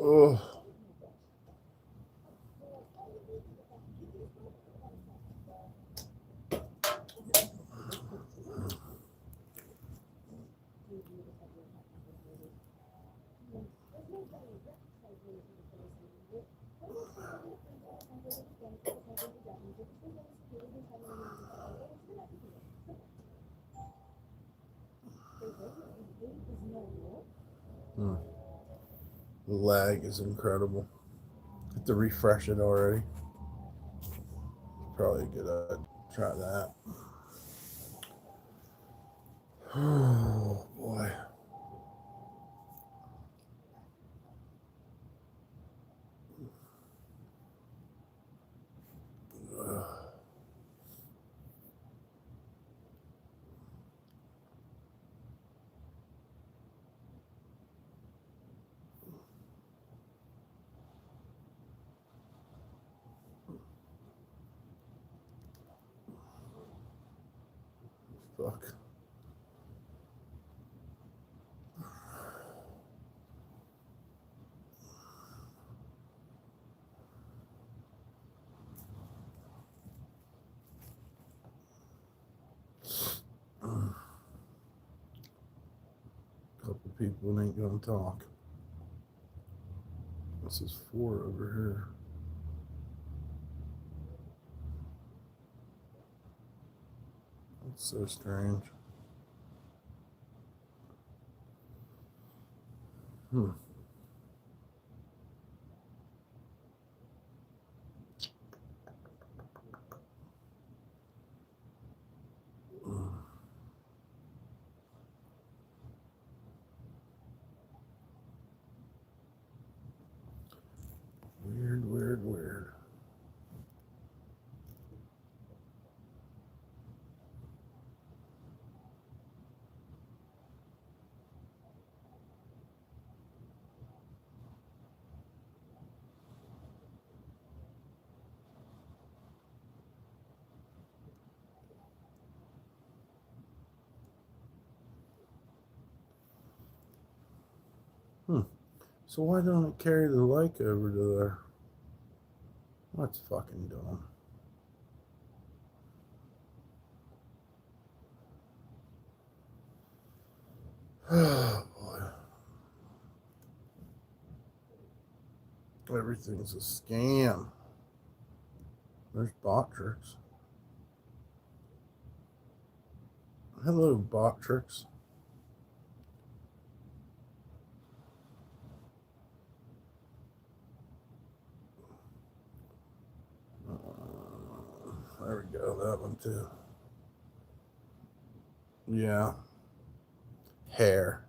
Oh. The lag is incredible. Have to refresh it already. Probably a good idea. Try that. Oh boy. Fuck. Couple people ain't gonna talk. This is 4 over here. That's so strange. Weird. So why don't it carry the like over to there? That's fucking dumb. Oh boy. Everything's a scam. There's bot tricks. Hello, bot tricks. There we go, that one too. Yeah. Hair.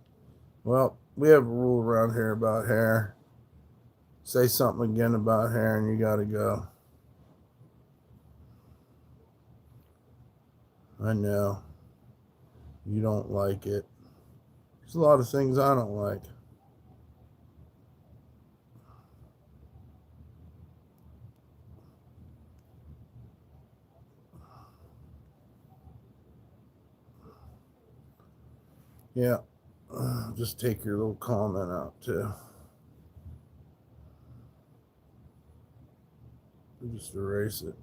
Well, we have a rule around here about hair. Say something again about hair and you gotta go. I know. You don't like it. There's a lot of things I don't like. Yeah. Just take your little comment out too. Just erase it.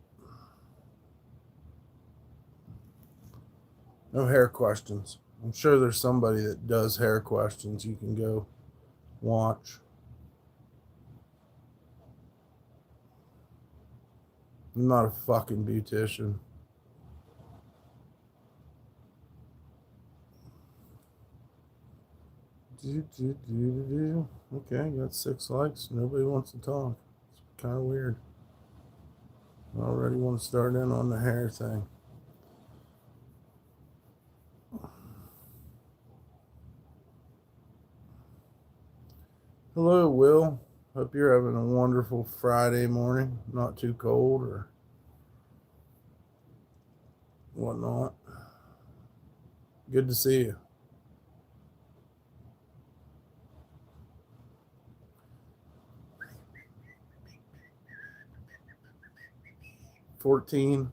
No hair questions. I'm sure there's somebody that does hair questions. You can go watch. I'm not a fucking beautician. Okay, got 6 likes. Nobody wants to talk. It's kind of weird. I already want to start in on the hair thing. Hello, Will. Hope you're having a wonderful Friday morning. Not too cold or whatnot. Good to see you. $14.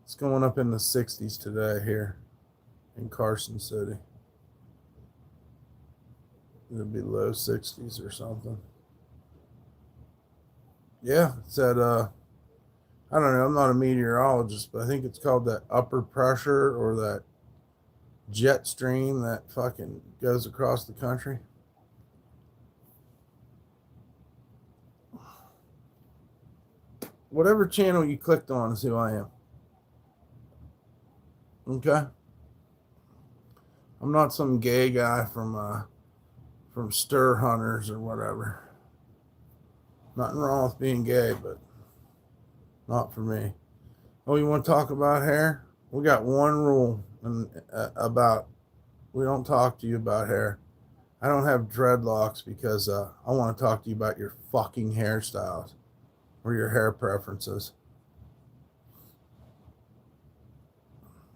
It's going up in the 60s today here in Carson City. It'll be low 60s or something. Yeah, it said, I don't know, I'm not a meteorologist, but I think it's called that upper pressure or that jet stream that fucking goes across the country. Whatever channel you clicked on is who I am. Okay? I'm not some gay guy from Stir Hunters or whatever. Nothing wrong with being gay, but not for me. Oh, you want to talk about hair? We got one rule about we don't talk to you about hair. I don't have dreadlocks because I want to talk to you about your fucking hairstyles or your hair preferences.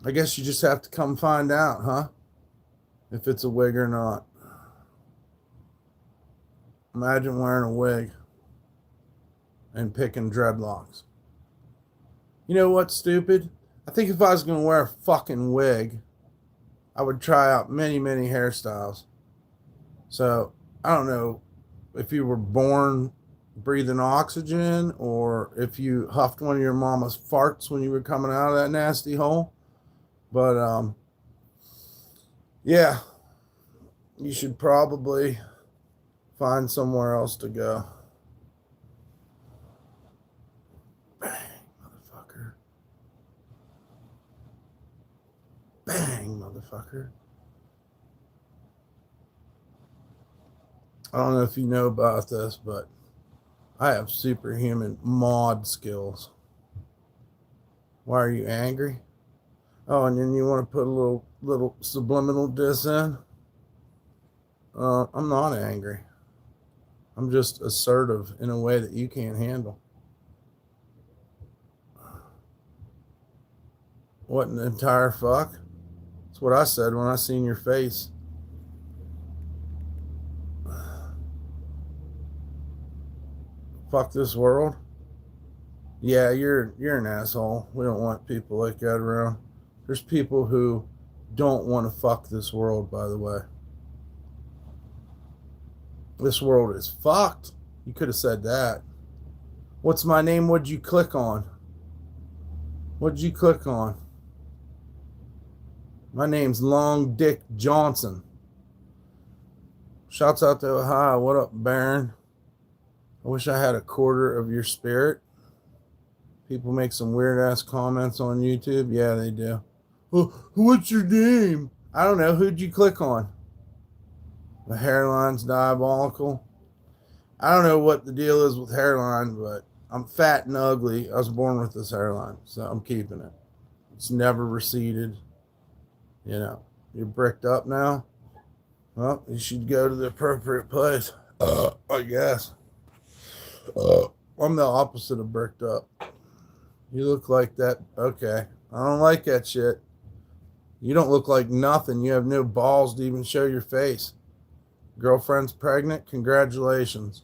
I guess you just have to come find out, huh? If it's a wig or not. Imagine wearing a wig and picking dreadlocks. You know what's stupid? I think if I was going to wear a fucking wig, I would try out many, many hairstyles. So, I don't know if you were born breathing oxygen or if you huffed one of your mama's farts when you were coming out of that nasty hole. But, yeah, you should probably find somewhere else to go. Bang, motherfucker. Bang, motherfucker. I don't know if you know about this, but I have superhuman mod skills. Why are you angry? Oh, and then you want to put a little subliminal diss in? I'm not angry. I'm just assertive in a way that you can't handle. What an entire fuck? That's what I said when I seen your face. Fuck this world? Yeah, you're an asshole. We don't want people like that around. There's people who don't want to fuck this world, by the way. This world is fucked. You could have said that. What's my name? What'd you click on? What'd you click on? My name's Long Dick Johnson. Shouts out to Ohio. What up, Baron? I wish I had a quarter of your spirit. People make some weird ass comments on YouTube. Yeah, they do. Oh, what's your name? I don't know. Who'd you click on? The hairline's diabolical. I don't know what the deal is with hairline, but I'm fat and ugly. I was born with this hairline, so I'm keeping it. It's never receded. You know, you're bricked up now. Well, you should go to the appropriate place. I guess. I'm the opposite of bricked up. You look like that. Okay. I don't like that shit. You don't look like nothing. You have no balls to even show your face. Girlfriend's pregnant? Congratulations.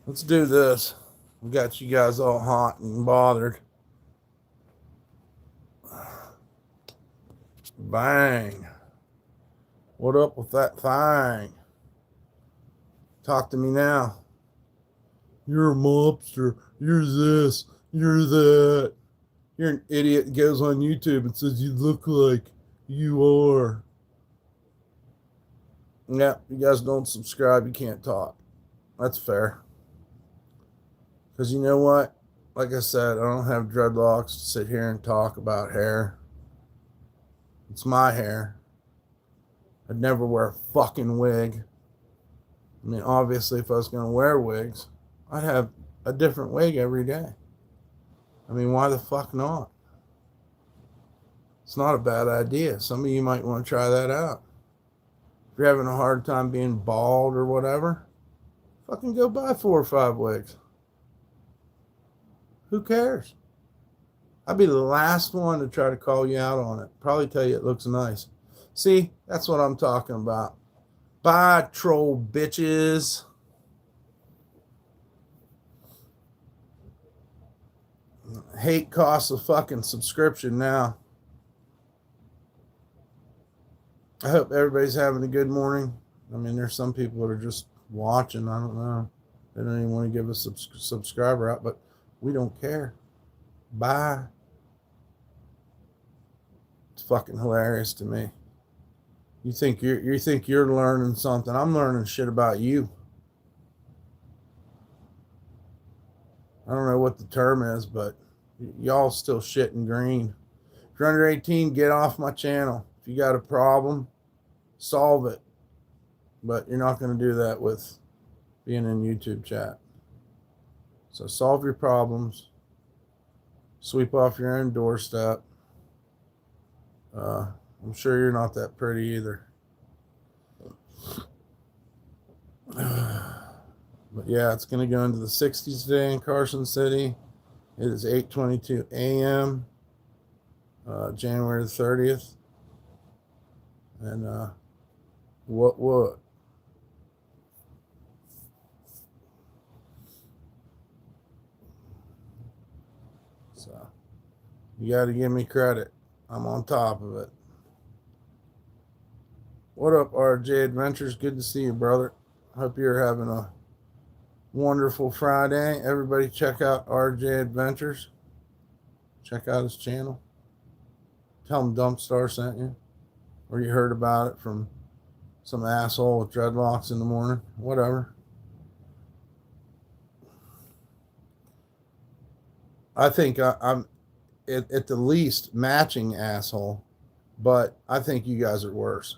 Let's do this. We got you guys all hot and bothered. Bang. What up with that thing? Talk to me now. You're a mobster. You're this. You're that. You're an idiot that goes on YouTube and says you look like you are. Yeah, you guys don't subscribe, you can't talk. That's fair. Because you know what? Like I said, I don't have dreadlocks to sit here and talk about hair. It's my hair. I'd never wear a fucking wig. I mean, obviously, if I was going to wear wigs, I'd have a different wig every day. I mean, why the fuck not? It's not a bad idea. Some of you might want to try that out. If you're having a hard time being bald or whatever, fucking go buy 4 or 5 wigs. Who cares? I'd be the last one to try to call you out on it. Probably tell you it looks nice. See, that's what I'm talking about. Bye, troll bitches. Hate costs a fucking subscription now. I hope everybody's having a good morning. I mean, there's some people that are just watching. I don't know. They don't even want to give a subscriber out, but we don't care. Bye. It's fucking hilarious to me. You think you're learning something? I'm learning shit about you. I don't know what the term is, but y'all still shitting green. If you're under 18, get off my channel. If you got a problem, solve it. But you're not going to do that with being in YouTube chat. So solve your problems. Sweep off your own doorstep. I'm sure you're not that pretty either. But yeah, it's going to go into the 60s today in Carson City. It is 8:22 a.m. January the 30th. And what? So you got to give me credit. I'm on top of it. What up, RJ Adventures? Good to see you, brother. Hope you're having a wonderful Friday. Everybody check out RJ Adventures. Check out his channel. Tell him DumpStarr sent you. Or you heard about it from some asshole with dreadlocks in the morning. Whatever. I think I'm at the least matching asshole, but I think you guys are worse.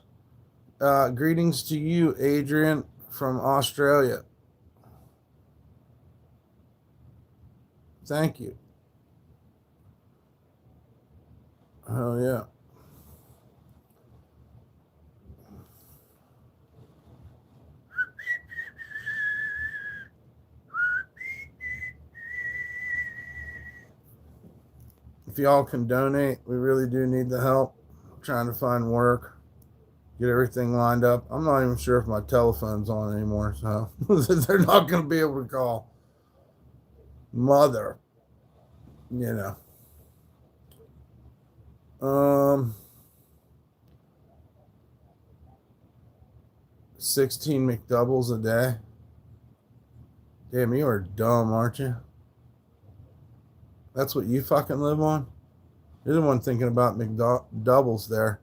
Greetings to you, Adrian from Australia. Thank you. Oh, yeah. If y'all can donate, we really do need the help. I'm trying to find work, get everything lined up. I'm not even sure if my telephone's on anymore, so they're not going to be able to call. Mother, 16 McDoubles a day. Damn, you are dumb, aren't you? That's what you fucking live on? You're the one thinking about McDoubles there.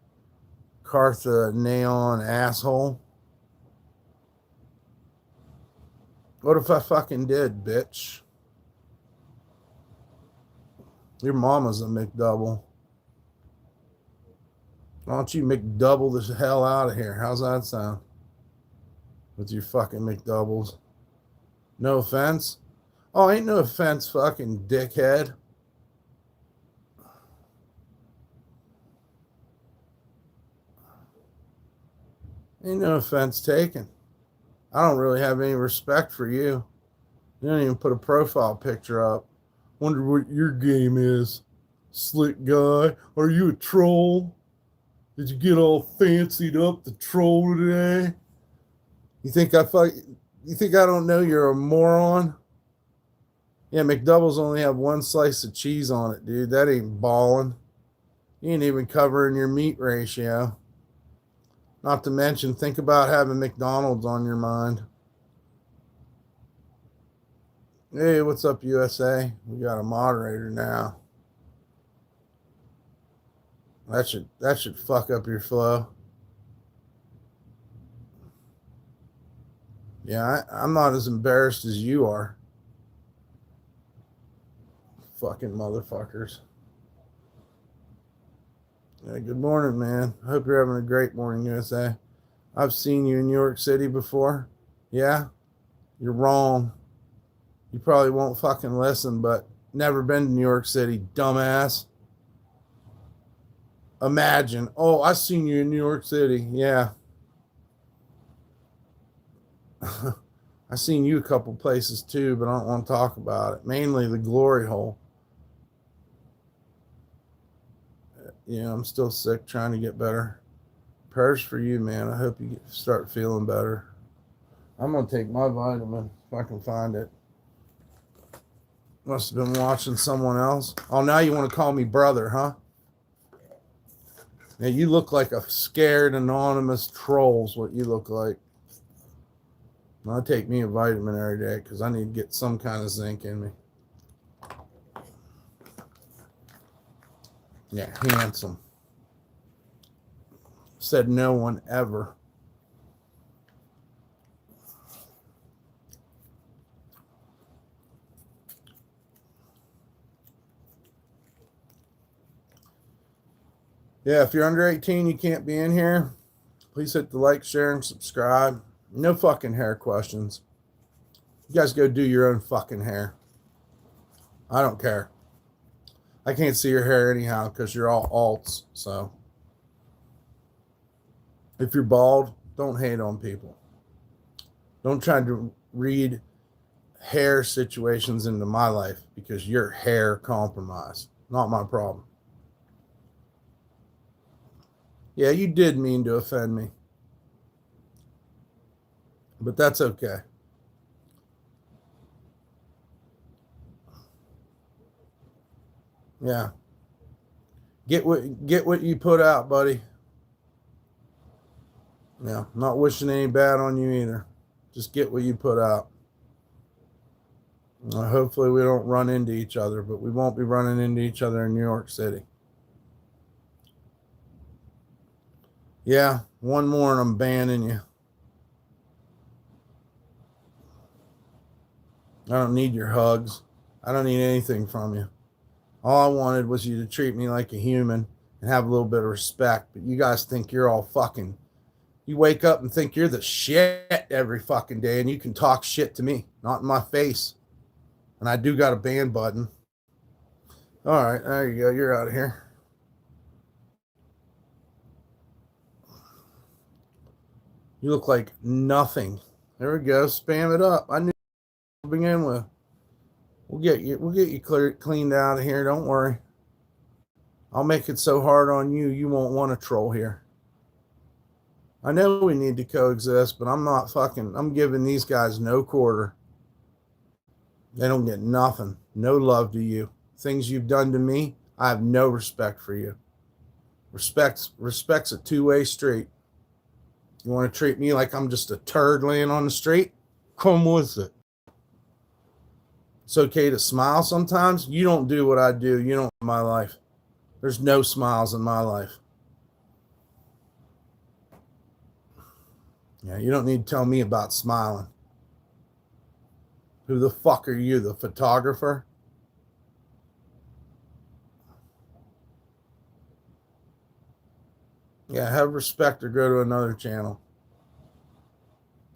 Cartha Neon asshole. What if I fucking did, bitch? Your mama's a McDouble. Why don't you McDouble the hell out of here? How's that sound? With your fucking McDoubles. No offense? Oh, ain't no offense, fucking dickhead. Ain't no offense taken. I don't really have any respect for you. You don't even put a profile picture up. Wonder what your game is. Slick guy. Are you a troll? Did you get all fancied up to troll today? You think I don't know you're a moron? Yeah, McDoubles only have one slice of cheese on it, dude. That ain't balling. You ain't even covering your meat ratio. Not to mention, think about having McDonald's on your mind. Hey, what's up, USA? We got a moderator now. That should fuck up your flow. Yeah, I'm not as embarrassed as you are. Fucking motherfuckers. Yeah, good morning, man. I hope you're having a great morning, USA. I've seen you in New York City before. Yeah? You're wrong. You probably won't fucking listen, but never been to New York City, dumbass. Imagine. Oh, I seen you in New York City. Yeah. I seen you a couple places too, but I don't want to talk about it. Mainly the glory hole. Yeah, I'm still sick, trying to get better. Prayers for you, man. I hope you start feeling better. I'm going to take my vitamin if I can find it. Must have been watching someone else. Oh, now you want to call me brother, huh? Now you look like a scared anonymous troll's what you look like. I take me a vitamin every day because I need to get some kind of zinc in me. Yeah, handsome. Said no one ever. Yeah, if you're under 18, you can't be in here. Please hit the like, share, and subscribe. No fucking hair questions. You guys go do your own fucking hair. I don't care. I can't see your hair anyhow because you're all alts. So if you're bald, don't hate on people. Don't try to read hair situations into my life because you're hair compromised. Not my problem. Yeah, you did mean to offend me. But that's okay. Yeah. Get what you put out, buddy. Yeah, not wishing any bad on you either. Just get what you put out. Hopefully we don't run into each other, but we won't be running into each other in New York City. Yeah, one more and I'm banning you. I don't need your hugs. I don't need anything from you. All I wanted was you to treat me like a human and have a little bit of respect. But you guys think you're all fucking. You wake up and think you're the shit every fucking day and you can talk shit to me, not in my face. And I do got a ban button. All right, there you go. You're out of here. You look like nothing. There we go. Spam it up. I knew to begin with. We'll get you cleaned out of here. Don't worry. I'll make it so hard on you, you won't want to troll here. I know we need to coexist, but I'm giving these guys no quarter. They don't get nothing. No love to you. Things you've done to me, I have no respect for you. Respect's a two-way street. You want to treat me like I'm just a turd laying on the street? Come with it. It's okay to smile sometimes. You don't do what I do. You don't know my life. There's no smiles in my life. Yeah, you don't need to tell me about smiling. Who the fuck are you, the photographer? Yeah, have respect or go to another channel.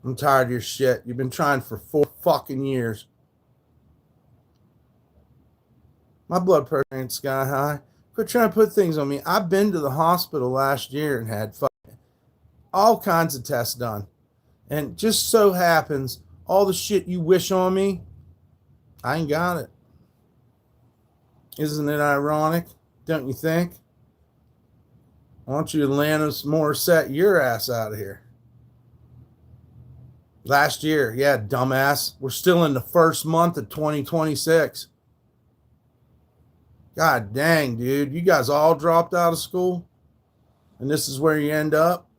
I'm tired of your shit. You've been trying for 4 fucking years. My blood pressure ain't sky high. Quit trying to put things on me. I've been to the hospital last year and had all kinds of tests done. And just so happens, all the shit you wish on me, I ain't got it. Isn't it ironic? Don't you think? I want you to Alanis Morissette your ass out of here. Last year, yeah, dumbass. We're still in the first month of 2026. God dang, dude. You guys all dropped out of school? And this is where you end up?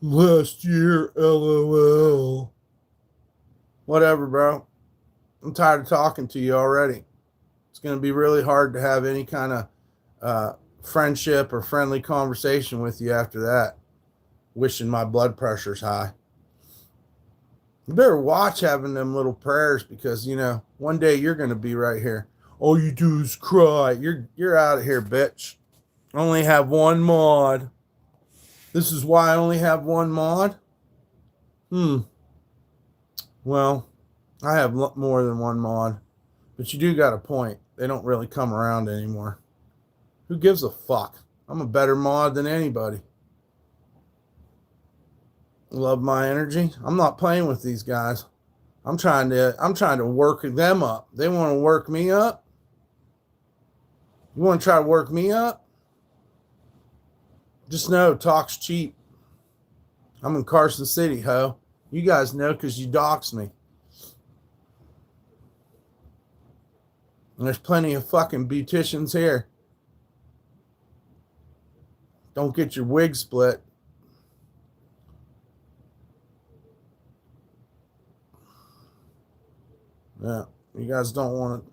Last year, LOL. Whatever, bro. I'm tired of talking to you already. It's going to be really hard to have any kind of friendship or friendly conversation with you after that. Wishing my blood pressure's high. You better watch having them little prayers because, one day you're going to be right here. All you do is cry. You're out of here, bitch. I only have one mod. This is why I only have one mod? Well, I have more than one mod. But you do got a point. They don't really come around anymore. Who gives a fuck? I'm a better mod than anybody. Love my energy. I'm not playing with these guys. I'm trying to work them up. They want to work me up. You want to try to work me up? Just know, talk's cheap. I'm in Carson City, ho. You guys know because you doxed me. And there's plenty of fucking beauticians here. Don't get your wig split. Yeah, you guys don't want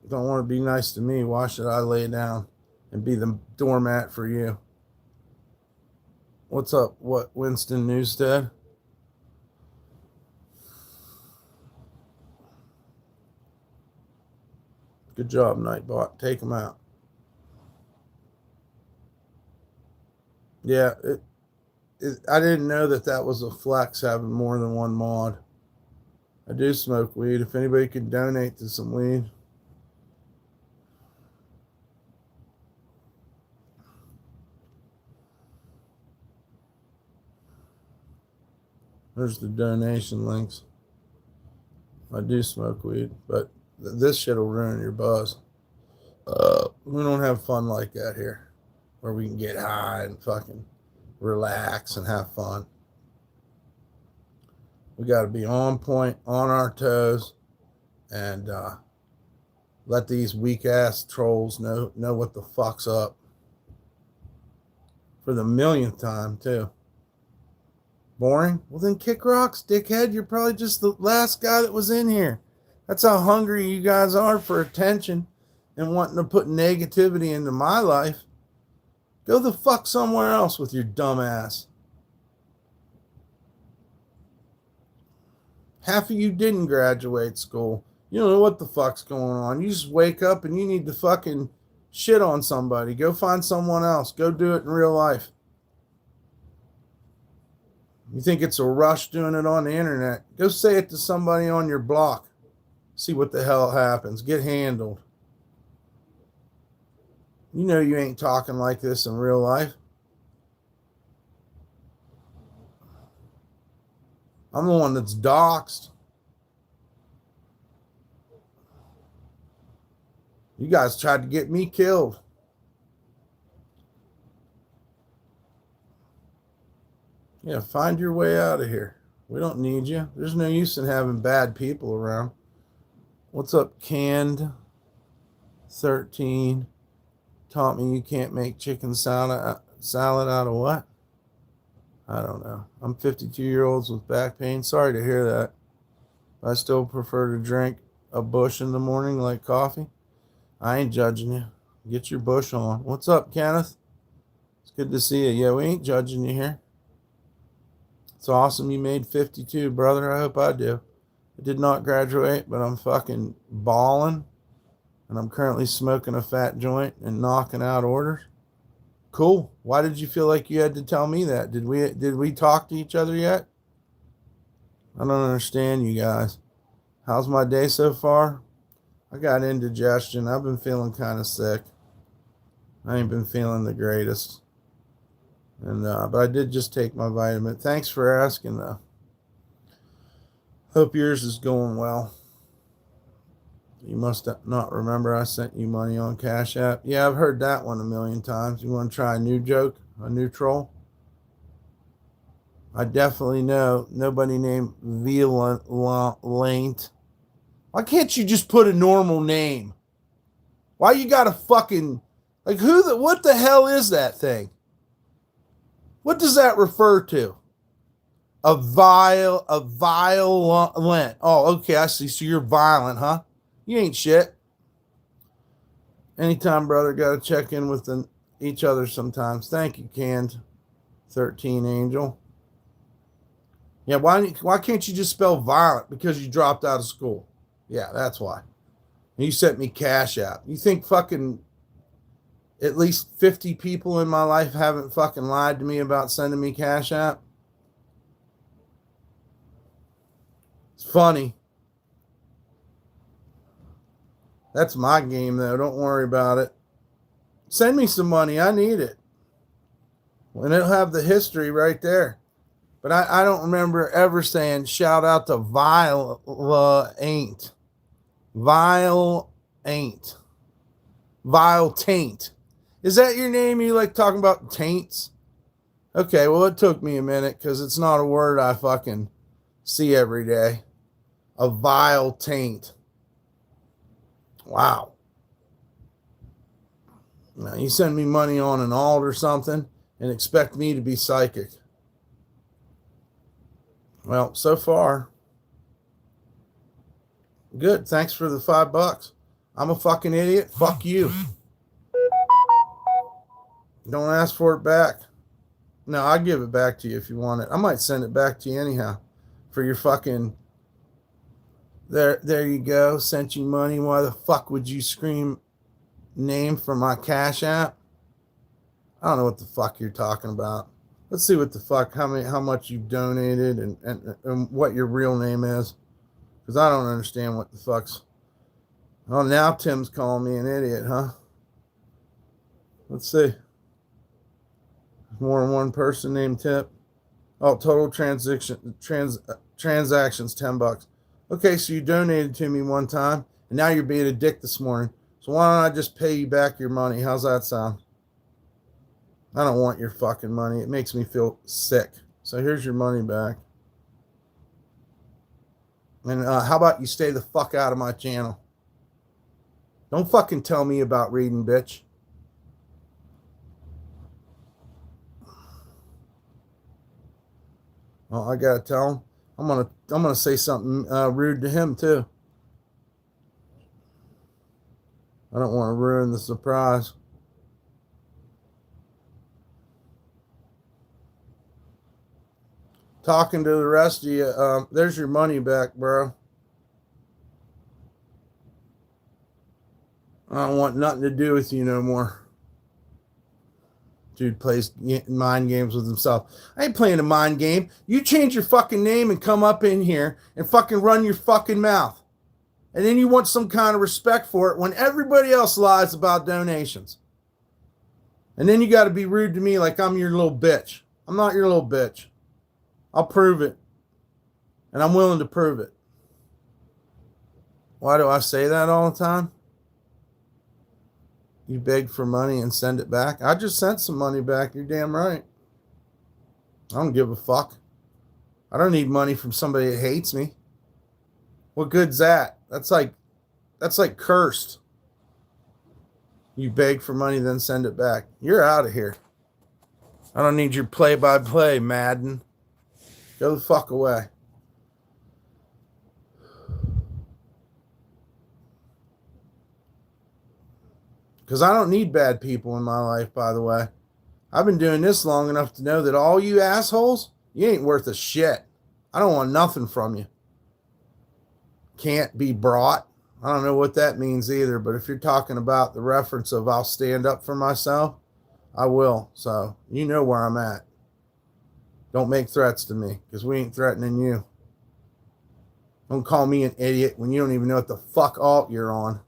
to be nice to me. Why should I lay down and be the doormat for you? What's up? What, Winston Newstead? Good job, Nightbot. Take him out. Yeah, I didn't know that was a flex, having more than one mod. I do smoke weed. If anybody could donate to some weed. There's the donation links. I do smoke weed, but this shit will ruin your buzz. We don't have fun like that here, where we can get high and fucking relax and have fun. We got to be on point, on our toes, and let these weak ass trolls know what the fuck's up. For the millionth time, too. Boring? Well, then kick rocks, dickhead. You're probably just the last guy that was in here. That's how hungry you guys are for attention and wanting to put negativity into my life. Go the fuck somewhere else with your dumb ass. Half of you didn't graduate school. You don't know what the fuck's going on. You just wake up and you need to fucking shit on somebody. Go find someone else. Go do it in real life. You think it's a rush doing it on the internet? Go say it to somebody on your block. See what the hell happens. Get handled. You know you ain't talking like this in real life. I'm the one that's doxxed. You guys tried to get me killed. Yeah, find your way out of here. We don't need you. There's no use in having bad people around. What's up, Canned 13? Taught me you can't make chicken salad out of what? I don't know. I'm 52-year-olds with back pain. Sorry to hear that. I still prefer to drink a bush in the morning like coffee. I ain't judging you. Get your bush on. What's up, Kenneth? It's good to see you. Yeah, we ain't judging you here. It's awesome you made 52, brother. I hope I do. I did not graduate, but I'm fucking balling. And I'm currently smoking a fat joint and knocking out orders. Cool. Why did you feel like you had to tell me that? Did we talk to each other yet? I don't understand you guys. How's my day so far? I got indigestion. I've been feeling kind of sick. I ain't been feeling the greatest. And but I did just take my vitamin. Thanks for asking, though. Hope yours is going well. You must not remember I sent you money on Cash App. Yeah, I've heard that one a million times. You want to try a new joke? A new troll? I definitely know nobody named Violent. Why can't you just put a normal name? Why you got to fucking... Like, what the hell is that thing? What does that refer to? A violent. Oh, okay, I see. So you're violent, huh? You ain't shit. Anytime, brother. Got to check in with each other sometimes. Thank you, Canned 13 Angel. Yeah, why can't you just spell violent? Because you dropped out of school. Yeah, that's why. And you sent me Cash App. You think fucking at least 50 people in my life haven't fucking lied to me about sending me Cash App? It's funny. That's my game, though. Don't worry about it. Send me some money. I need it. And it'll have the history right there. But I don't remember ever saying shout out to Vile-Ain't. Vile-Ain't. Vile Taint. Is that your name? You like talking about taints? Okay, well, it took me a minute because it's not a word I fucking see every day. A vile taint. Wow. Now, you send me money on an alt or something and expect me to be psychic. Well, so far, Good. Thanks for the $5. I'm a fucking idiot. Fuck you. Don't ask for it back. No, I'll give it back to you if you want it. I might send it back to you anyhow for your fucking. There you go. Sent you money. Why the fuck would you scream name for my Cash App? I don't know what the fuck you're talking about. Let's see what the fuck, how much you've donated and what your real name is. Because I don't understand what the fuck's. Oh, now Tim's calling me an idiot, huh? Let's see. More than one person named Tip. Oh, total transactions $10. Okay, so you donated to me one time, and now you're being a dick this morning. So why don't I just pay you back your money? How's that sound? I don't want your fucking money. It makes me feel sick. So here's your money back. And how about you stay the fuck out of my channel? Don't fucking tell me about reading, bitch. Oh, I gotta tell him. I'm gonna say something rude to him too. I don't want to ruin the surprise. Talking to the rest of you, there's your money back, bro. I don't want nothing to do with you no more. Dude plays mind games with himself. I ain't playing a mind game. You change your fucking name and come up in here and fucking run your fucking mouth. And then you want some kind of respect for it when everybody else lies about donations. And then you got to be rude to me like I'm your little bitch. I'm not your little bitch. I'll prove it. And I'm willing to prove it. Why do I say that all the time? You beg for money and send it back. I just sent some money back. You're damn right. I don't give a fuck. I don't need money from somebody that hates me. What good's that? That's like cursed. You beg for money, then send it back. You're out of here. I don't need your play-by-play, Madden. Go the fuck away. Because I don't need bad people in my life, by the way. I've been doing this long enough to know that all you assholes, you ain't worth a shit. I don't want nothing from you. Can't be brought. I don't know what that means either, but if you're talking about the reference of I'll stand up for myself, I will. So you know where I'm at. Don't make threats to me because we ain't threatening you. Don't call me an idiot when you don't even know what the fuck alt you're on.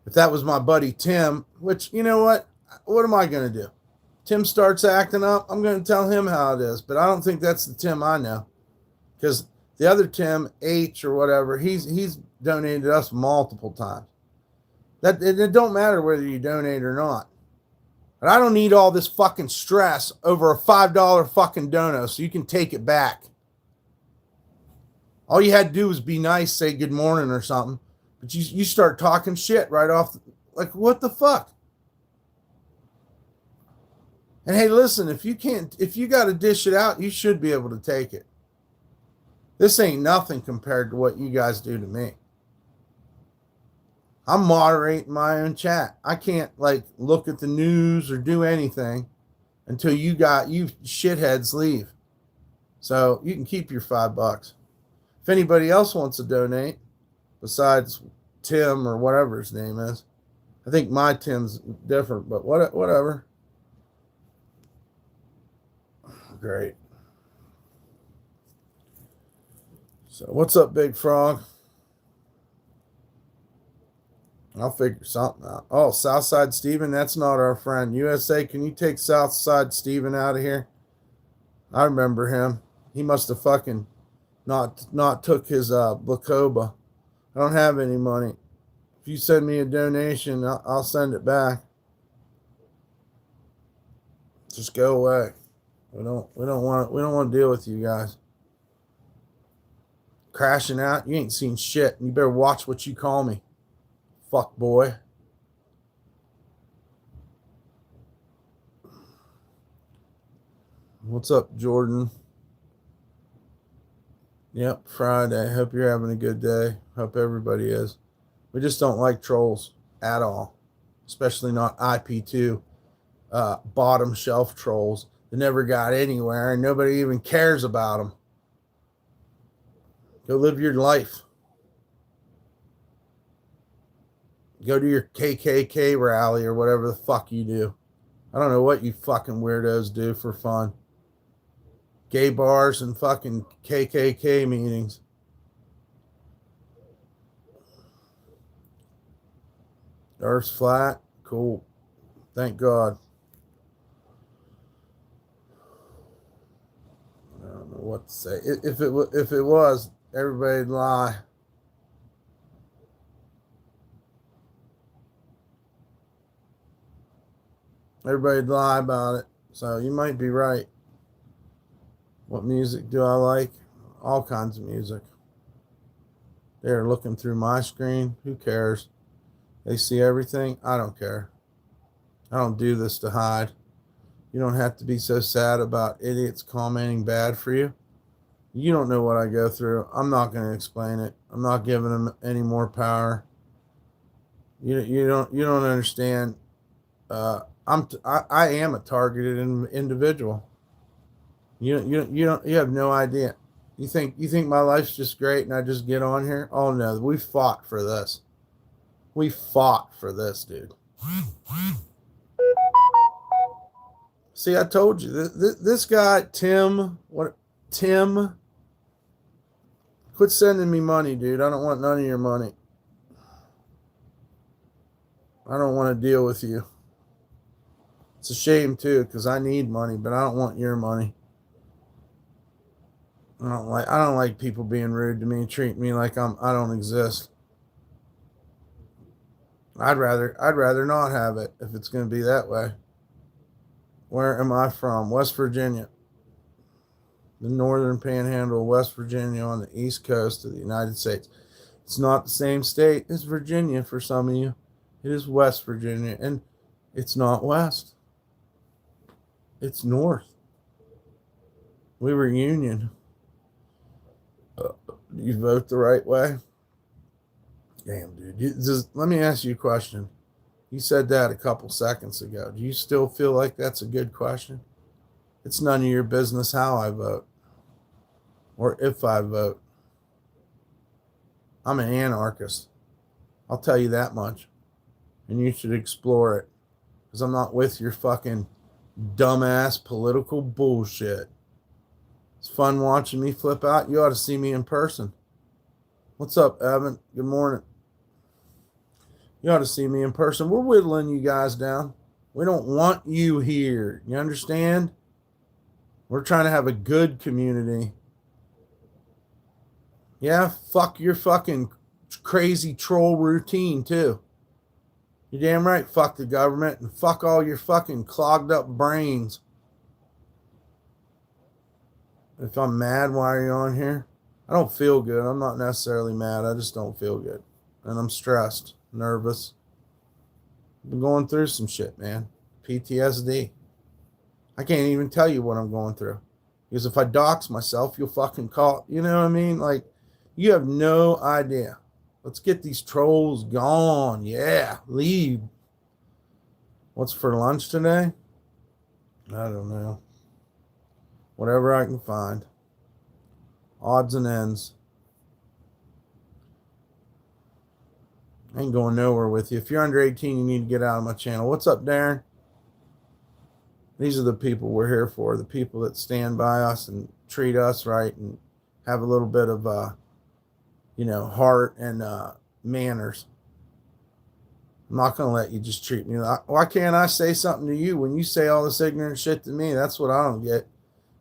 If that was my buddy Tim, which, you know what? What am I going to do? Tim starts acting up, I'm going to tell him how it is. But I don't think that's the Tim I know. Because the other Tim, H or whatever, he's donated to us multiple times. It don't matter whether you donate or not. But I don't need all this fucking stress over a $5 fucking dono so you can take it back. All you had to do was be nice, say good morning or something. But you start talking shit right off. Like, what the fuck? And hey, listen, if you got to dish it out, you should be able to take it. This ain't nothing compared to what you guys do to me. I'm moderating my own chat. I can't look at the news or do anything until you shitheads leave. So you can keep your $5. If anybody else wants to donate, besides Tim or whatever his name is, I think my Tim's different, but whatever. Great. So what's up, Big Frog? I'll figure something out. Oh, Southside Steven, that's not our friend. USA, can you take Southside Steven out of here? I remember him. He must have fucking not took his Bacoba. I don't have any money. If you send me a donation, I'll send it back. Just go away. We don't want to deal with you guys. Crashing out, you ain't seen shit. You better watch what you call me. Fuck boy. What's up, Jordan? Yep, Friday. Hope you're having a good day. Hope everybody is. We just don't like trolls at all, especially not IP2 bottom shelf trolls that never got anywhere and nobody even cares about them. Go live your life. Go to your KKK rally or whatever the fuck you do. I don't know what you fucking weirdos do for fun. Gay bars and fucking KKK meetings. Earth's flat. Cool. Thank God. I don't know what to say. If it was, everybody'd lie. Everybody'd lie about it. So you might be right. What music do I like? All kinds of music. They're looking through my screen. Who cares? They see everything. I don't care. I don't do this to hide. You don't have to be so sad about idiots commenting bad for you. You don't know what I go through. I'm not going to explain it. I'm not giving them any more power. You don't understand. I am a targeted individual. You have no idea. You think my life's just great and I just get on here? Oh no, we fought for this. We fought for this, dude. See, I told you this guy Tim. What Tim? Quit sending me money, dude. I don't want none of your money. I don't want to deal with you. It's a shame too, because I need money, but I don't want your money. I don't like people being rude to me, treat me like I don't exist. I'd rather not have it if it's going to be that way. Where am I from? West Virginia. The northern panhandle of West Virginia on the east coast of the United States. It's not the same state as Virginia for some of you. It is West Virginia, and it's not west. It's north. We were Union. You vote the right way? Damn, dude. Let me ask you a question. You said that a couple seconds ago. Do you still feel like that's a good question? It's none of your business how I vote or if I vote. I'm an anarchist. I'll tell you that much. And you should explore it because I'm not with your fucking dumbass political bullshit. It's fun watching me flip out. You ought to see me in person. What's up, Evan? Good morning. You ought to see me in person. We're whittling you guys down. We don't want you here. You understand? We're trying to have a good community. Yeah, fuck your fucking crazy troll routine, too. You're damn right, fuck the government and fuck all your fucking clogged up brains. If I'm mad, why are you on here? I don't feel good. I'm not necessarily mad. I just don't feel good. And I'm stressed, nervous. I've been going through some shit, man. PTSD. I can't even tell you what I'm going through. Because if I dox myself, you'll fucking call. You know what I mean? Like, you have no idea. Let's get these trolls gone. Yeah, leave. What's for lunch today? I don't know. Whatever I can find. Odds and ends. I ain't going nowhere with you. If you're under 18, you need to get out of my channel. What's up, Darren? These are the people we're here for. The people that stand by us and treat us right and have a little bit of, heart and manners. I'm not going to let you just treat me like, why can't I say something to you when you say all this ignorant shit to me? That's what I don't get.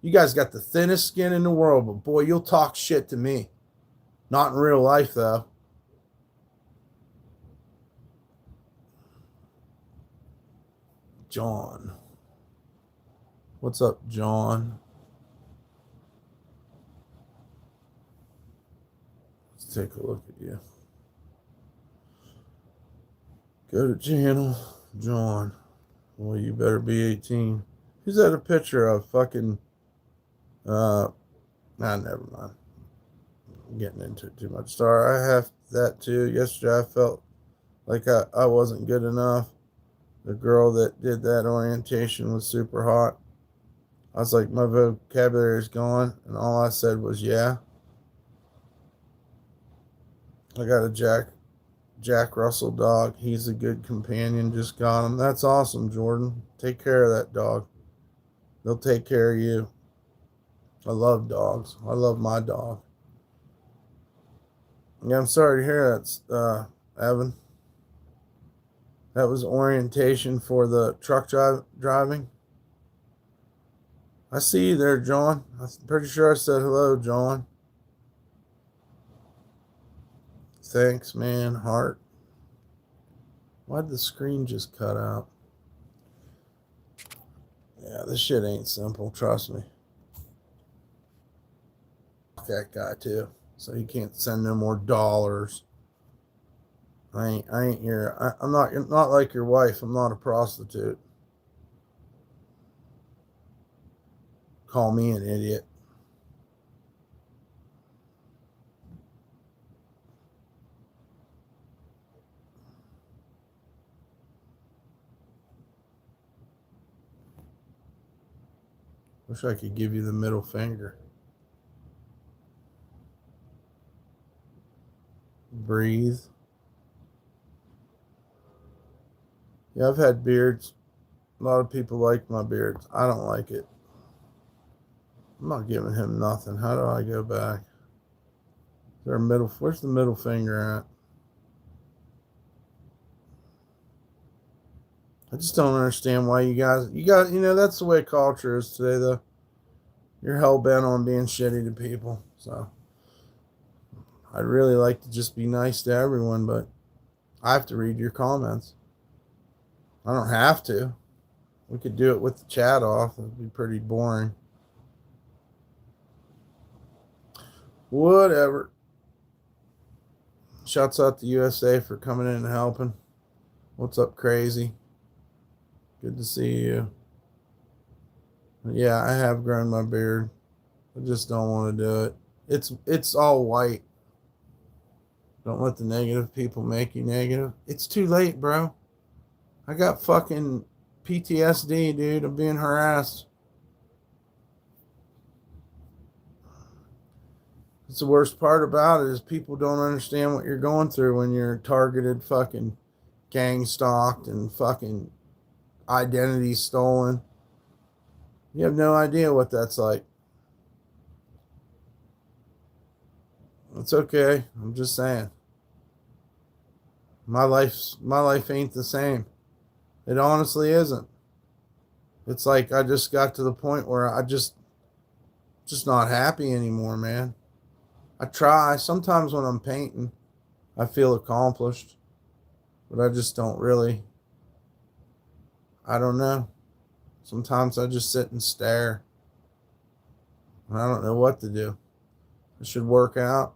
You guys got the thinnest skin in the world, but boy, you'll talk shit to me. Not in real life, though. John. What's up, John? Let's take a look at you. Go to channel, John. Well, you better be 18. Who's that a picture of? Fucking, never mind. getting into it too much. Sorry, I have that too. Yesterday I felt like I wasn't good enough. The girl that did that orientation was super hot. I was like, my vocabulary is gone, and all I said was, yeah. I got a Jack Russell dog. He's a good companion. Just got him. That's awesome, Jordan. Take care of that dog. They'll take care of you. I love dogs. I love my dog. Yeah, I'm sorry to hear that, Evan. That was orientation for the truck driving. I see you there, John. I'm pretty sure I said hello, John. Thanks, man. Heart. Why'd the screen just cut out? Yeah, this shit ain't simple. Trust me. That guy too, so he can't send no more dollars. I ain't your. I'm not like your wife. I'm not a prostitute. Call me an idiot. Wish I could give you the middle finger. Breathe. Yeah, I've had beards. A lot of people like my beards. I don't like it. I'm not giving him nothing. How do I go back? Is there a middle? Where's the middle finger at? I just don't understand why you guys, that's the way culture is today, though. You're hell bent on being shitty to people. So I'd really like to just be nice to everyone, but I have to read your comments. I don't have to. We could do it with the chat off. It'd be pretty boring. Whatever. Shouts out to USA for coming in and helping. What's up, crazy? Good to see you. But yeah, I have grown my beard. I just don't want to do it. It's all white. Don't let the negative people make you negative. It's too late, bro. I got fucking PTSD, dude. I'm being harassed. It's the worst part about it is people don't understand what you're going through when you're targeted, fucking gang stalked, and fucking identity stolen. You have no idea what that's like. It's okay. I'm just saying. My life ain't the same. It honestly isn't. It's like I just got to the point where I just not happy anymore, man. I try. Sometimes when I'm painting, I feel accomplished, but I just don't really. I don't know. Sometimes I just sit and stare. And I don't know what to do. I should work out,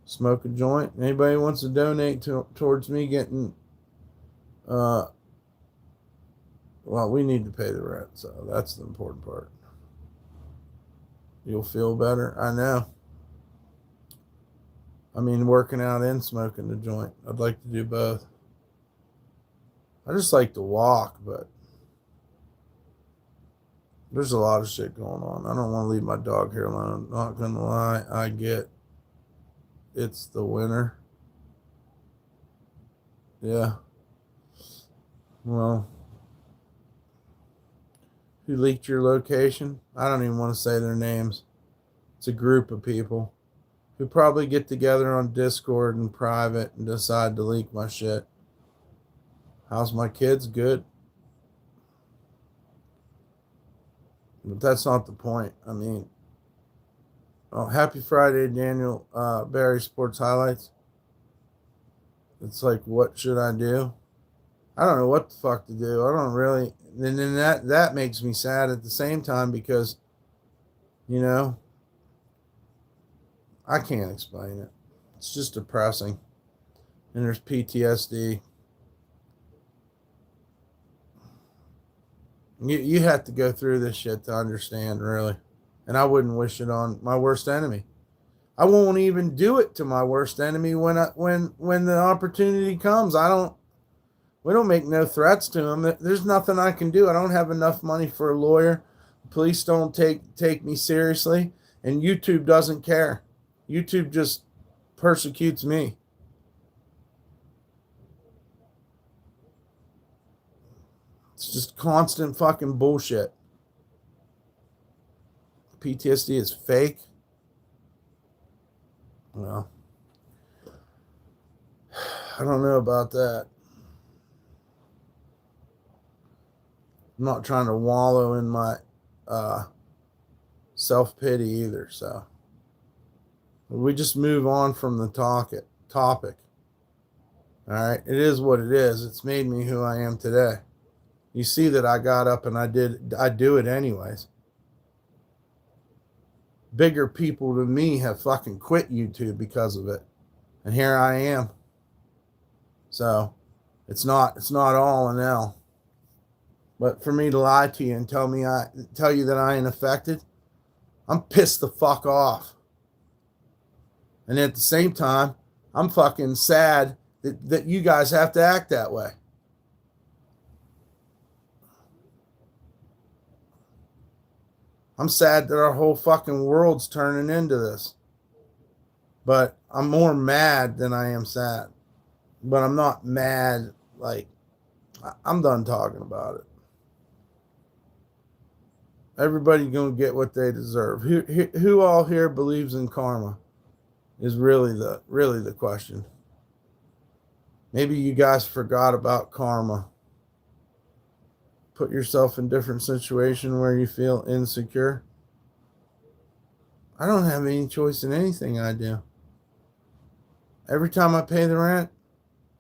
smoke a joint. Anybody wants to donate towards me getting, well, we need to pay the rent, so that's the important part. You'll feel better. I know. I mean, working out and smoking the joint. I'd like to do both. I just like to walk, but there's a lot of shit going on. I don't want to leave my dog here alone. Not gonna lie, I get it's the winter. Yeah. Well, who leaked your location? I don't even want to say their names. It's a group of people who probably get together on Discord in private and decide to leak my shit. How's my kids? Good. But that's not the point. I mean, oh, happy Friday, Daniel Barry Sports Highlights. It's like, what should I do? I don't know what the fuck to do. I don't really. And then that makes me sad at the same time because, I can't explain it. It's just depressing. And there's PTSD. You have to go through this shit to understand, really. And I wouldn't wish it on my worst enemy. I won't even do it to my worst enemy when the opportunity comes. We don't make no threats to them. There's nothing I can do. I don't have enough money for a lawyer. Police don't take me seriously, and YouTube doesn't care. YouTube just persecutes me. It's just constant fucking bullshit. PTSD is fake. Well, I don't know about that. I'm not trying to wallow in my self-pity either, so we just move on from the topic. All right, it is what it is. It's made me who I am today. You see that I got up and I do it anyways. Bigger people than me have fucking quit YouTube because of it, and here I am. So it's not all an L. But for me to lie to you and tell you that I ain't affected, I'm pissed the fuck off. And at the same time, I'm fucking sad that you guys have to act that way. I'm sad that our whole fucking world's turning into this. But I'm more mad than I am sad. But I'm not mad, like, I'm done talking about it. Everybody gonna get what they deserve. Who all here believes in karma is really the question. Maybe you guys forgot about karma. Put yourself in different situation where you feel insecure. I don't have any choice in anything I do. Every time I pay the rent,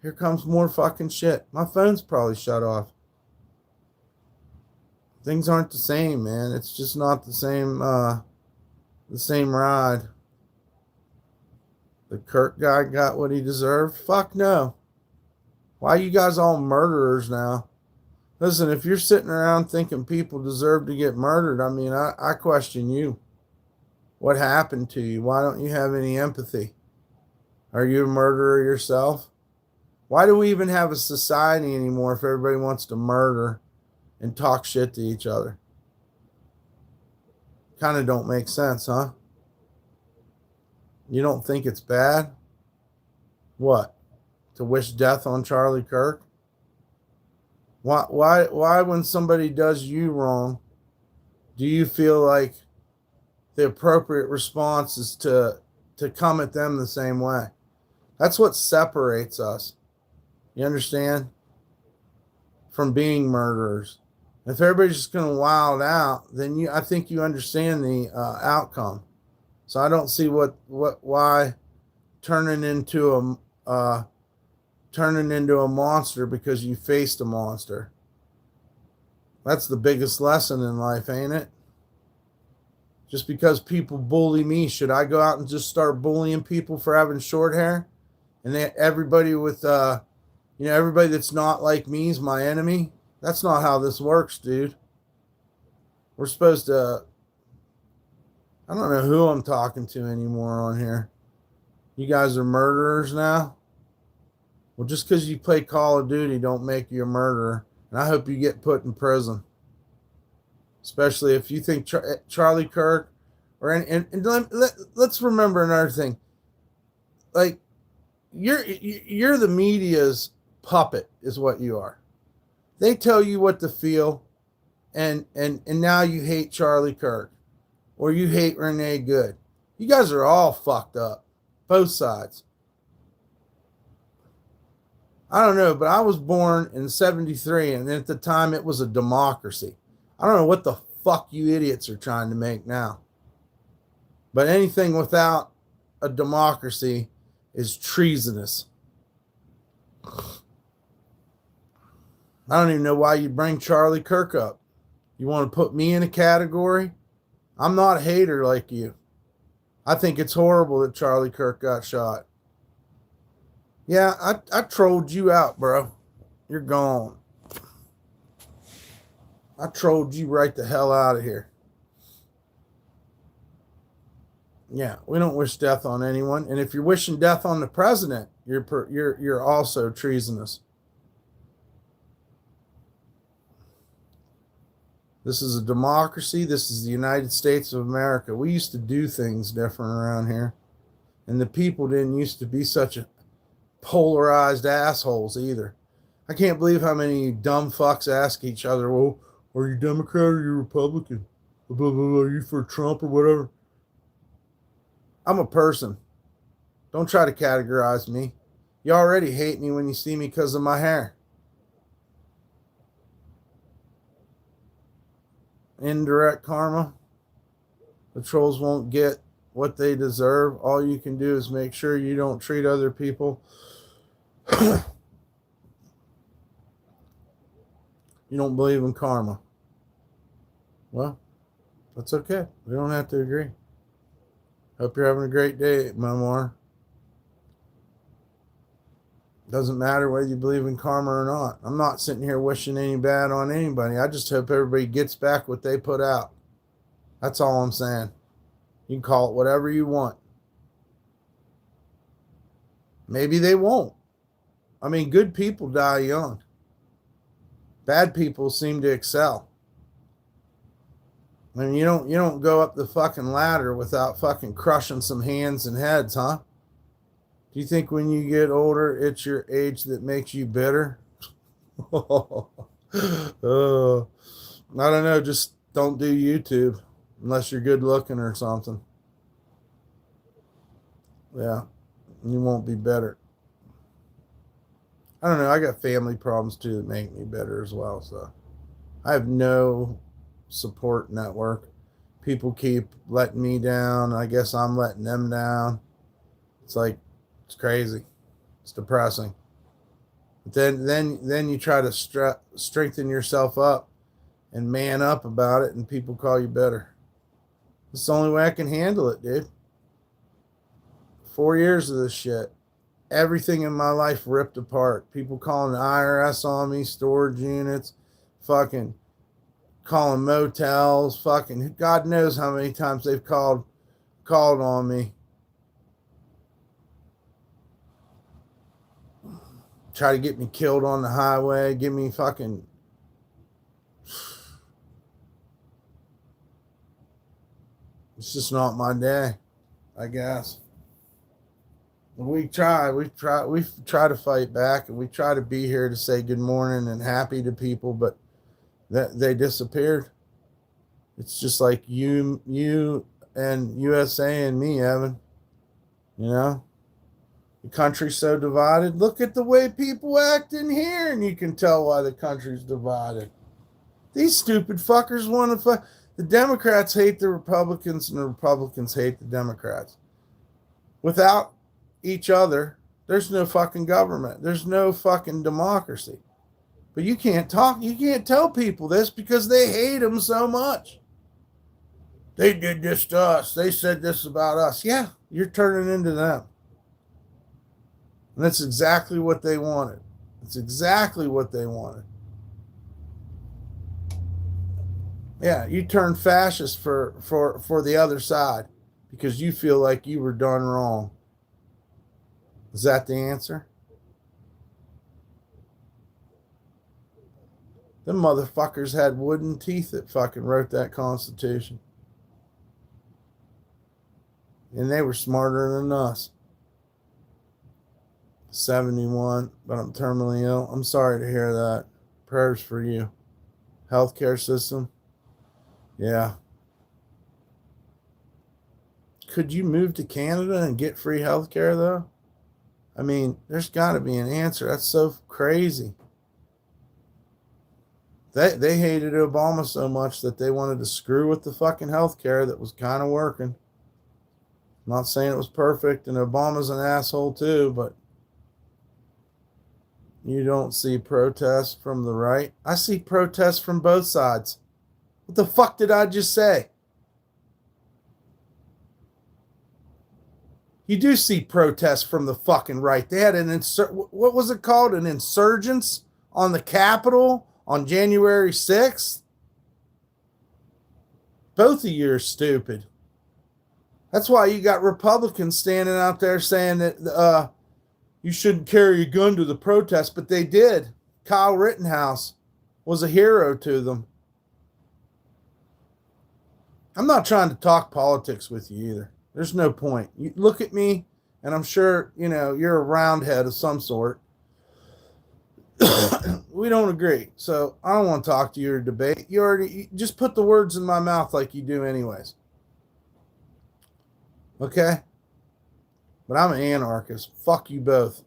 here comes more fucking shit. My phone's probably shut off. Things aren't the same, man. It's just not the same ride. The Kirk guy got what he deserved? Fuck no. Why are you guys all murderers now? Listen, if you're sitting around thinking people deserve to get murdered, I mean, I question you. What happened to you? Why don't you have any empathy? Are you a murderer yourself? Why do we even have a society anymore if everybody wants to murder and talk shit to each other? Kind of don't make sense, huh? You don't think it's bad? What? To wish death on Charlie Kirk? Why when somebody does you wrong, do you feel like the appropriate response is to come at them the same way? That's what separates us. You understand? From being murderers. If everybody's just going to wild out, then I think you understand the outcome. So I don't see why turning into a monster because you faced a monster. That's the biggest lesson in life, ain't it? Just because people bully me, should I go out and just start bullying people for having short hair? And everybody with everybody that's not like me is my enemy? That's not how this works, dude. We're supposed to... I don't know who I'm talking to anymore on here. You guys are murderers now? Well, just because you play Call of Duty don't make you a murderer. And I hope you get put in prison. Especially if you think Charlie Kirk and let's remember another thing. Like, you're the media's puppet is what you are. They tell you what to feel, and now you hate Charlie Kirk or you hate Renee Good. You guys are all fucked up. Both sides. I don't know, but I was born in 73, and at the time it was a democracy. I don't know what the fuck you idiots are trying to make now. But anything without a democracy is treasonous. I don't even know why you bring Charlie Kirk up. You want to put me in a category? I'm not a hater like you. I think it's horrible that Charlie Kirk got shot. Yeah, I trolled you out, bro. You're gone. I trolled you right the hell out of here. Yeah, we don't wish death on anyone. And if you're wishing death on the president, you're also treasonous. This is a democracy. This is the United States of America. We used to do things different around here. And the people didn't used to be such a polarized assholes either. I can't believe how many dumb fucks ask each other, well, are you Democrat or are you Republican? Blah, blah, blah, are you for Trump or whatever? I'm a person. Don't try to categorize me. You already hate me when you see me because of my hair. Indirect karma. The trolls won't get what they deserve. All you can do is make sure you don't treat other people. You don't believe in karma. Well, that's okay. We don't have to agree. Hope you're having a great day, Memoir. Doesn't matter whether you believe in karma or not. I'm not sitting here wishing any bad on anybody. I just hope everybody gets back what they put out. That's all I'm saying. You can call it whatever you want. Maybe they won't. I mean, good people die young. Bad people seem to excel. I mean, you don't go up the fucking ladder without fucking crushing some hands and heads, huh? Do you think when you get older, it's your age that makes you bitter? I don't know. Just don't do YouTube unless you're good looking or something. Yeah, you won't be better. I don't know. I got family problems too that make me better as well. So I have no support network. People keep letting me down. I guess I'm letting them down. It's like, it's crazy. It's depressing. But then you try to strengthen yourself up and man up about it, and people call you better. It's the only way I can handle it, dude. 4 years of this shit. Everything in my life ripped apart. People calling the IRS on me, storage units, fucking calling motels, fucking God knows how many times they've called on me. Try to get me killed on the highway, give me fucking... It's just not my day, I guess. We try to fight back, and we try to be here to say good morning and happy to people, but that they disappeared. It's just like you and USA and me, Evan. You know? The country's so divided. Look at the way people act in here, and you can tell why the country's divided. These stupid fuckers want to the Democrats hate the Republicans, and the Republicans hate the Democrats. Without each other, there's no fucking government. There's no fucking democracy. But you can't tell people this because they hate them so much. They did this to us. They said this about us. Yeah, you're turning into them. And that's exactly what they wanted. It's exactly what they wanted. Yeah, you turn fascist for the other side because you feel like you were done wrong. Is that the answer? Them motherfuckers had wooden teeth that fucking wrote that Constitution. And they were smarter than us. 71, but I'm terminally ill. I'm sorry to hear that. Prayers for you. Healthcare system. Yeah. Could you move to Canada and get free healthcare though? I mean, there's got to be an answer. That's so crazy. They hated Obama so much that they wanted to screw with the fucking healthcare that was kind of working. I'm not saying it was perfect, and Obama's an asshole too, but you don't see protests from the right. I see protests from both sides. What the fuck did I just say? You do see protests from the fucking right. They had what was it called? An insurgence on the Capitol on January 6th? Both of you are stupid. That's why you got Republicans standing out there saying that you shouldn't carry a gun to the protest, but they did. Kyle Rittenhouse was a hero to them. I'm not trying to talk politics with you either. There's no point. You look at me, and I'm sure, you're a roundhead of some sort. We don't agree. So I don't want to talk to you or debate. You just put the words in my mouth like you do anyways. Okay? But I'm an anarchist. Fuck you both.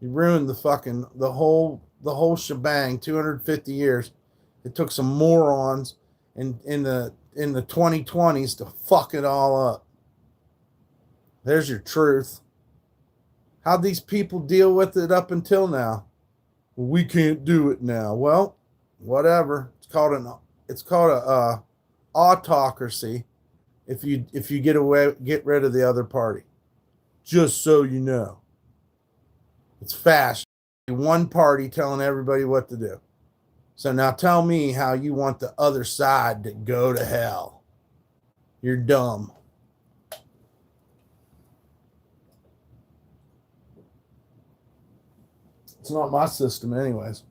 You ruined the whole shebang, 250 years. It took some morons in the 2020s to fuck it all up. There's your truth. How'd these people deal with it up until now? Well, we can't do it now. Well, whatever. It's called a autocracy if you get rid of the other party. Just so you know. It's fashion. One party telling everybody what to do. So now tell me how you want the other side to go to hell. You're dumb. It's not my system anyways.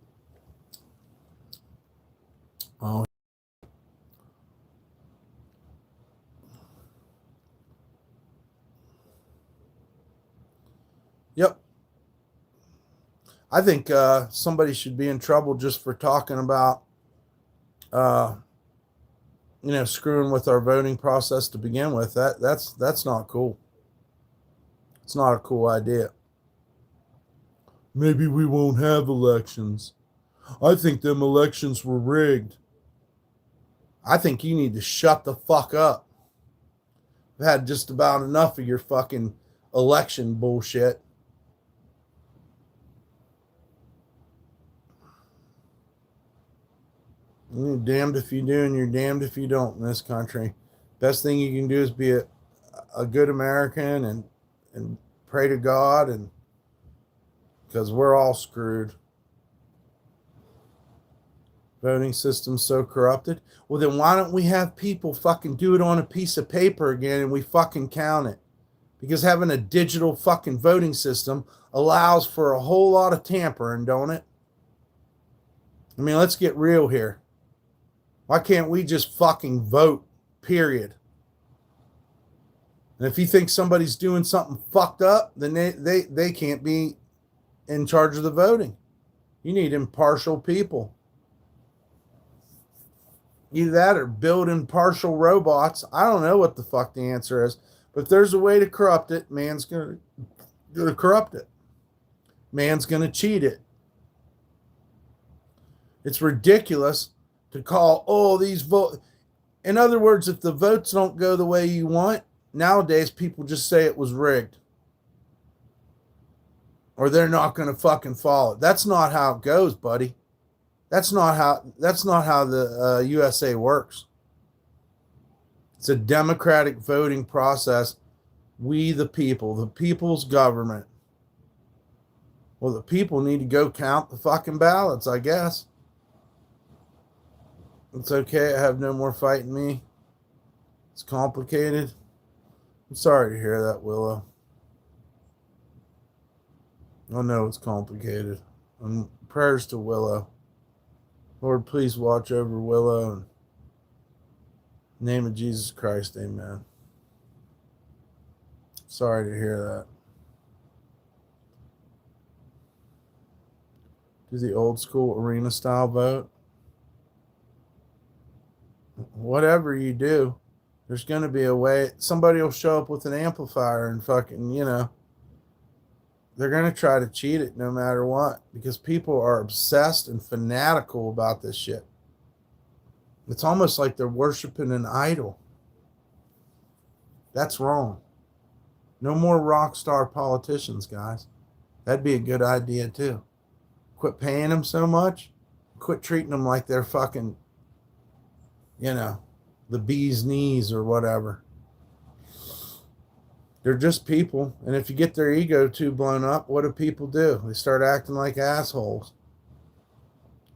Oh. Yep. I think somebody should be in trouble just for talking about, screwing with our voting process to begin with. That's not cool. It's not a cool idea. Maybe we won't have elections. I think them elections were rigged. I think you need to shut the fuck up. I've had just about enough of your fucking election bullshit. You're damned if you do and you're damned if you don't in this country. Best thing you can do is be a good American and pray to God, and because we're all screwed. Voting system's so corrupted. Well, then why don't we have people fucking do it on a piece of paper again and we fucking count it? Because having a digital fucking voting system allows for a whole lot of tampering, don't it? I mean, let's get real here. Why can't we just fucking vote, period? And if you think somebody's doing something fucked up, then they can't be in charge of the voting. You need impartial people. Either that or build impartial robots. I don't know what the fuck the answer is. But if there's a way to corrupt it, man's going to corrupt it. Man's going to cheat it. It's ridiculous to call, these votes. In other words, if the votes don't go the way you want, nowadays people just say it was rigged. Or they're not going to fucking follow it. That's not how it goes, buddy. That's not how the USA works. It's a democratic voting process. We the people, the people's government. Well, the people need to go count the fucking ballots, I guess. It's okay. I have no more fight in me. It's complicated. I'm sorry to hear that, Willow. I know it's complicated. And prayers to Willow. Lord, please watch over Willow. In the name of Jesus Christ, amen. Sorry to hear that. Do the old school arena style vote. Whatever you do, there's going to be a way. Somebody will show up with an amplifier and fucking, they're going to try to cheat it no matter what, because people are obsessed and fanatical about this shit. It's almost like they're worshiping an idol. That's wrong. No more rock star politicians, guys. That'd be a good idea too. Quit paying them so much. Quit treating them like they're fucking, the bee's knees or whatever. They're just people, and if you get their ego too blown up, what do people do? They start acting like assholes.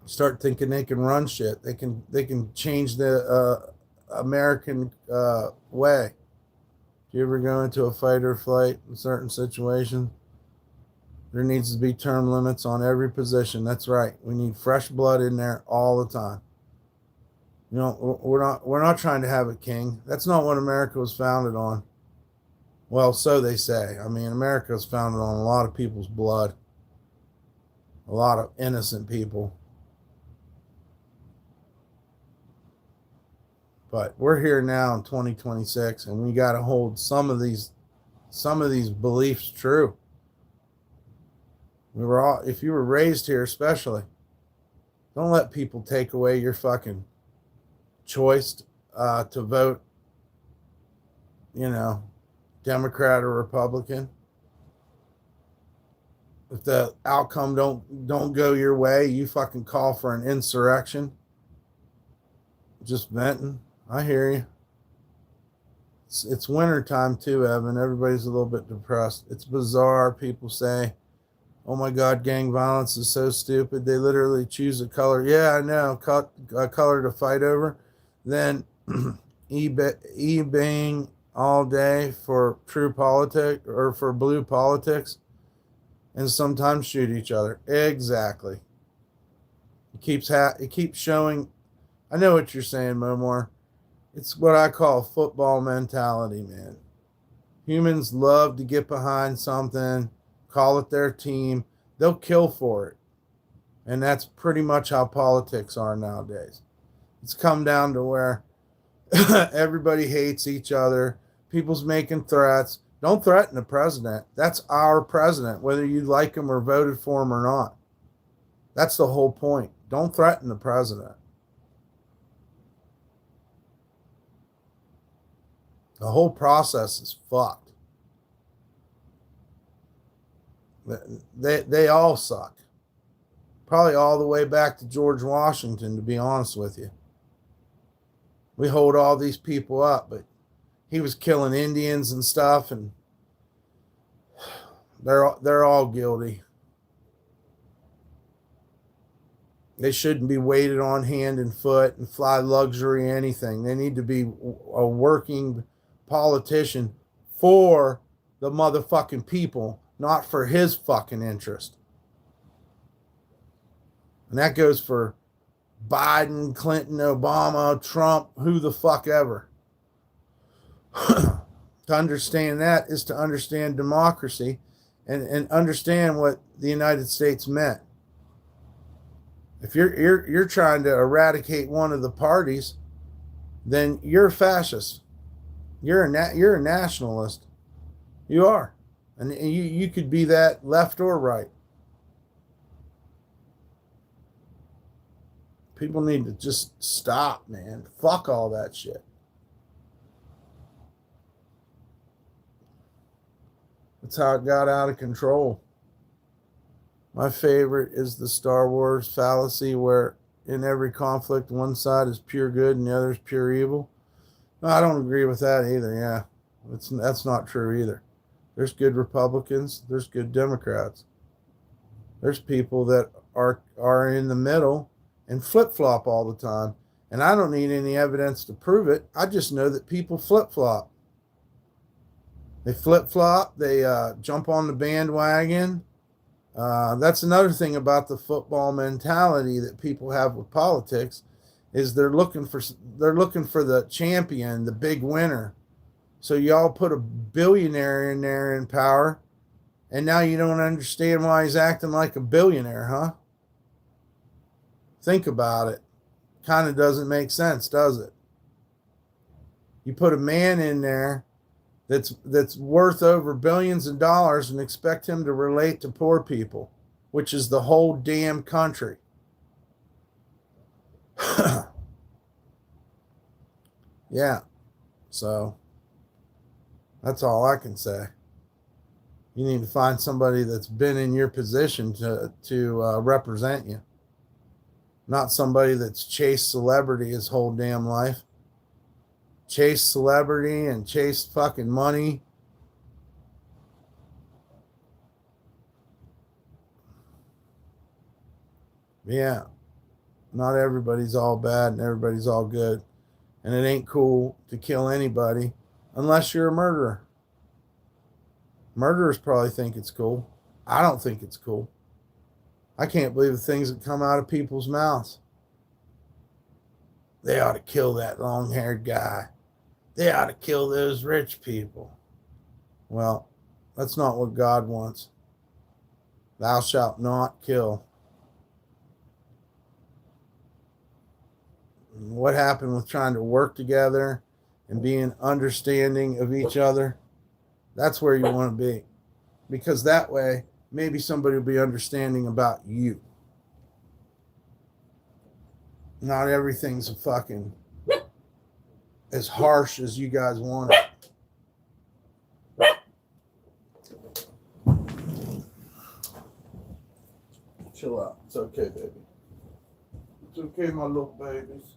Start thinking they can run shit. They can change the American way. If you ever go into a fight or flight in certain situations, there needs to be term limits on every position. That's right. We need fresh blood in there all the time. You know, we're not trying to have a king. That's not what America was founded on. Well, so they say. I mean, America was founded on a lot of people's blood, a lot of innocent people. But we're here now in 2026, and we got to hold some of these beliefs true. We were all, if you were raised here, especially, don't let people take away your fucking choice to vote, you know, Democrat or Republican. If the outcome don't go your way, you fucking call for an insurrection. Just venting. I hear you. It's winter time too, Evan. Everybody's a little bit depressed. It's bizarre. People say, "Oh my God, gang violence is so stupid." They literally choose a color. Yeah, I know. A color to fight over. Then eBaying all day for true politics or for blue politics, and sometimes shoot each other. Exactly. It keeps showing. I know what you're saying, Momore. It's what I call football mentality, man. Humans love to get behind something, call it their team. They'll kill for it. And that's pretty much how politics are nowadays. It's come down to where everybody hates each other. People's making threats. Don't threaten the president. That's our president, whether you like him or voted for him or not. That's the whole point. Don't threaten the president. The whole process is fucked. They all suck. Probably all the way back to George Washington, to be honest with you. We hold all these people up, but he was killing Indians and stuff, and they're all guilty. They shouldn't be weighted on hand and foot and fly luxury anything. They need to be a working politician for the motherfucking people, not for his fucking interest. And that goes for Biden, Clinton, Obama, Trump, who the fuck ever. To understand that is to understand democracy and understand what the United States meant. If you're trying to eradicate one of the parties, then you're a fascist. You're a nationalist. You are. And you could be that left or right. People need to just stop, man. Fuck all that shit. That's how it got out of control. My favorite is the Star Wars fallacy where in every conflict, one side is pure good and the other is pure evil. No, I don't agree with that either. Yeah, that's not true either. There's good Republicans. There's good Democrats. There's people that are in the middle and flip-flop all the time. And I don't need any evidence to prove it. I just know that people flip-flop. They flip-flop. They jump on the bandwagon. That's another thing about the football mentality that people have with politics. Is they're looking for the champion, the big winner. So y'all put a billionaire in there in power, and now you don't understand why he's acting like a billionaire, huh? Think about it. Kind of doesn't make sense, does it? You put a man in there that's worth over billions of dollars and expect him to relate to poor people, which is the whole damn country. Yeah, so that's all I can say. You need to find somebody that's been in your position to represent you, not somebody that's chased celebrity his whole damn life. Chase celebrity and chase fucking money. Yeah, not everybody's all bad and everybody's all good. And it ain't cool to kill anybody Unless you're a murderer. Murderers probably think it's cool. I don't think it's cool. I can't believe the things that come out of people's mouths. They ought to kill that long-haired guy. They ought to kill those rich people. Well, that's not what God wants. Thou shalt not kill. What happened with trying to work together and being understanding of each other? That's where you want to be. Because that way, maybe somebody will be understanding about you. Not everything's fucking as harsh as you guys want it. Chill out. It's okay, baby. It's okay, my little babies.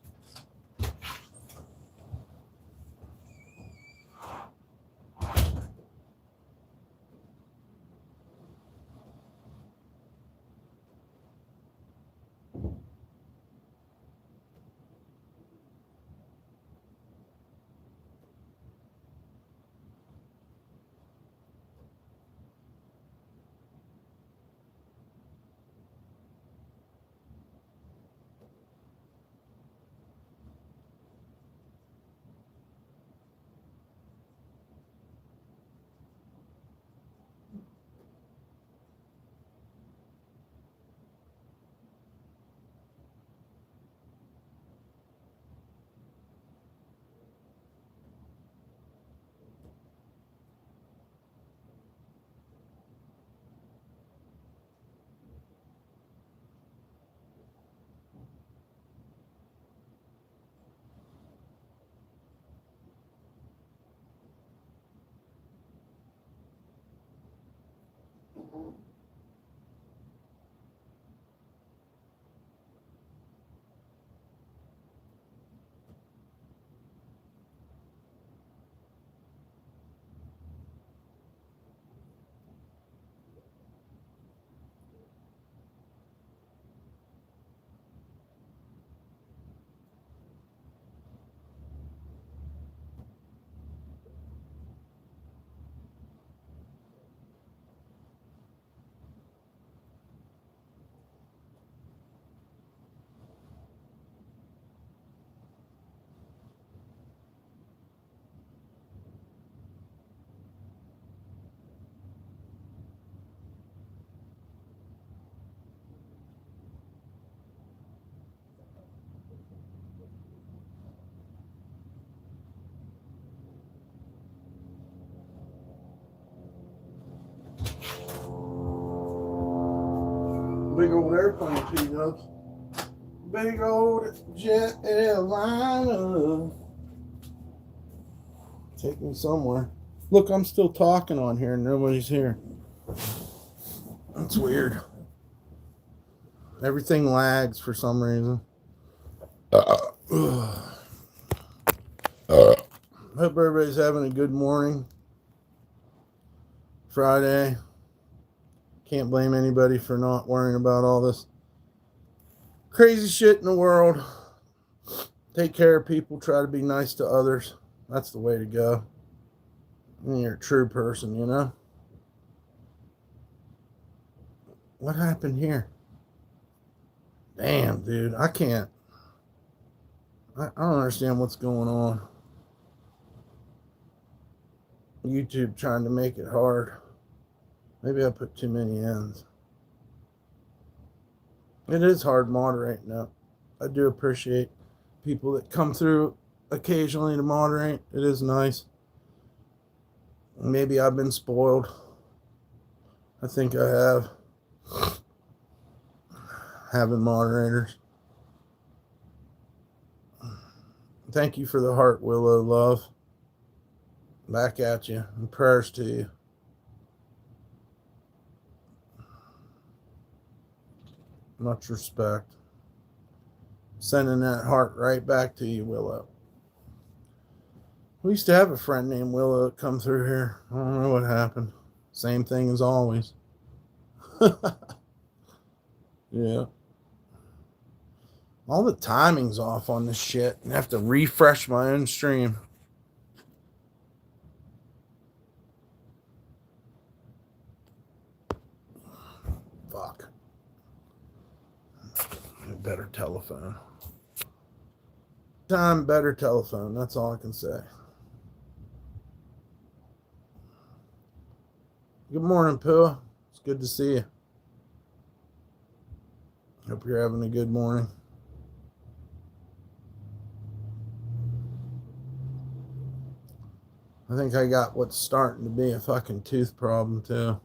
Big old airplane, P-Dubs. Big old jet airliner. Take me somewhere. Look, I'm still talking on here and nobody's here. That's weird. Everything lags for some reason. Hope everybody's having a good morning. Friday. Can't blame anybody for not worrying about all this crazy shit in the world. Take care of people. Try to be nice to others. That's the way to go. When you're a true person, you know? What happened here? Damn, dude. I can't. I don't understand what's going on. YouTube trying to make it hard. Maybe I put too many ends. It is hard moderating now. I do appreciate people that come through occasionally to moderate. It is nice. Maybe I've been spoiled. I think I have. Having moderators. Thank you for the heart, Willow Love. Back at you. And prayers to you. Much respect. Sending that heart right back to you, Willow. We used to have a friend named Willow come through here. I don't know what happened. Same thing as always. Yeah. All the timing's off on this shit. I have to refresh my own stream. Fuck. A better telephone. Better telephone. That's all I can say. Good morning, Pua. It's good to see you. Hope you're having a good morning. I think I got what's starting to be a fucking tooth problem, too.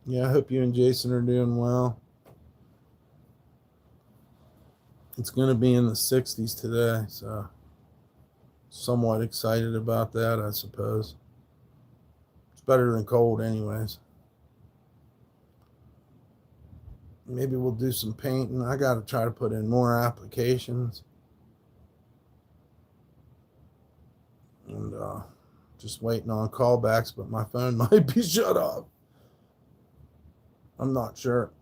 Yeah, I hope you and Jason are doing well. It's going to be in the 60s today, so somewhat excited about that, I suppose. It's better than cold anyways. Maybe we'll do some painting. I got to try to put in more applications. And just waiting on callbacks, but my phone might be shut off. I'm not sure.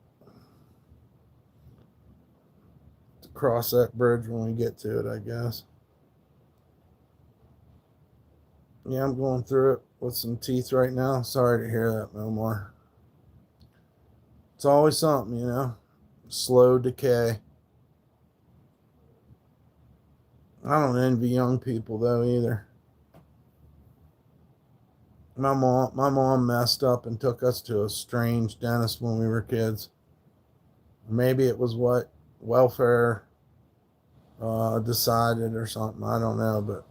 To cross that bridge when we get to it, I guess. Yeah, I'm going through it with some teeth right now. Sorry to hear that no more. It's always something, you know. Slow decay. I don't envy young people though either. My mom messed up and took us to a strange dentist when we were kids. Maybe it was what welfare decided or something. I don't know, but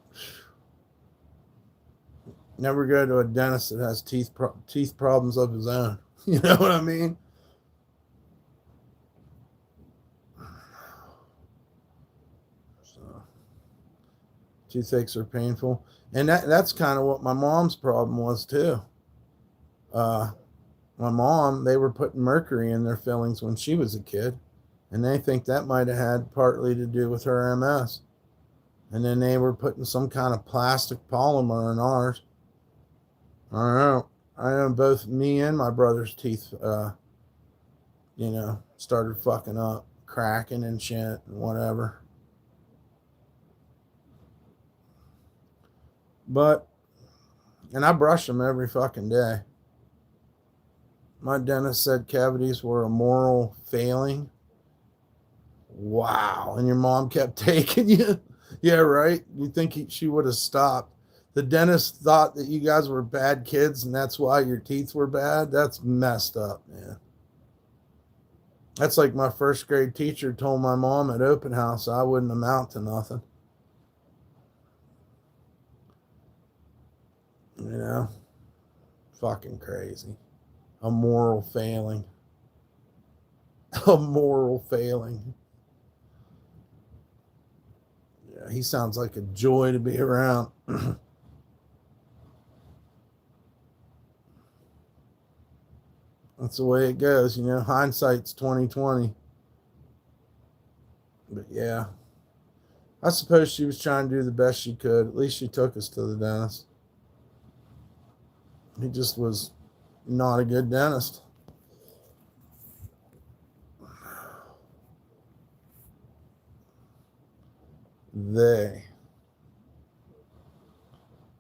never go to a dentist that has teeth problems of his own. You know what I mean? So, toothaches are painful, and that's kind of what my mom's problem was too. My mom, they were putting mercury in their fillings when she was a kid, and they think that might have had partly to do with her MS. And then they were putting some kind of plastic polymer in ours. I don't know. I know both me and my brother's teeth, started fucking up, cracking and shit and whatever. And I brush them every fucking day. My dentist said cavities were a moral failing. Wow. And your mom kept taking you? Yeah, right? You think she would have stopped. The dentist thought that you guys were bad kids and that's why your teeth were bad? That's messed up, man. That's like my first grade teacher told my mom at open house I wouldn't amount to nothing. You know? Fucking crazy. A moral failing. A moral failing. Yeah, he sounds like a joy to be around. That's the way it goes, you know. Hindsight's 2020. But yeah, I suppose she was trying to do the best she could. At least she took us to the dentist. He just was not a good dentist.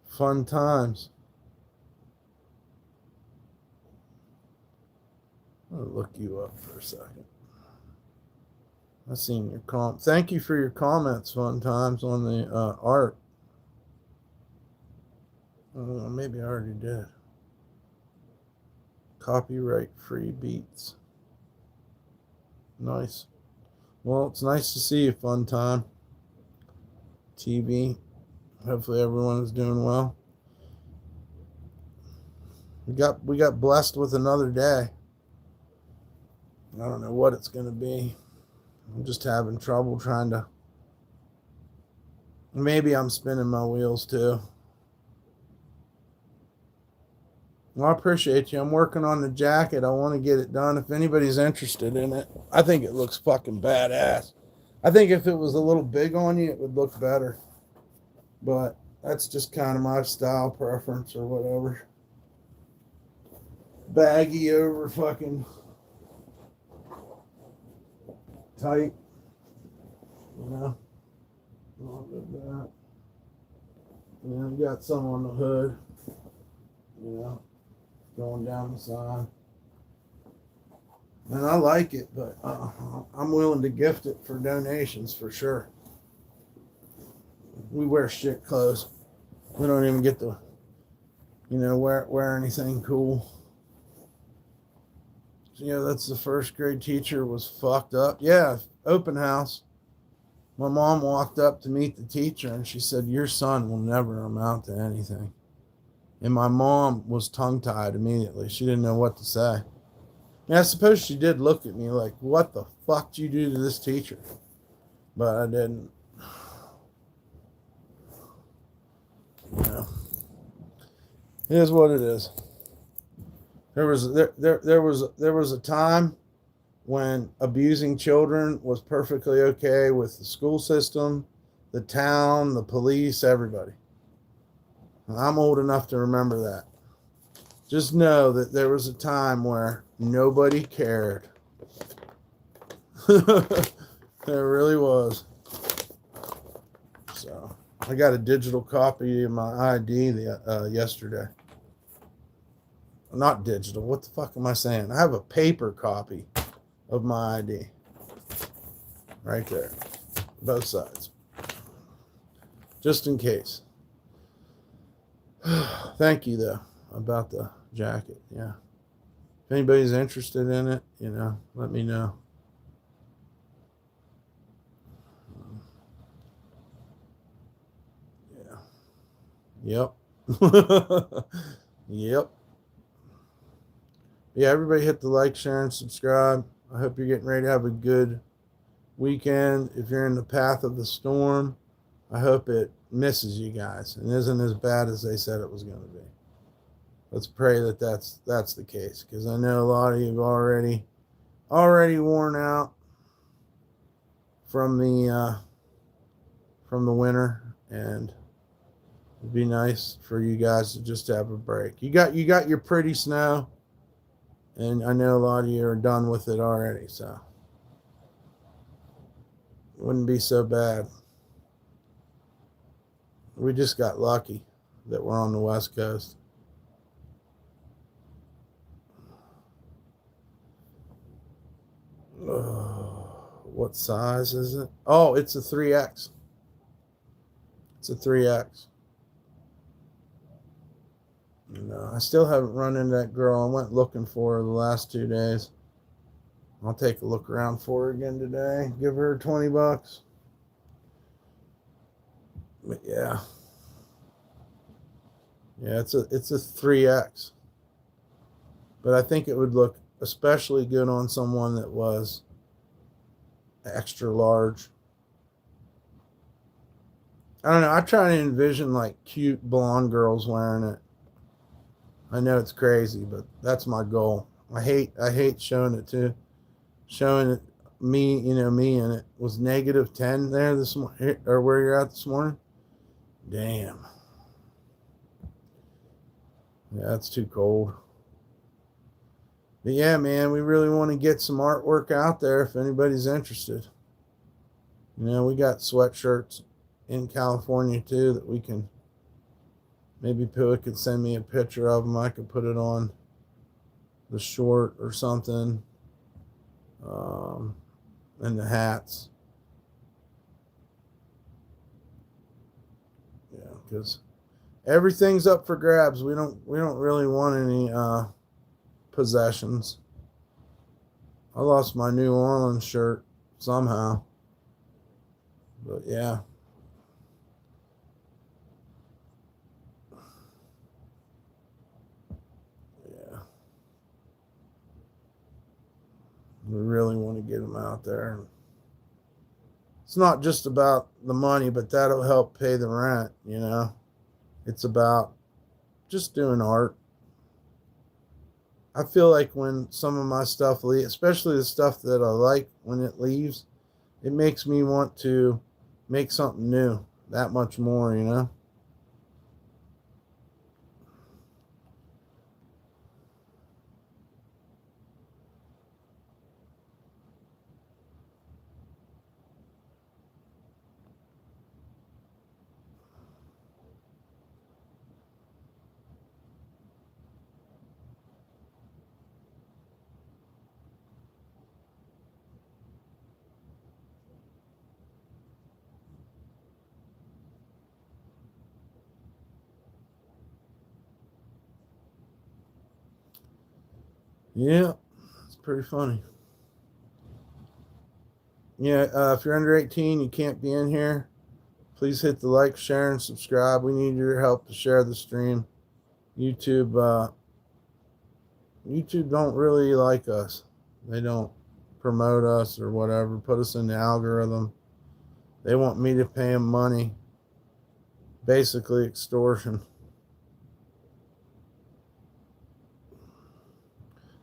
Fun times. I'll look you up for a second. I seen your Thank you for your comments. Fun times on the art. Maybe I already did. Copyright free beats. Nice. Well, it's nice to see you. Fun time. TV. Hopefully everyone is doing well. We got blessed with another day. I don't know what it's going to be. I'm just having trouble trying to. Maybe I'm spinning my wheels too. Well, I appreciate you. I'm working on the jacket. I want to get it done. If anybody's interested in it, I think it looks fucking badass. I think if it was a little big on you, it would look better. But that's just kind of my style preference or whatever. Baggy over fucking tight. You know? I'll do that. And then got some on the hood. You know? going down the side. And I like it, but I'm willing to gift it for donations for sure. We wear shit clothes. We don't even get to, wear anything cool. So, that's the first grade teacher was fucked up. Yeah, open house. My mom walked up to meet the teacher and she said, "Your son will never amount to anything." And my mom was tongue-tied immediately. She didn't know what to say. And I suppose she did look at me like, "What the fuck did you do to this teacher?" But I didn't. It is what it is. There was a time when abusing children was perfectly okay with the school system, the town, the police, everybody. And I'm old enough to remember that. Just know that there was a time where nobody cared. There really was. So I got a digital copy of my ID yesterday. Not digital. What the fuck am I saying? I have a paper copy of my ID. Right there. Both sides. Just in case. Thank you, though, about the jacket. Yeah. If anybody's interested in it, let me know. Yeah. Yep. Yep. Yeah, everybody hit the like, share, and subscribe. I hope you're getting ready to have a good weekend. If you're in the path of the storm, I hope it misses you guys and isn't as bad as they said it was going to be. Let's pray that that's the case, because I know a lot of you have already worn out from the winter, and it'd be nice for you guys to just have a break. You got your pretty snow, and I know a lot of you are done with it already, so it wouldn't be so bad. We just got lucky that we're on the West Coast. What size is it? Oh, it's a 3X. It's a 3X. No, I still haven't run into that girl. I went looking for her the last 2 days. I'll take a look around for her again today. Give her $20. But yeah. Yeah, it's a 3X. But I think it would look especially good on someone that was extra large. I don't know. I try to envision like cute blonde girls wearing it. I know it's crazy, but that's my goal. I hate showing it me, me, and it was -10 there this morning, or where you're at this morning. Damn. Yeah, that's too cold. But yeah, man, we really want to get some artwork out there if anybody's interested. We got sweatshirts in California too that we can, maybe Pua could send me a picture of them. I could put it on the short or something. And the hats. Yeah, because everything's up for grabs. We don't really want any possessions. I lost my New Orleans shirt somehow. But yeah. Yeah. We really want to get them out there. It's not just about the money, but that'll help pay the rent, It's about just doing art. I feel like when some of my stuff leaves, especially the stuff that I like, when it leaves, it makes me want to make something new that much more, Yeah, it's pretty funny. Yeah, if you're under 18, you can't be in here. Please hit the like, share, and subscribe. We need your help to share the stream. YouTube, YouTube don't really like us. They don't promote us or whatever, put us in the algorithm. They want me to pay them money. Basically extortion.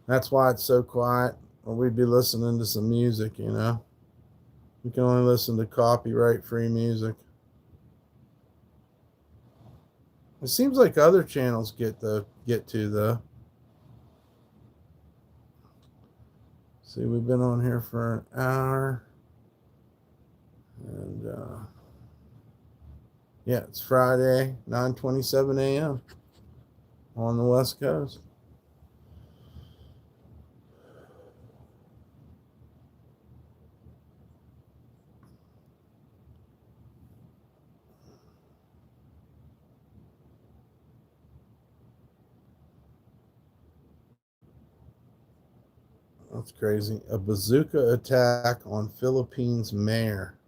That's why it's so quiet. Or we'd be listening to some music, you know. We can only listen to copyright free music. It seems like other channels get to though. See, we've been on here for an hour. And yeah, it's Friday, 9:27 a.m. on the West Coast. That's crazy. A bazooka attack on Philippines mayor.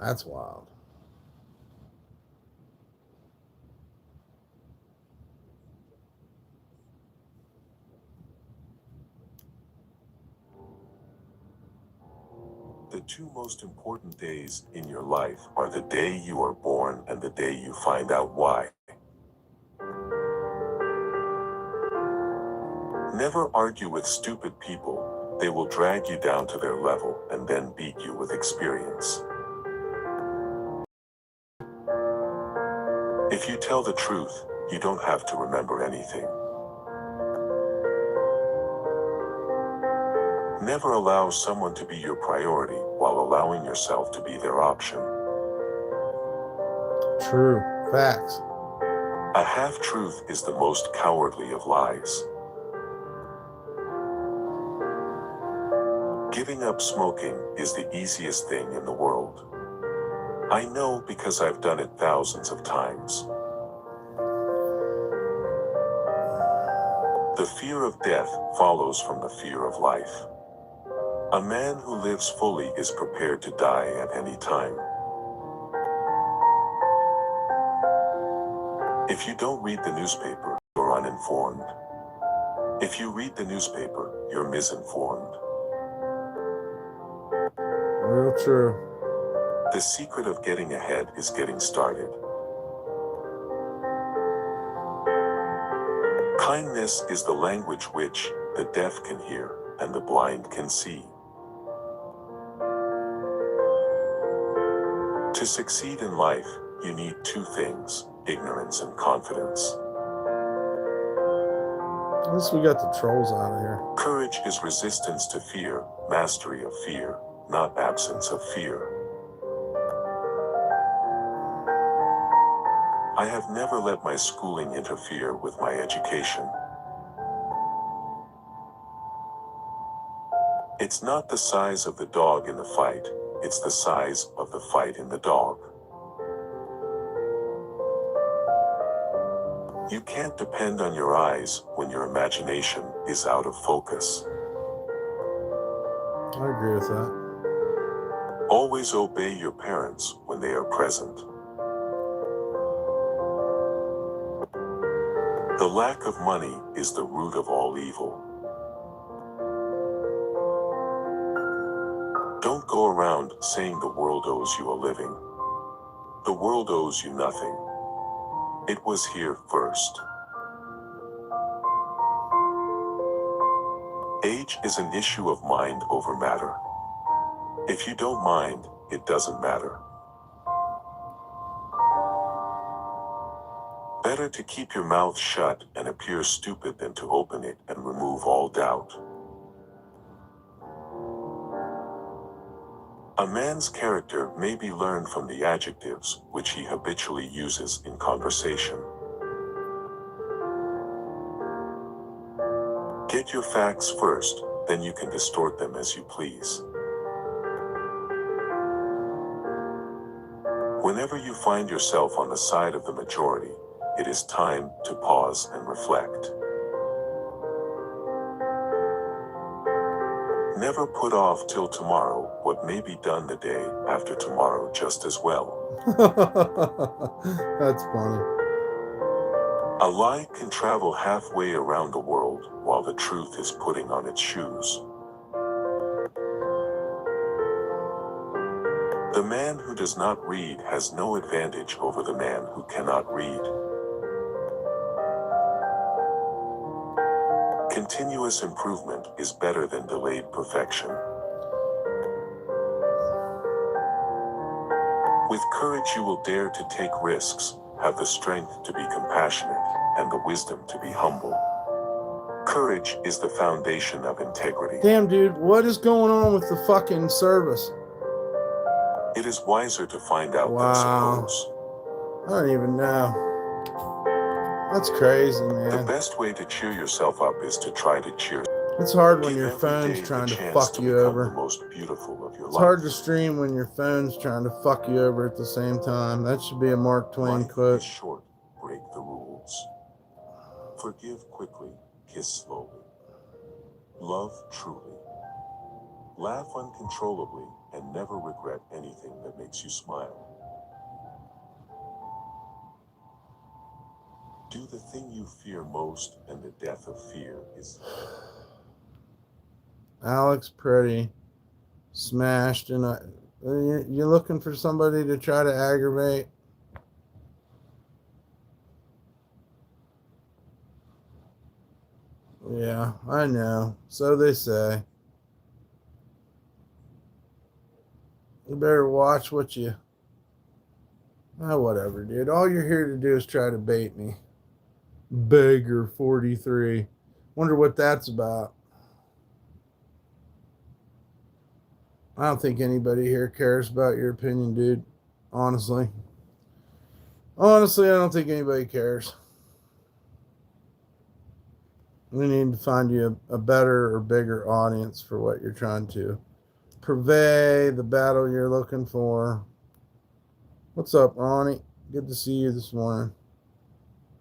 That's wild. The two most important days in your life are the day you are born and the day you find out why. Never argue with stupid people. They will drag you down to their level and then beat you with experience. If you tell the truth, you don't have to remember anything. Never allow someone to be your priority while allowing yourself to be their option. True. Facts. A half-truth is the most cowardly of lies. Giving up smoking is the easiest thing in the world. I know because I've done it thousands of times. The fear of death follows from the fear of life. A man who lives fully is prepared to die at any time. If you don't read the newspaper, you're uninformed. If you read the newspaper, you're misinformed. Real true. The secret of getting ahead is getting started. Kindness is the language which the deaf can hear and the blind can see. To succeed in life, you need two things, ignorance and confidence. At least we got the trolls out of here. Courage is resistance to fear, mastery of fear, not absence of fear. I have never let my schooling interfere with my education. It's not the size of the dog in the fight, it's the size of the fight in the dog. You can't depend on your eyes when your imagination is out of focus. I agree with that. Always obey your parents when they are present. The lack of money is the root of all evil. Don't go around saying the world owes you a living. The world owes you nothing. It was here first. Age is an issue of mind over matter. If you don't mind, it doesn't matter. Better to keep your mouth shut and appear stupid than to open it and remove all doubt. A man's character may be learned from the adjectives which he habitually uses in conversation. Get your facts first, then you can distort them as you please. Whenever you find yourself on the side of the majority, it is time to pause and reflect. Never put off till tomorrow what may be done the day after tomorrow just as well. That's funny. A lie can travel halfway around the world while the truth is putting on its shoes. The man who does not read has no advantage over the man who cannot read. Continuous improvement is better than delayed perfection. With courage you will dare to take risks, have the strength to be compassionate, and the wisdom to be humble. Courage is the foundation of integrity. Damn, dude, what is going on with the fucking service? It is wiser to find out than Wow. suppose. I don't even know. That's crazy, The man. best way to cheer yourself up is to try to cheer. It's hard when Give your every phone's day the trying to chance fuck to you become over. the most beautiful of your It's life. hard to stream when your phone's trying to fuck you over at the same time. That should be a Mark Twain Life quote. is short, break the rules. Forgive quickly, kiss slowly. Love truly. Laugh uncontrollably, and never regret anything that makes you smile. Do the thing you fear most, and the death of fear is... Alex Pretty smashed, and you're looking for somebody to try to aggravate. Yeah, I know. So they say. You better watch what you... Oh, whatever, dude. All you're here to do is try to bait me. Beggar 43. Wonder what that's about. I don't think anybody here cares about your opinion, dude. Honestly. Honestly, I don't think anybody cares. We need to find you a better or bigger audience for what you're trying to purvey, the battle you're looking for. What's up, Ronnie? Good to see you this morning.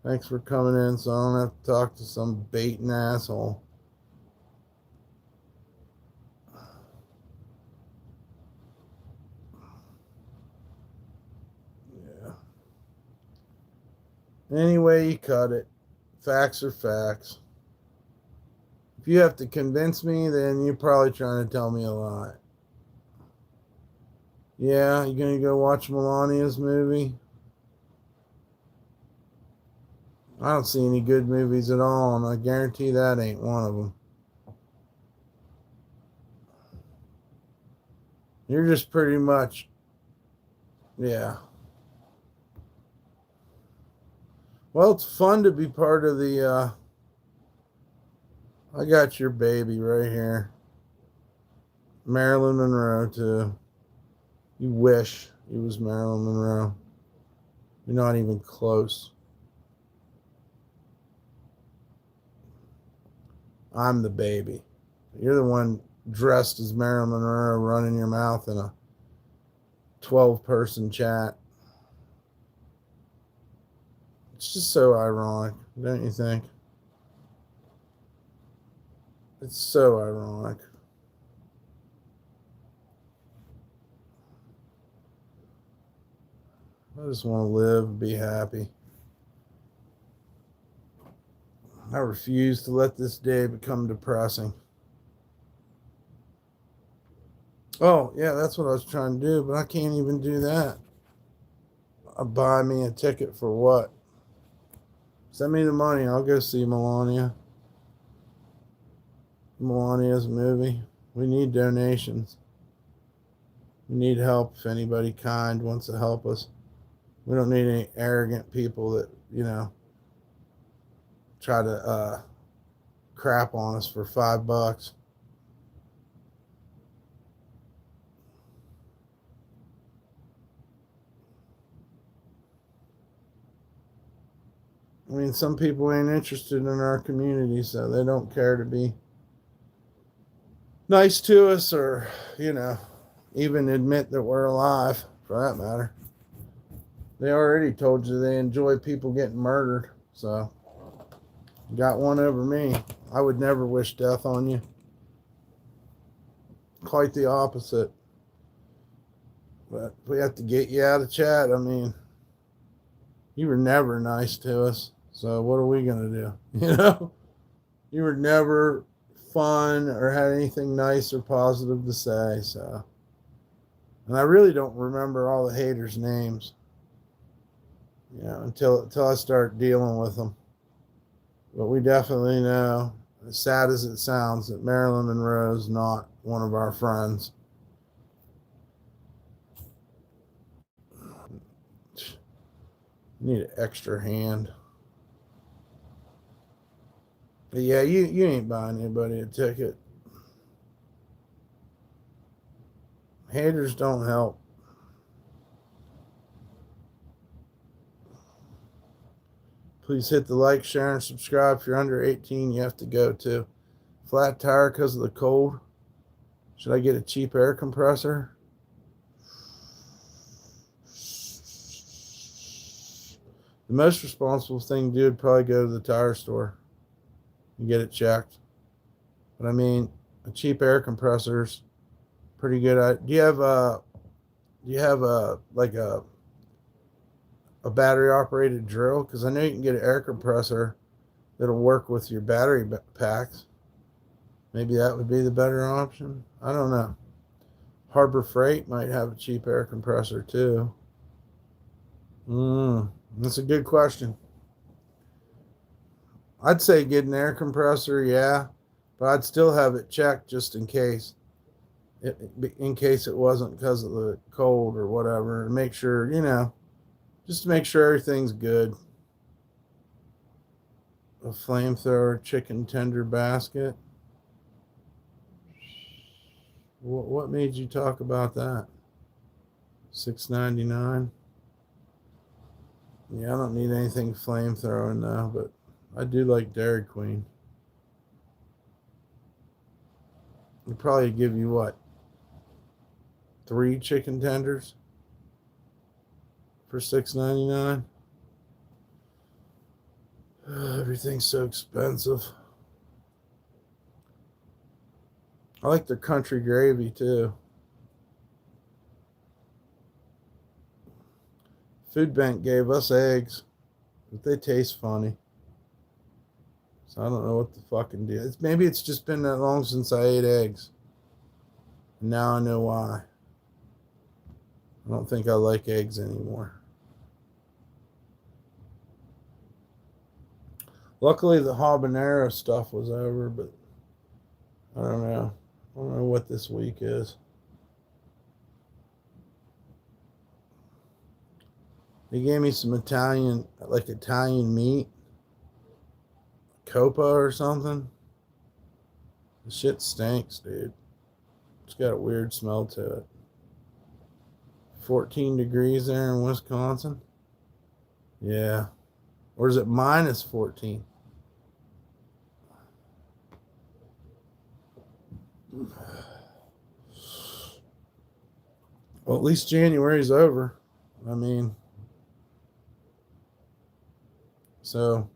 Thanks for coming in so I don't have to talk to some baiting asshole. Yeah. Anyway, you cut it. Facts are facts. If you have to convince me, then you're probably trying to tell me a lie. Yeah, you gonna go watch Melania's movie? I don't see any good movies at all, and I guarantee that ain't one of them. You're just pretty much, yeah. Well, it's fun to be part of the, I got your baby right here. Marilyn Monroe, too. You wish he was Marilyn Monroe. You're not even close. I'm the baby. You're the one dressed as Marilyn Monroe running your mouth in a 12-person chat. It's just so ironic, don't you think? It's so ironic. I just want to live and be happy. I refuse to let this day become depressing. Oh, yeah, that's what I was trying to do, but I can't even do that. Buy me a ticket for what? Send me the money. I'll go see Melania's movie. We need donations. We need help if anybody kind wants to help us. We don't need any arrogant people that, try to crap on us for $5. I mean, some people ain't interested in our community, so they don't care to be nice to us or, even admit that we're alive, for that matter. They already told you they enjoy people getting murdered, so you got one over me. I would never wish death on you. quite the opposite. But if we have to get you out of chat, I mean, you were never nice to us. So what are we going to do? You know? You were never fun or had anything nice or positive to say. So, and I really don't remember all the haters' names, you know, until I start dealing with them. But we definitely know, as sad as it sounds, that Marilyn Monroe is not one of our friends. Need an extra hand. But yeah, you ain't buying anybody a ticket. Haters don't help. Please hit the like, share, and subscribe. If you're under 18, you have to go to. Flat tire because of the cold. Should I get a cheap air compressor? The most responsible thing to do would probably go to the tire store and get it checked. But I mean, a cheap air compressor's pretty good. Do you have a like a battery operated drill? Because I know you can get an air compressor that'll work with your battery packs. Maybe that would be the better option. I don't know. Harbor Freight might have a cheap air compressor too. That's a good question. I'd say get an air compressor, yeah, but I'd still have it checked just in case. In case it wasn't because of the cold or whatever, and make sure, you know, just to make sure everything's good. A flamethrower chicken tender basket. What made you talk about that? $6.99. Yeah, I don't need anything flamethrowing now, but I do like Dairy Queen. They'll probably give you what? 3 chicken tenders for $6.99. Everything's so expensive. I like their country gravy too. Food Bank gave us eggs, but they taste funny. So I don't know what the fucking deal is. Maybe it's just been that long since I ate eggs. And now I know why. I don't think I like eggs anymore. Luckily, the habanero stuff was over, but I don't know. I don't know what this week is. They gave me some Italian meat, copa or something. The shit stinks, dude. It's got a weird smell to it. 14 degrees there in Wisconsin. Yeah. Or is it minus 14? Well, at least January's over. I mean, so,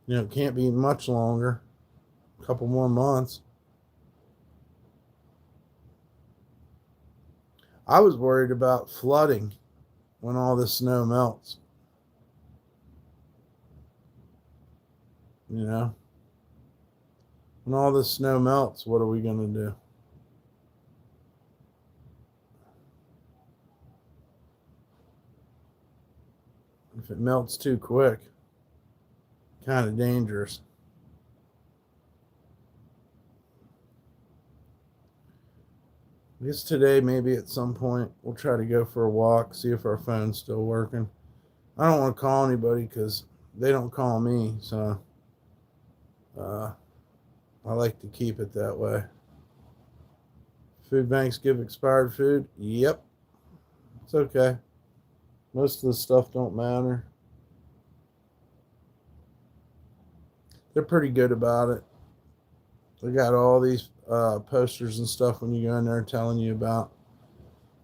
you know, it can't be much longer. A couple more months. I was worried about flooding when all this snow melts. You know? When all this snow melts, what are we going to do? If it melts too quick, kind of dangerous. I guess today, maybe at some point, we'll try to go for a walk, see if our phone's still working. I don't want to call anybody because they don't call me, so I like to keep it that way. Food banks give expired food? Yep. It's okay. Most of the stuff don't matter. They're pretty good about it. They got all these posters and stuff when you go in there telling you about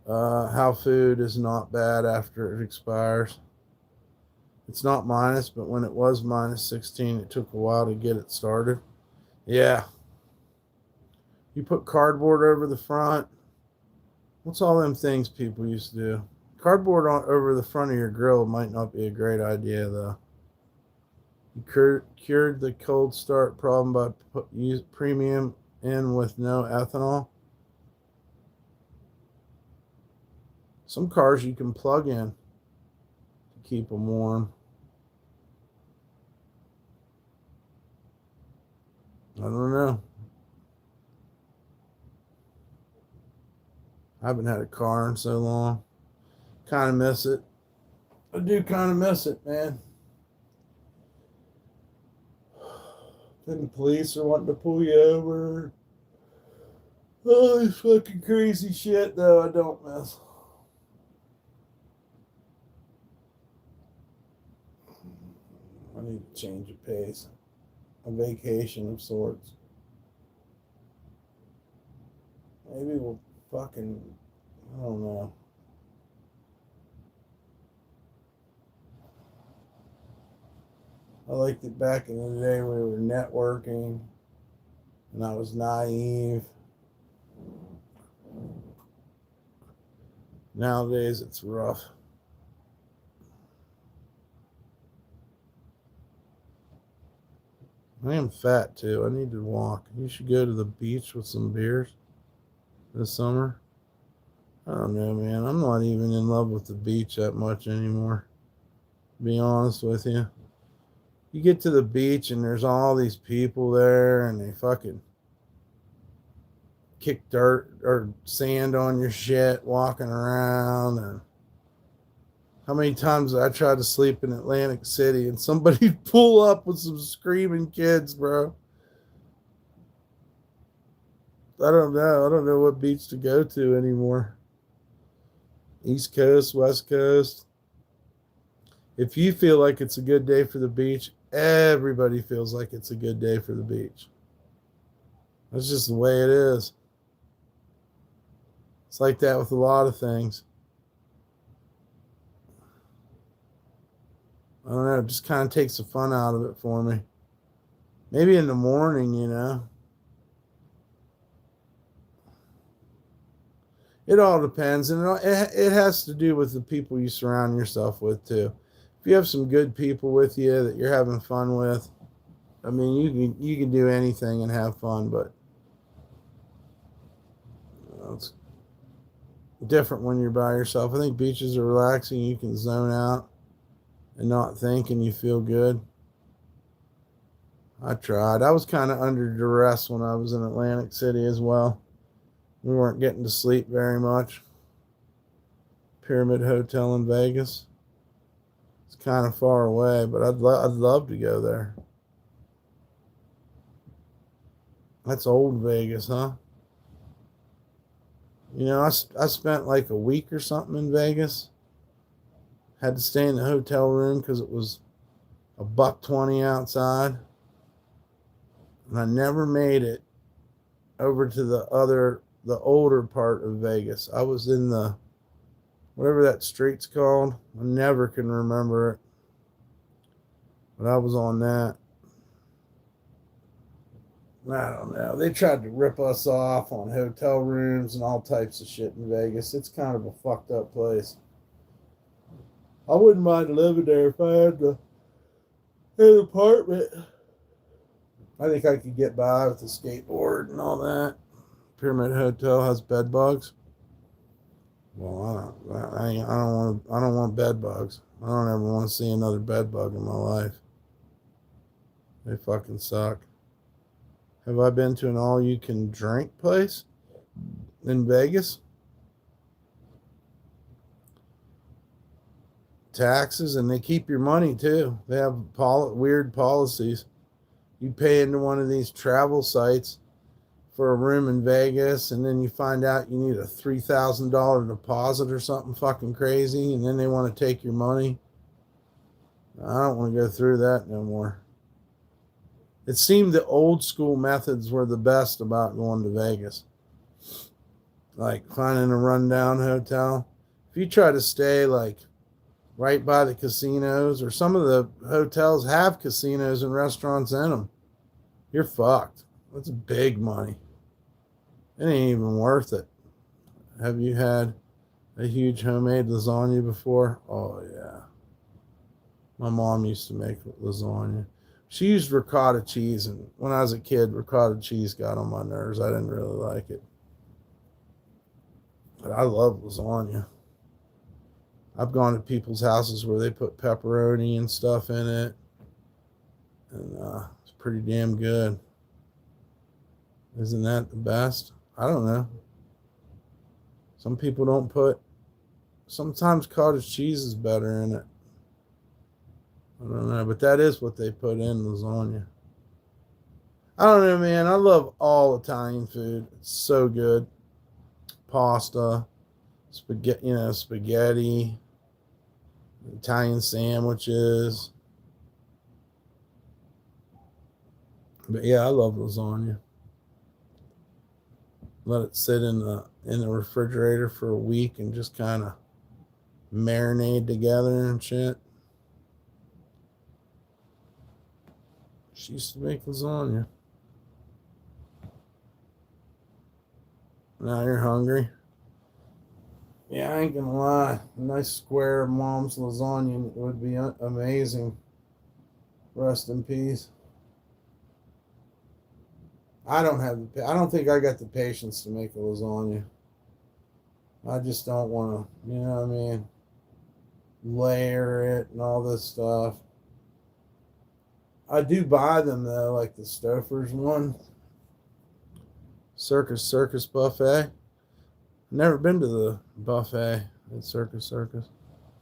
how food is not bad after it expires. It's not minus, but when it was minus 16, it took a while to get it started. Yeah. You put cardboard over the front. What's all them things people used to do? Cardboard over the front of your grill might not be a great idea, though. You cured the cold start problem by use premium in with no ethanol. Some cars you can plug in to keep them warm. I don't know. I haven't had a car in so long. Kind of miss it. I do kind of miss it, man. Then the police are wanting to pull you over. Oh, this fucking crazy shit, though, I don't miss. I need to change of pace. A vacation of sorts. Maybe we'll fucking, I don't know. I liked it back in the day when we were networking and I was naive. Nowadays it's rough. I am fat too. I need to walk. You should go to the beach with some beers this summer. I don't know, man. I'm not even in love with the beach that much anymore, to be honest with you. You get to the beach and there's all these people there and they fucking kick dirt or sand on your shit walking around. And how many times I tried to sleep in Atlantic City and somebody'd pull up with some screaming kids, bro. I don't know. I don't know what beach to go to anymore. East Coast, West Coast. If you feel like it's a good day for the beach, everybody feels like it's a good day for the beach. That's just the way it is. It's like that with a lot of things. I don't know. It just kind of takes the fun out of it for me. Maybe in the morning, you know. It all depends. And it has to do with the people you surround yourself with, too. If you have some good people with you that you're having fun with, I mean, you can do anything and have fun, but it's different when you're by yourself. I think beaches are relaxing. You can zone out and not think, and you feel good. I tried. I was kind of under duress when I was in Atlantic City as well. We weren't getting to sleep very much. Pyramid Hotel in Vegas. It's kind of far away, but I'd love to go there. That's old Vegas, huh? You know, I spent like a week or something in Vegas. Had to stay in the hotel room because it was $1.20 outside. And I never made it over to the older part of Vegas. I was in the, whatever that street's called. I never can remember it. But I was on that. I don't know. They tried to rip us off on hotel rooms and all types of shit in Vegas. It's kind of a fucked up place. I wouldn't mind living there if I had an apartment. I think I could get by with a skateboard and all that. Pyramid Hotel has bed bugs. Well, I don't want bed bugs. I don't ever want to see another bed bug in my life. They fucking suck. Have I been to an all-you-can-drink place in Vegas? Taxes, and they keep your money too. They have weird policies. You pay into one of these travel sites for a room in Vegas, and then you find out you need a $3,000 deposit or something fucking crazy, and then they want to take your money. I don't want to go through that no more. It seemed the old school methods were the best about going to Vegas. Like finding a rundown hotel. If you try to stay like right by the casinos, or some of the hotels have casinos and restaurants in them, you're fucked. That's big money. It ain't even worth it. Have you had a huge homemade lasagna before? Oh, yeah. My mom used to make lasagna. She used ricotta cheese, and when I was a kid, ricotta cheese got on my nerves. I didn't really like it. But I love lasagna. I've gone to people's houses where they put pepperoni and stuff in it, and it's pretty damn good. Isn't that the best? I don't know. Some people don't put. Sometimes cottage cheese is better in it. I don't know, but that is what they put in lasagna. I don't know, man. I love all Italian food. It's so good. Pasta, spaghetti, Italian sandwiches. But yeah, I love lasagna. Let it sit in the refrigerator for a week and just kind of marinate together and shit. She used to make lasagna. Now you're hungry. Yeah, I ain't gonna lie. A nice square of mom's lasagna would be amazing. Rest in peace. I don't think I got the patience to make a lasagna. I just don't want to, you know what I mean? Layer it and all this stuff. I do buy them though, like the Stouffer's one. Circus buffet. Never been to the buffet at Circus.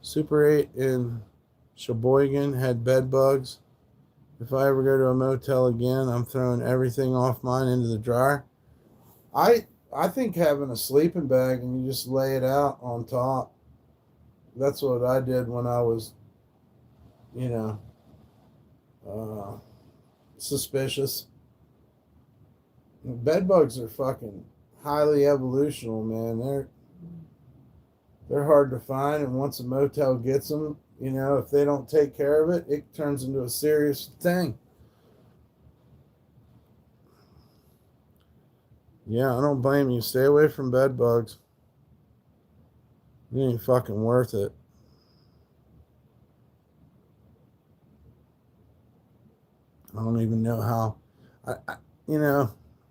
Super 8 in Sheboygan had bed bugs. If I ever go to a motel again, I'm throwing everything off mine into the dryer. I think having a sleeping bag and you just lay it out on top. That's what I did when I was, you know, suspicious. Bed bugs are fucking highly evolutional, man. They're hard to find, and once a motel gets them, you know, if they don't take care of it, it turns into a serious thing. Yeah, I don't blame you. Stay away from bed bugs. It ain't fucking worth it. I don't even know how. You know,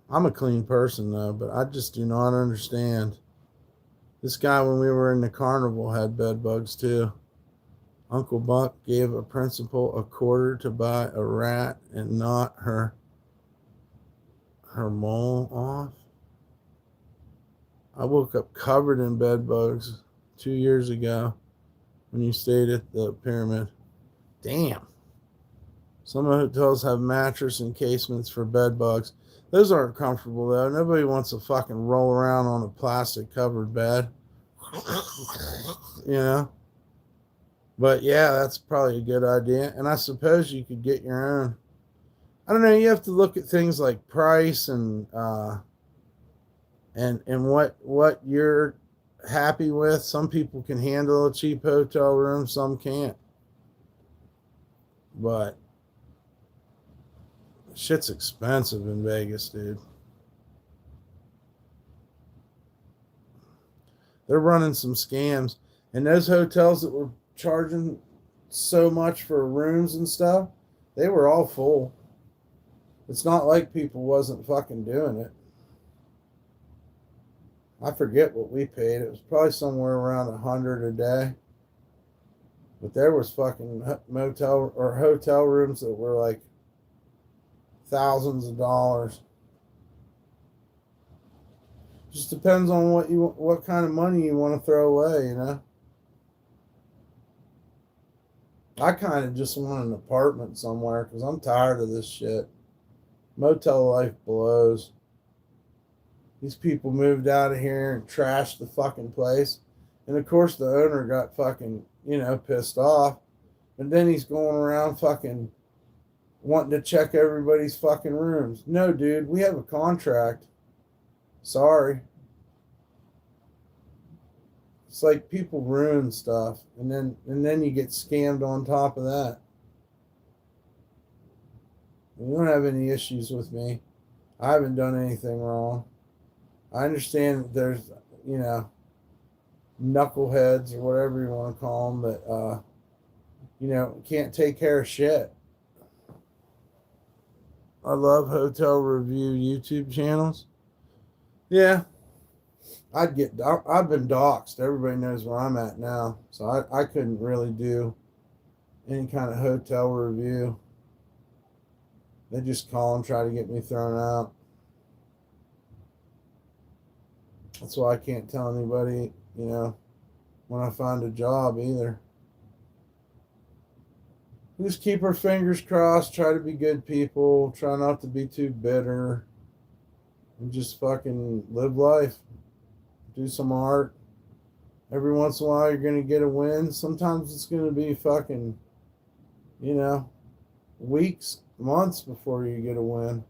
I'm a clean person though, but I just do not understand. This guy, when we were in the carnival, had bed bugs too. Uncle Buck gave a principal a quarter to buy a rat and not her mole off. I woke up covered in bed bugs 2 years ago when you stayed at the pyramid. Damn. Some hotels have mattress encasements for bed bugs. Those aren't comfortable though. Nobody wants to fucking roll around on a plastic covered bed. You know? But yeah, that's probably a good idea. And I suppose you could get your own. I don't know, you have to look at things like price and what you're happy with. Some people can handle a cheap hotel room, some can't. But shit's expensive in Vegas, dude. They're running some scams. And those hotels that were charging so much for rooms and stuff, they were all full. It's not like people wasn't fucking doing it. I forget what we paid. It was probably somewhere around $100 a day. But there was fucking motel or hotel rooms that were like thousands of dollars. Just depends on what kind of money you want to throw away, you know. I kind of just want an apartment somewhere because I'm tired of this shit. Motel life blows. These people moved out of here and trashed the fucking place. And of course the owner got fucking, you know, pissed off. And then he's going around fucking wanting to check everybody's fucking rooms. No, dude, we have a contract. Sorry. It's like people ruin stuff and then you get scammed on top of that. You don't have any issues with me. I haven't done anything wrong. I understand that there's, you know, knuckleheads or whatever you want to call them, but, you know, can't take care of shit. I love hotel review YouTube channels. Yeah, I've been doxxed. Everybody knows where I'm at now. So I couldn't really do any kind of hotel review. They just call and try to get me thrown out. That's why I can't tell anybody, you know, when I find a job either. Just keep our fingers crossed, try to be good people, try not to be too bitter, and just fucking live life. Do some art. Every once in a while, you're going to get a win. Sometimes it's going to be fucking, you know, weeks, months before you get a win.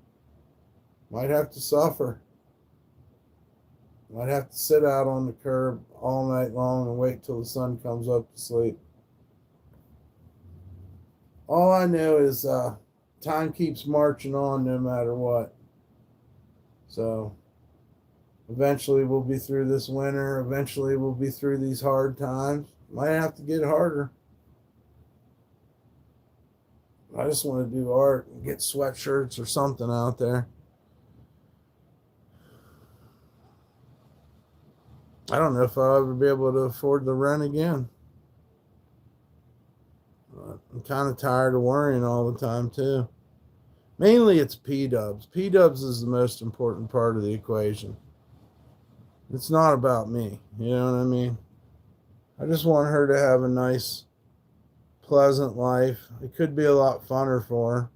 Might have to suffer. Might have to sit out on the curb all night long and wait till the sun comes up to sleep. All I know is time keeps marching on no matter what. So eventually we'll be through this winter. Eventually we'll be through these hard times. Might have to get harder. I just want to do art and get sweatshirts or something out there. I don't know if I'll ever be able to afford the rent again. I'm kind of tired of worrying all the time, too. Mainly it's P-dubs. P-dubs is the most important part of the equation. It's not about me. You know what I mean? I just want her to have a nice, pleasant life. It could be a lot funner for her.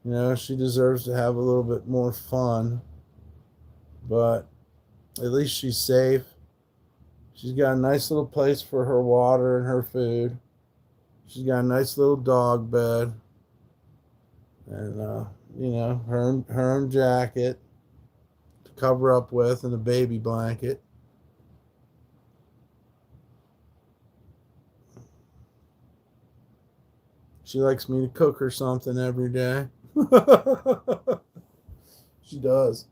You know, she deserves to have a little bit more fun. But at least she's safe. She's got a nice little place for her water and her food. She's got a nice little dog bed. And, you know, her own jacket to cover up with and a baby blanket. She likes me to cook her something every day. She does.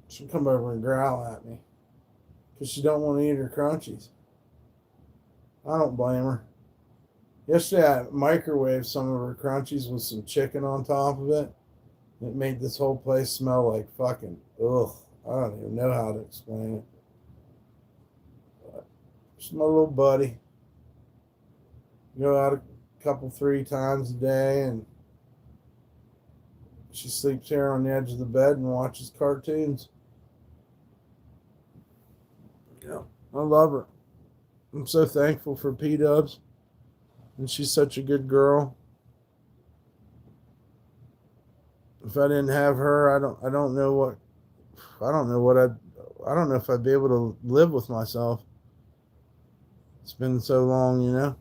She'll come over and growl at me because she don't want to eat her crunchies. I don't blame her. Yesterday I microwaved some of her crunchies with some chicken on top of it. It made this whole place smell like fucking ugh. I don't even know how to explain it. But she's my little buddy. Go out a couple, 3 times a day, and she sleeps here on the edge of the bed and watches cartoons. Yeah, I love her. I'm so thankful for P-dubs. And she's such a good girl. If I didn't have her, I don't know if I'd be able to live with myself. It's been so long, you know.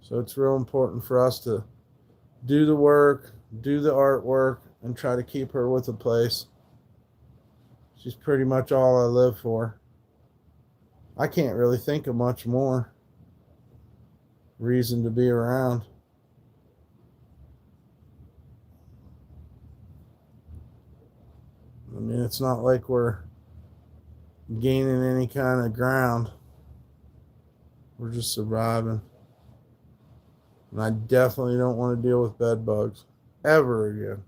So it's real important for us to do the work, do the artwork, and try to keep her with the place. She's pretty much all I live for. I can't really think of much more reason to be around. I mean, it's not like we're gaining any kind of ground. We're just surviving. And I definitely don't want to deal with bed bugs ever again.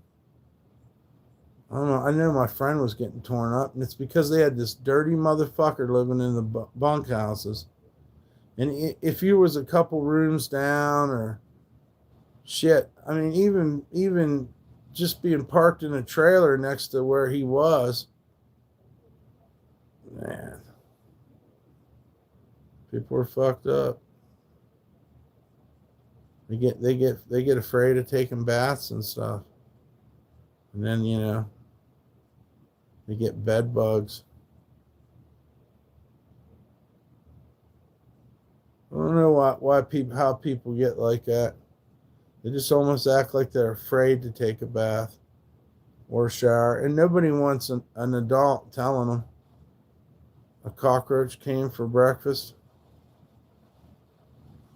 I don't know. I know my friend was getting torn up, and it's because they had this dirty motherfucker living in the bunkhouses. And if you was a couple rooms down or shit, I mean, even just being parked in a trailer next to where he was, man, people are fucked up. They get afraid of taking baths and stuff, and then you know they get bed bugs. I don't know how people get like that. They just almost act like they're afraid to take a bath or a shower, and nobody wants an adult telling them a cockroach came for breakfast.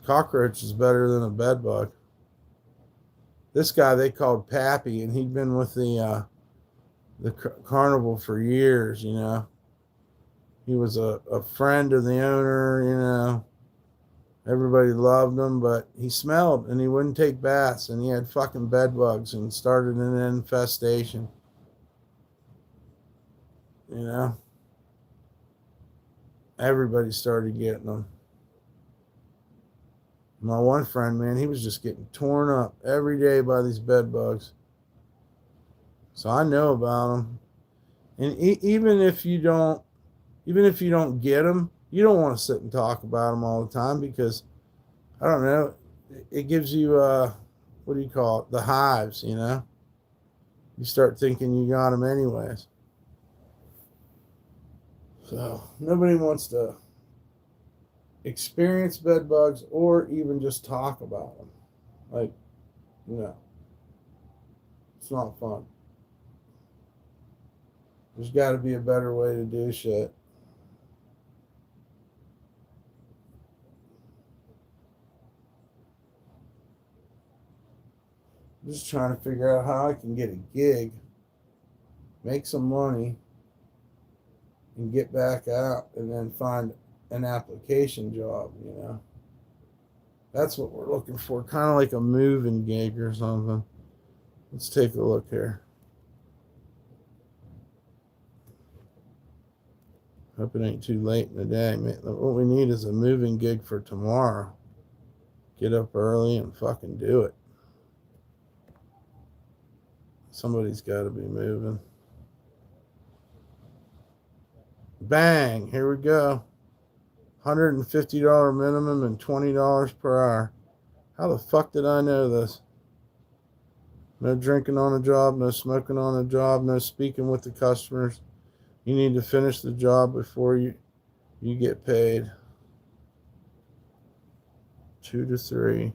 Cockroach is better than a bed bug. This guy they called Pappy, and he'd been with the the carnival for years, you know. He was a friend of the owner, you know. Everybody loved him, but he smelled and he wouldn't take baths and he had fucking bed bugs and started an infestation, you know. Everybody started getting them. My one friend, man, he was just getting torn up every day by these bed bugs. So I know about them. And even if you don't get them, you don't want to sit and talk about them all the time because I don't know, it gives you what do you call it? The hives, you know. You start thinking you got them anyways. So nobody wants to experience bed bugs or even just talk about them. Like, no, it's not fun. There's got to be a better way to do shit. I'm just trying to figure out how I can get a gig, make some money, and get back out and then find an application job, you know. That's what we're looking for, kind of like a moving gig or something. Let's take a look here. Hope it ain't too late in the day. What we need is a moving gig for tomorrow. Get up early and fucking do it. Somebody's got to be moving. Bang, here we go. $150 minimum and $20 per hour. How the fuck did I know this? No drinking on a job, no smoking on a job, no speaking with the customers. You need to finish the job before you get paid. 2 to 3.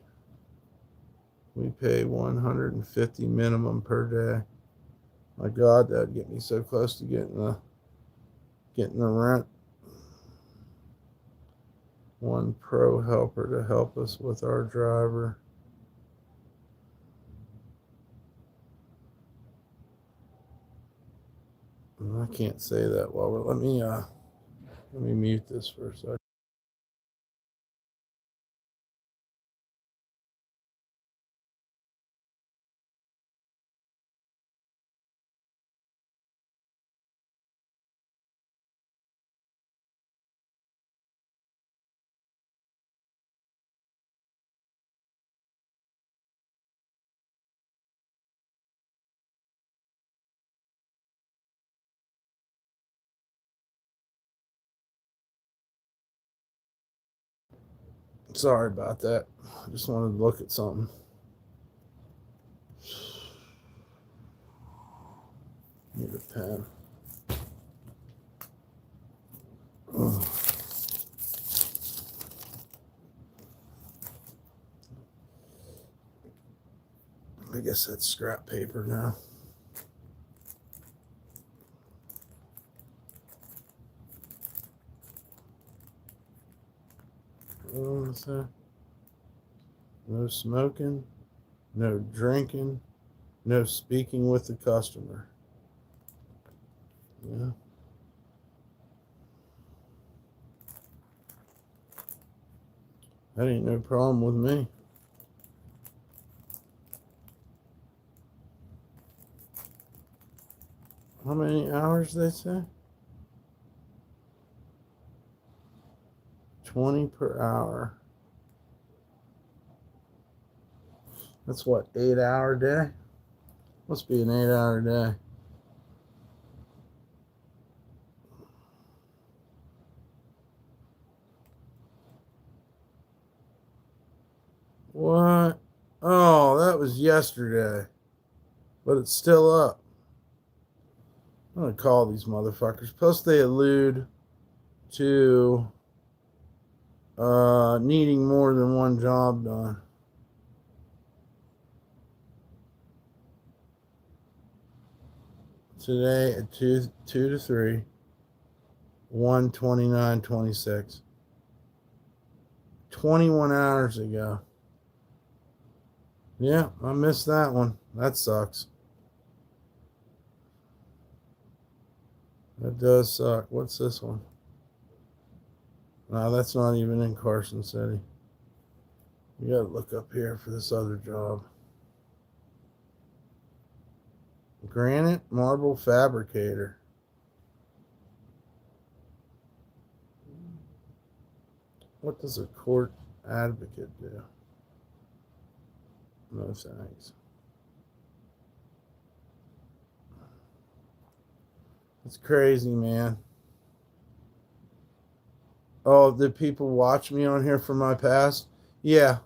We pay $150 minimum per day. My God, that'd get me so close to getting the rent. One pro helper to help us with our driver. I can't say that well. Let me mute this for a second. Sorry about that. I just wanted to look at something. Need a pen. Ugh. I guess that's scrap paper now. What was that? No smoking, no drinking, no speaking with the customer. Yeah. That ain't no problem with me. How many hours they say? 20 per hour. That's what, 8-hour day? Must be an 8-hour day. What? Oh, that was yesterday. But it's still up. I'm going to call these motherfuckers. Plus, they allude to needing more than one job done. Today at 2 to 3, 129.26. 21 hours ago. Yeah, I missed that one. That sucks. That does suck. What's this one? No, that's not even in Carson City. You gotta look up here for this other job. Granite marble fabricator. What does a court advocate do? No thanks. It's crazy, man. Oh, did people watch me on here from my past? Yeah.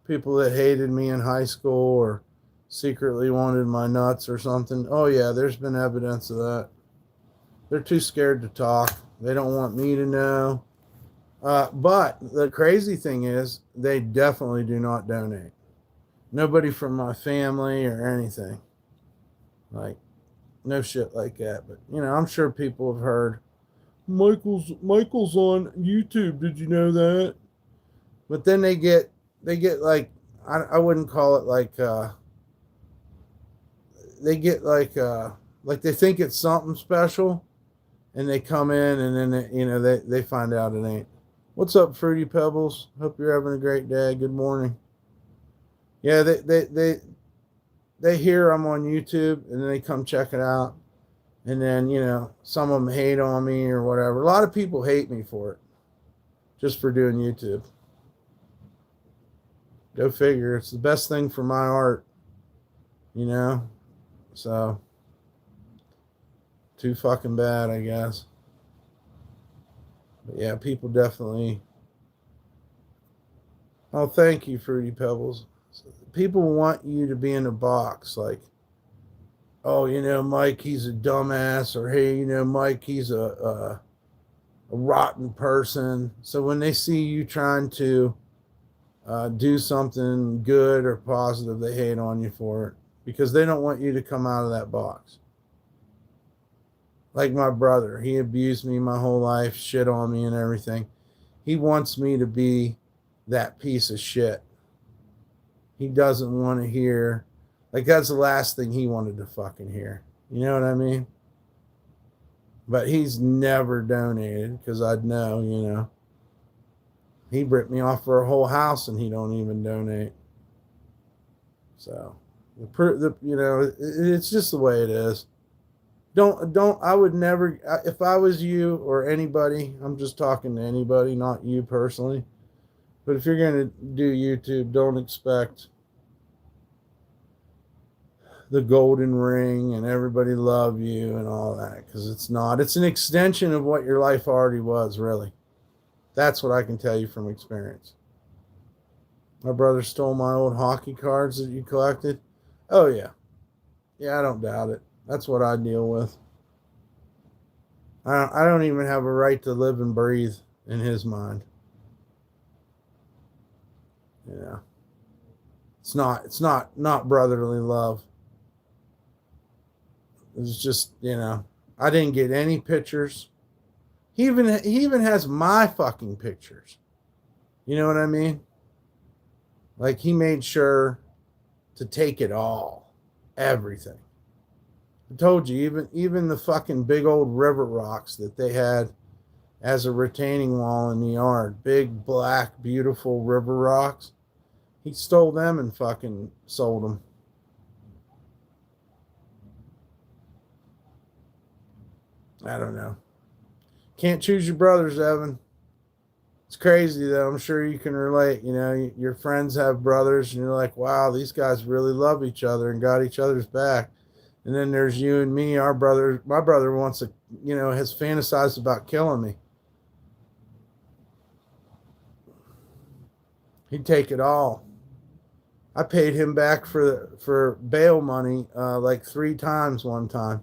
People that hated me in high school or secretly wanted my nuts or something. Oh, yeah, there's been evidence of that. They're too scared to talk. They don't want me to know. But the crazy thing is, they definitely do not donate. Nobody from my family or anything. Like, no shit like that. But, you know, I'm sure people have heard, Michael's on YouTube. Did you know that? But then they get like, I wouldn't call it like, they get like they think it's something special, and they come in and then they find out it ain't. What's up, Fruity Pebbles? Hope you're having a great day. Good morning. Yeah, they hear I'm on YouTube and then they come check it out, and then some of them hate on me or whatever. A lot of people hate me for it, just for doing YouTube. Go figure. It's the best thing for my art, so too fucking bad, I guess. But yeah, people definitely. Oh, thank you, Fruity Pebbles. People want you to be in a box, like, oh, Mike, he's a dumbass, or hey, Mike, he's a rotten person. So when they see you trying to do something good or positive, they hate on you for it because they don't want you to come out of that box. Like my brother, he abused me my whole life, shit on me and everything. He wants me to be that piece of shit. He doesn't want to hear, like, that's the last thing he wanted to fucking hear. You know what I mean? But he's never donated because I'd know, he ripped me off for a whole house and he don't even donate. So, it's just the way it is. I would never, if I was you or anybody, I'm just talking to anybody, not you personally. But if you're going to do YouTube, don't expect the golden ring and everybody love you and all that, because it's not. It's an extension of what your life already was, really. That's what I can tell you from experience. My brother stole my old hockey cards that you collected. Oh, yeah. Yeah, I don't doubt it. That's what I deal with. I don't even have a right to live and breathe in his mind. Yeah. It's not brotherly love. It's just, I didn't get any pictures. He even has my fucking pictures. You know what I mean? Like, he made sure to take it all. Everything. I told you, even the fucking big old river rocks that they had as a retaining wall in the yard, big, black, beautiful river rocks, he stole them and fucking sold them. I don't know. Can't choose your brothers, Evan. It's crazy, though. I'm sure you can relate. Your friends have brothers, and you're like, wow, these guys really love each other and got each other's back. And then there's you and me, my brother wants to, has fantasized about killing me. He'd take it all. I paid him back for bail money like 3 times one time.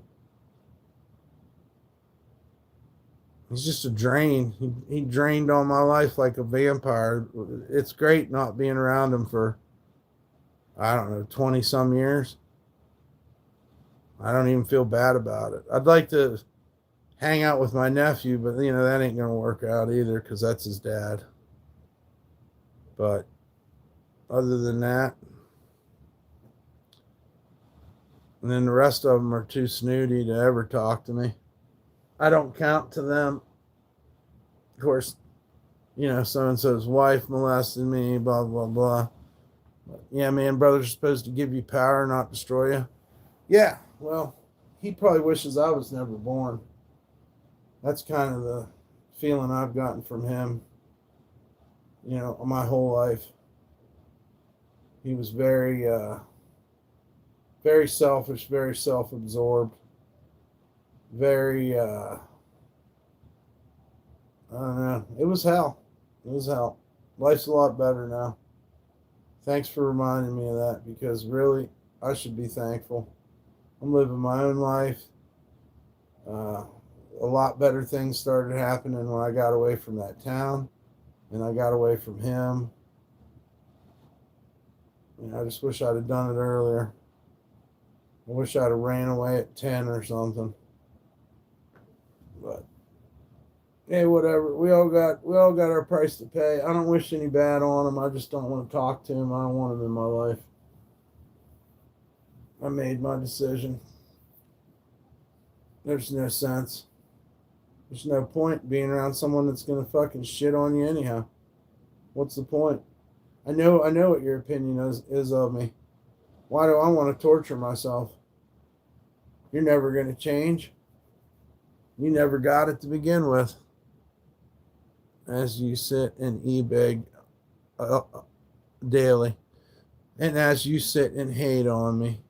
He's just a drain. He drained all my life like a vampire. It's great not being around him for, I don't know, 20 some years. I don't even feel bad about it. I'd like to hang out with my nephew, but that ain't gonna work out either because that's his dad. But other than that, and then the rest of them are too snooty to ever talk to me. I don't count to them. Of course, so and so's wife molested me, blah, blah, blah. But yeah, man, brothers are supposed to give you power, not destroy you. Yeah, well, he probably wishes I was never born. That's kind of the feeling I've gotten from him, my whole life. He was very, very selfish, very self-absorbed, very, I don't know. It was hell. It was hell. Life's a lot better now. Thanks for reminding me of that, because really, I should be thankful. I'm living my own life. A lot better things started happening when I got away from that town, and I got away from him. I just wish I'd have done it earlier. I wish I'd have ran away at 10 or something. But hey, whatever. We all got our price to pay. I don't wish any bad on him. I just don't want to talk to him. I don't want him in my life. I made my decision. There's no sense. There's no point being around someone that's gonna fucking shit on you anyhow. What's the point? I know what your opinion is of me. Why do I want to torture myself? You're never gonna change. You never got it to begin with. As you sit and e-beg daily, and as you sit and hate on me.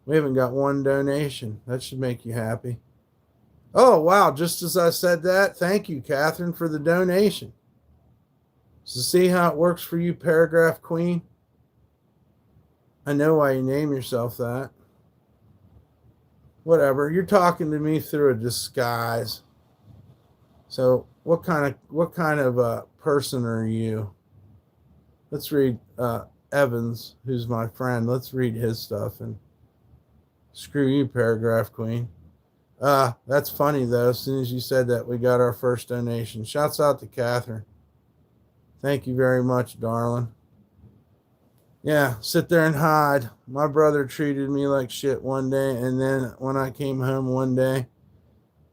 We haven't got one donation. That should make you happy. Oh, wow. Just as I said that, thank you, Catherine, for the donation. So see how it works for you, Paragraph Queen? I know why you name yourself that. Whatever. You're talking to me through a disguise. So what kind of person are you? Let's read Evans, who's my friend. Let's read his stuff. And screw you, Paragraph Queen. That's funny, though. As soon as you said that, we got our first donation. Shouts out to Catherine. Thank you very much, darling. Yeah, sit there and hide. My brother treated me like shit one day, and then when I came home one day,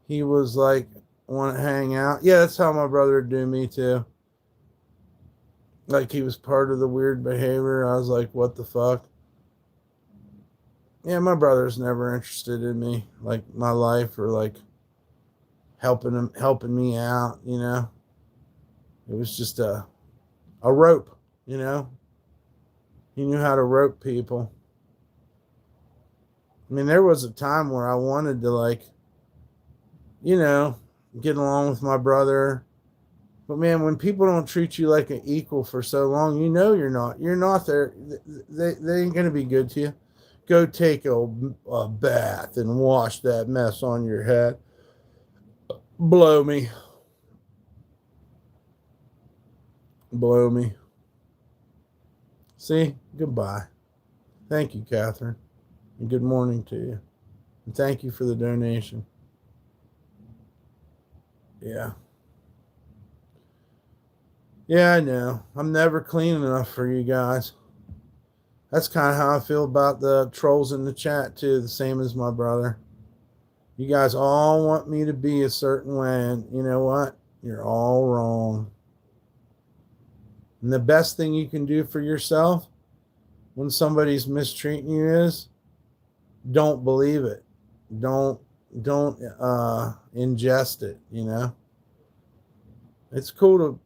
he was like, want to hang out? Yeah, that's how my brother would do me, too. Like he was part of the weird behavior. I was like, what the fuck? Yeah, my brother's never interested in me, like my life, or like helping me out, It was just a rope, He knew how to rope people. I mean, there was a time where I wanted to get along with my brother. But man, when people don't treat you like an equal for so long, you're not there. They ain't going to be good to you. Go take a bath and wash that mess on your head. Blow me. Blow me. See? Goodbye. Thank you, Catherine. And good morning to you. And thank you for the donation. Yeah. Yeah, I know. I'm never clean enough for you guys. That's kind of how I feel about the trolls in the chat, too. The same as my brother. You guys all want me to be a certain way, and you know what? You're all wrong. And the best thing you can do for yourself when somebody's mistreating you is don't believe it. Don't ingest it, It's cool to,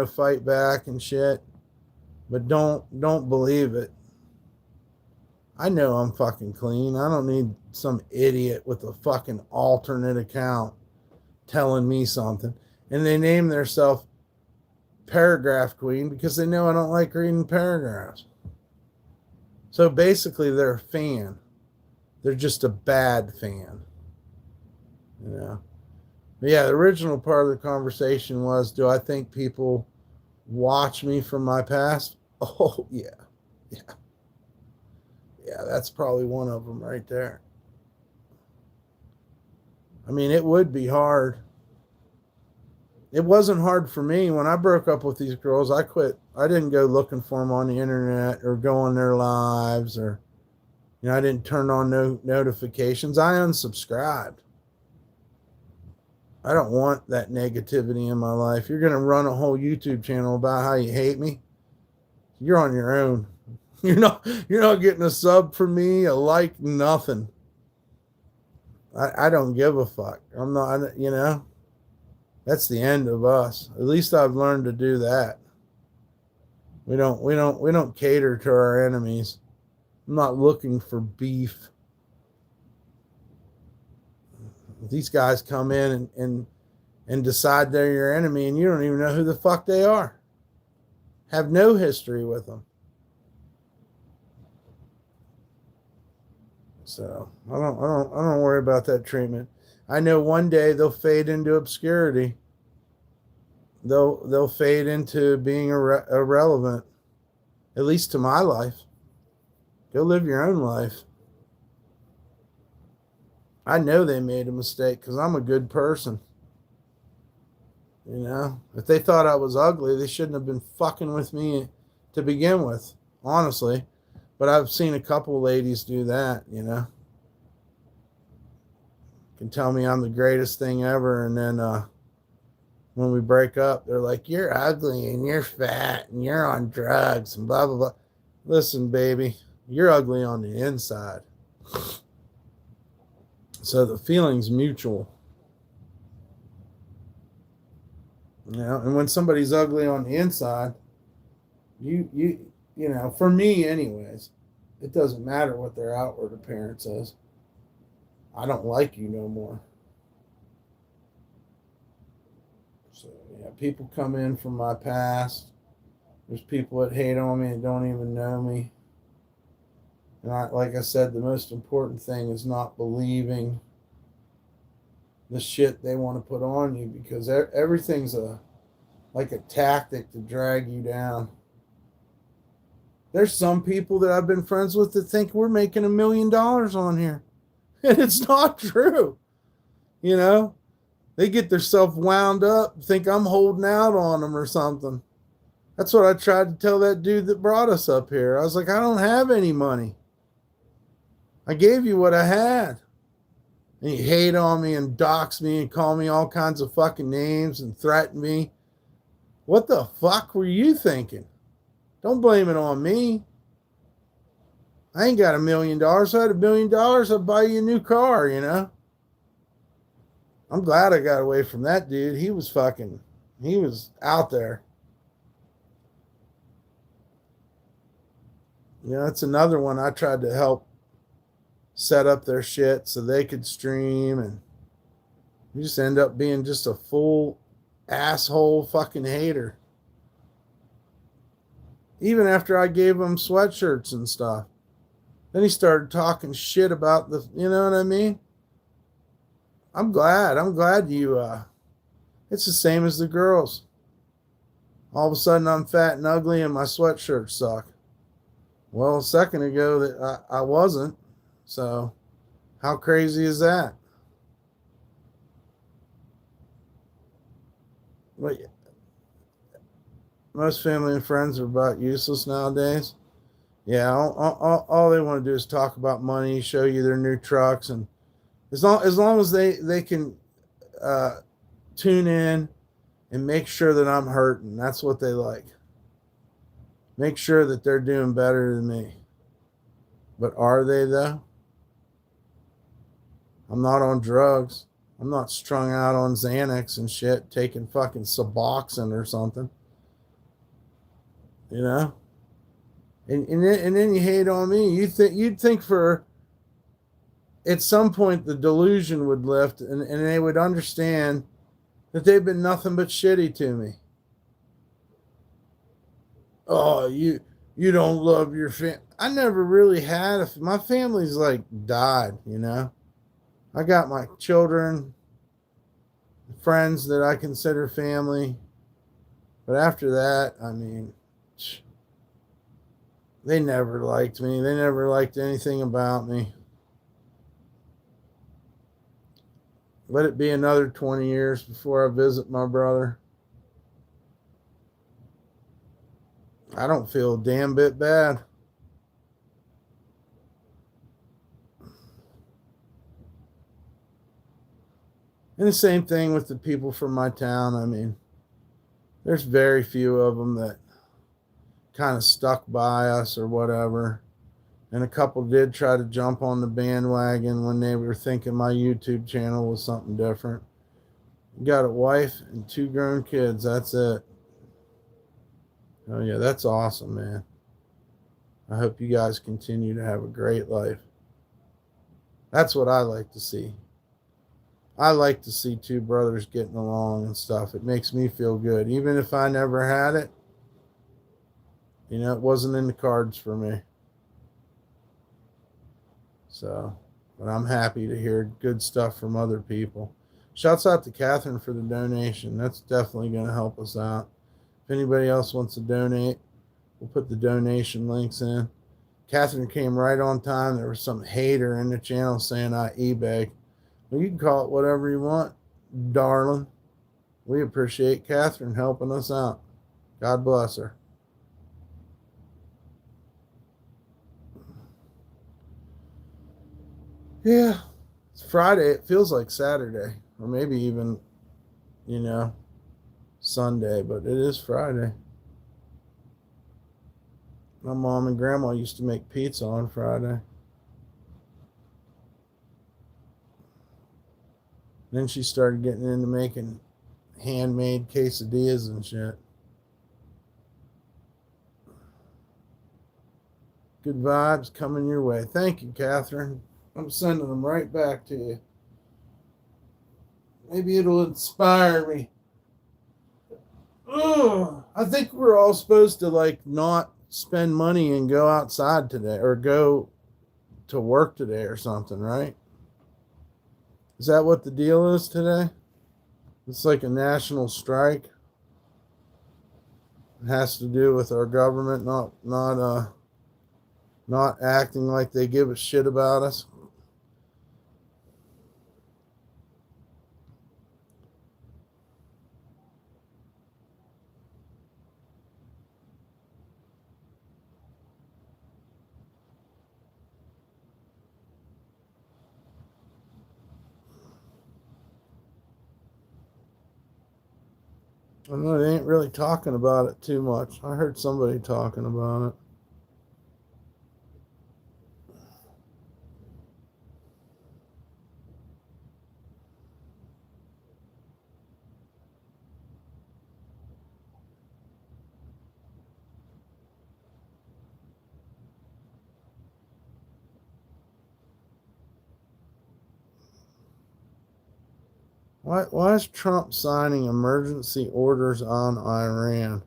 fight back and shit, but don't believe it. I know I'm fucking clean. I don't need some idiot with a fucking alternate account telling me something. And they name themselves Paragraph Queen because they know I don't like reading paragraphs. So basically, they're a fan. They're just a bad fan. But yeah, the original part of the conversation was, do I think people watch me from my past? Oh, yeah. Yeah. Yeah, that's probably one of them right there. I mean, it would be hard. It wasn't hard for me. When I broke up with these girls, I quit. I didn't go looking for them on the internet or go on their lives or, I didn't turn on no notifications. I unsubscribed. I don't want that negativity in my life. You're going to run a whole YouTube channel about how you hate me. You're on your own. You're not getting a sub from me, a like, nothing. I don't give a fuck. I'm not, that's the end of us. At least I've learned to do that. We don't cater to our enemies. I'm not looking for beef. These guys come in and decide they're your enemy and you don't even know who the fuck they are. Have no history with them. So I don't worry about that treatment. I know one day they'll fade into obscurity. They'll fade into being irrelevant, at least to my life. Go live your own life. I know they made a mistake because I'm a good person. If they thought I was ugly, they shouldn't have been fucking with me to begin with, honestly. But I've seen a couple ladies do that, Can tell me I'm the greatest thing ever, and then when we break up, they're like, you're ugly and you're fat and you're on drugs and blah, blah, blah. Listen, baby, you're ugly on the inside. So the feeling's mutual. And when somebody's ugly on the inside, for me anyways, it doesn't matter what their outward appearance is. I don't like you no more. So yeah, people come in from my past. There's people that hate on me and don't even know me. And like I said, the most important thing is not believing the shit they want to put on you, because everything's like a tactic to drag you down. There's some people that I've been friends with that think we're making $1 million on here. And it's not true. They get themselves wound up, think I'm holding out on them or something. That's what I tried to tell that dude that brought us up here. I was like, I don't have any money. I gave you what I had. And you hate on me and dox me and call me all kinds of fucking names and threaten me. What the fuck were you thinking? Don't blame it on me. I ain't got $1 million. If I had $1 million, I'd buy you a new car, I'm glad I got away from that dude. He was out there. It's another one I tried to help set up their shit so they could stream, and you just end up being just a full asshole fucking hater. Even after I gave him sweatshirts and stuff. Then he started talking shit about you know what I mean? I'm glad you, it's the same as the girls. All of a sudden I'm fat and ugly and my sweatshirts suck. Well, a second ago that I wasn't. So how crazy is that? But most family and friends are about useless nowadays. Yeah, all they want to do is talk about money, show you their new trucks, and as long as they can tune in and make sure that I'm hurting, that's what they like. Make sure that they're doing better than me. But are they though? I'm not on drugs. I'm not strung out on Xanax and shit, taking fucking Suboxone or something. And then you hate on me. You'd think for at some point the delusion would lift and they would understand that they've been nothing but shitty to me. Oh, you don't love your family. I never really had my family's like died, I got my children, friends that I consider family. But after that, they never liked me. They never liked anything about me. Let it be another 20 years before I visit my brother. I don't feel a damn bit bad. And the same thing with the people from my town. I mean, there's very few of them that kind of stuck by us or whatever. And a couple did try to jump on the bandwagon when they were thinking my YouTube channel was something different. Got a wife and 2 grown kids. That's it. Oh, yeah, that's awesome, man. I hope you guys continue to have a great life. That's what I like to see. I like to see 2 brothers getting along and stuff. It makes me feel good. Even if I never had it, it wasn't in the cards for me. So, but I'm happy to hear good stuff from other people. Shouts out to Catherine for the donation. That's definitely going to help us out. If anybody else wants to donate, we'll put the donation links in. Catherine came right on time. There was some hater in the channel saying I e-beg. Well, you can call it whatever you want, darling. We appreciate Catherine helping us out. God bless her. Yeah, it's Friday. It feels like Saturday, or maybe even, Sunday, but it is Friday. My mom and grandma used to make pizza on Friday. Then she started getting into making handmade quesadillas and shit. Good vibes coming your way. Thank you, Catherine. I'm sending them right back to you. Maybe it'll inspire me. Ugh. I think we're all supposed to not spend money and go outside today or go to work today or something, right? Is that what the deal is today? It's like a national strike. It has to do with our government not acting like they give a shit about us. I know they ain't really talking about it too much. I heard somebody talking about it. Why is Trump signing emergency orders on Iran?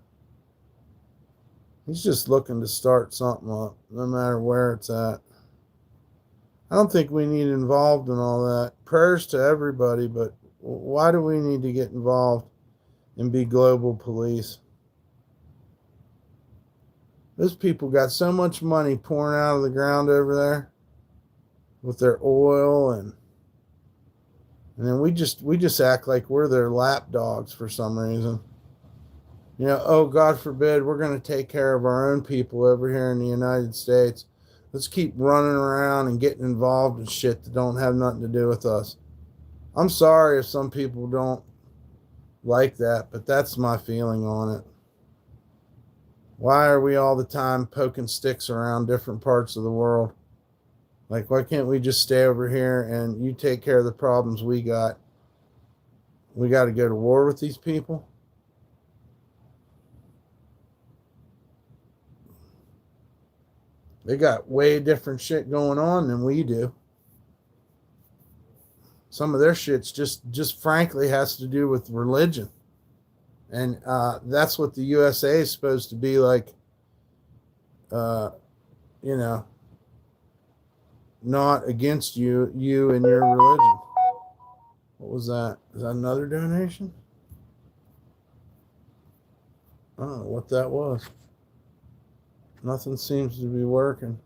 He's just looking to start something up, no matter where it's at. I don't think we need involved in all that. Prayers to everybody, but why do we need to get involved and be global police? Those people got so much money pouring out of the ground over there with their oil and then we just act like we're their lapdogs for some reason. Oh, God forbid, we're going to take care of our own people over here in the United States. Let's keep running around and getting involved in shit that don't have nothing to do with us. I'm sorry if some people don't like that, but that's my feeling on it. Why are we all the time poking sticks around different parts of the world? Why can't we just stay over here and you take care of the problems we got? We got to go to war with these people? They got way different shit going on than we do. Some of their shit's just frankly has to do with religion. And that's what the USA is supposed to be like, not against you and your religion. What was that? Is that another donation? I don't know what that was. Nothing seems to be working.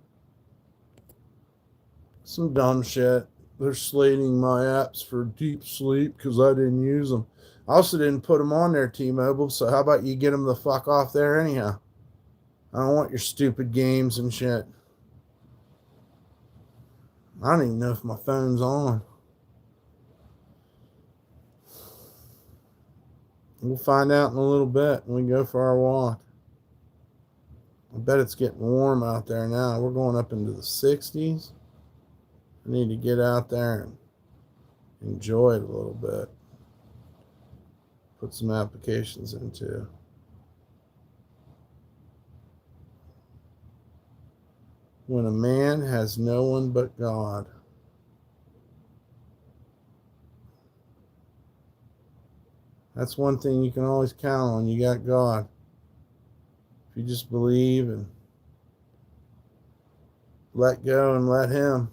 Some dumb shit. They're slating my apps for deep sleep because I didn't use them. I also didn't put them on there, T-Mobile, so how about you get them the fuck off there anyhow? I don't want your stupid games and shit. I don't even know if my phone's on. We'll find out in a little bit when we go for our walk. I bet it's getting warm out there now. We're going up into the 60s. I need to get out there and enjoy it a little bit. Put some applications into. When a man has no one but God. That's one thing you can always count on. You got God. If you just believe and let go and let Him.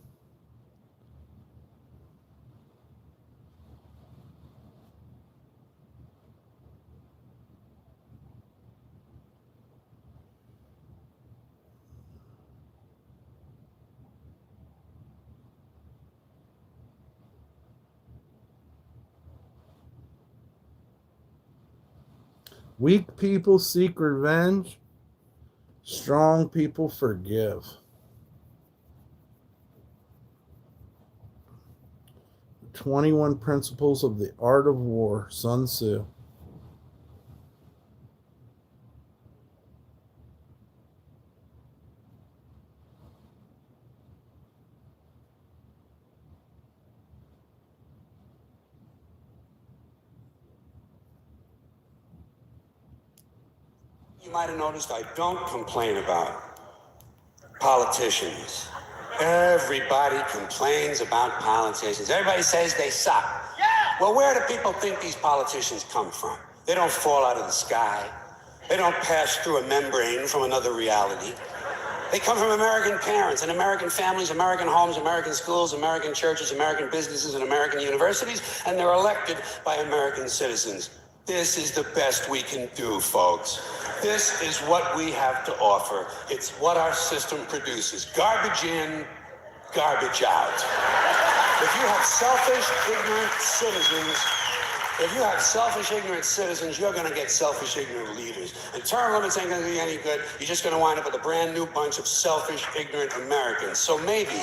Weak people seek revenge. Strong people forgive. The 21 Principles of the Art of War, Sun Tzu. You might have noticed I don't complain about politicians. Everybody complains about politicians. Everybody says they suck. Yeah. Well, where do people think these politicians come from? They don't fall out of the sky. They don't pass through a membrane from another reality. They come from American parents and American families, American homes, American schools, American churches, American businesses, and American universities, and they're elected by American citizens. This is the best we can do, folks. This is what we have to offer. It's what our system produces. Garbage in, garbage out. If you have selfish, ignorant citizens, you're going to get selfish, ignorant leaders. And term limits ain't going to be any good. You're just going to wind up with a brand new bunch of selfish, ignorant Americans. So maybe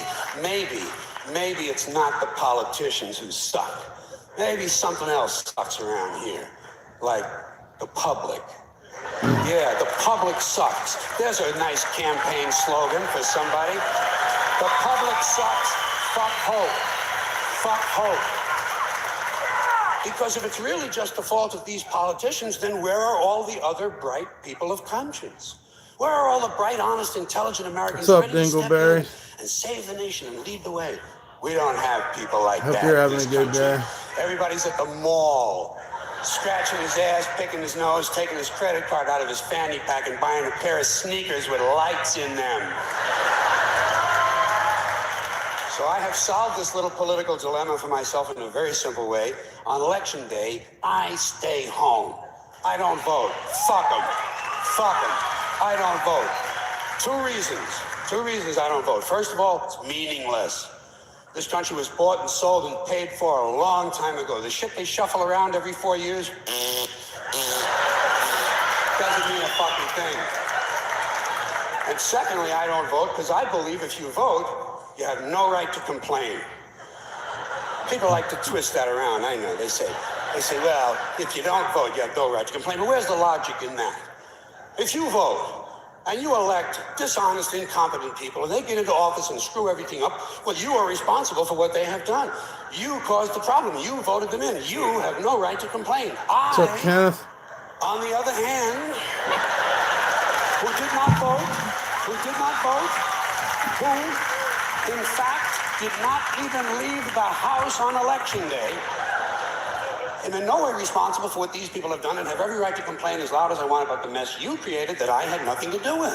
it's not the politicians who suck. Maybe something else sucks around here. Like the public. Yeah, the public sucks. There's a nice campaign slogan for somebody. The public sucks. Fuck hope. Fuck hope. Because if it's really just the fault of these politicians, then where are all the other bright people of conscience? Where are all the bright, honest, intelligent Americans What's up, ready to step in Dingleberry? and save the nation and lead the way? We don't have people like that. Hope you're having in this a good country. day. Everybody's at the mall, scratching his ass, picking his nose, taking his credit card out of his fanny pack and buying a pair of sneakers with lights in them. So I have solved this little political dilemma for myself in a very simple way. On election day, I stay home. I don't vote. Fuck them. Fuck them. I don't vote. Two reasons I don't vote. First of all, it's meaningless. This country was bought and sold and paid for a long time ago. The shit they shuffle around every 4 years doesn't mean a fucking thing. And secondly, I don't vote because I believe if you vote, you have no right to complain. People like to twist that around, I know. They say, well, if you don't vote, you have no right to complain. But where's the logic in that? If you vote, and you elect dishonest, incompetent people, and they get into office and screw everything up, well, you are responsible for what they have done. You caused the problem. You voted them in. You have no right to complain. What's up, Kenneth? On the other hand, who did not vote, who, in fact, did not even leave the house on election day, and in no way responsible for what these people have done, and have every right to complain as loud as I want about the mess you created that I had nothing to do with.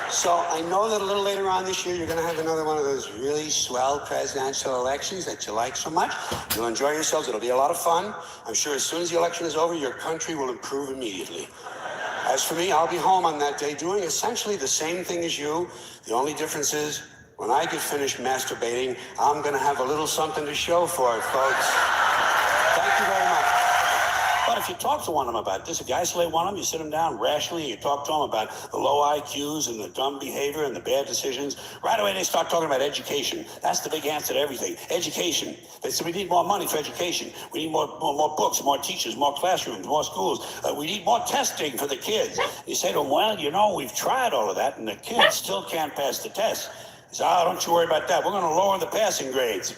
So I know that a little later on this year, you're going to have another one of those really swell presidential elections that you like so much. You'll enjoy yourselves. It'll be a lot of fun. I'm sure as soon as the election is over, your country will improve immediately. As for me, I'll be home on that day doing essentially the same thing as you. The only difference is when I get finished masturbating, I'm going to have a little something to show for it, folks. Thank you very much. But if you talk to one of them about this, if you isolate one of them, you sit them down rationally, and you talk to them about the low IQs and the dumb behavior and the bad decisions, right away they start talking about education. That's the big answer to everything. Education. They say we need more money for education. We need more books, more teachers, more classrooms, more schools. We need more testing for the kids. You say to them, well, you know, we've tried all of that, and the kids still can't pass the test. He says, oh, don't you worry about that. We're going to lower the passing grades.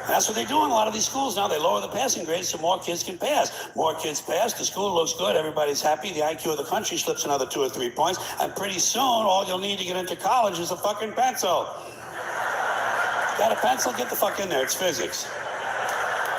And that's what they do in a lot of these schools now. They lower the passing grades so more kids can pass. More kids pass, the school looks good, everybody's happy, the IQ of the country slips another 2 or 3 points, and pretty soon all you'll need to get into college is a fucking pencil. Got a pencil? Get the fuck in there. It's physics.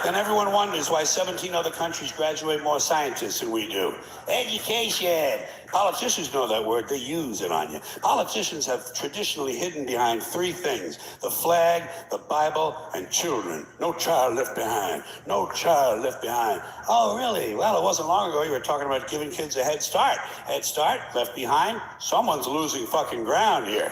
Then everyone wonders why 17 other countries graduate more scientists than we do. Education. Politicians know that word. They use it on you. Politicians have traditionally hidden behind 3 things: the flag, the Bible, and children. No child left behind. No child left behind. Oh, really? Well, it wasn't long ago you were talking about giving kids a head start. Head start, left behind. Someone's losing fucking ground here.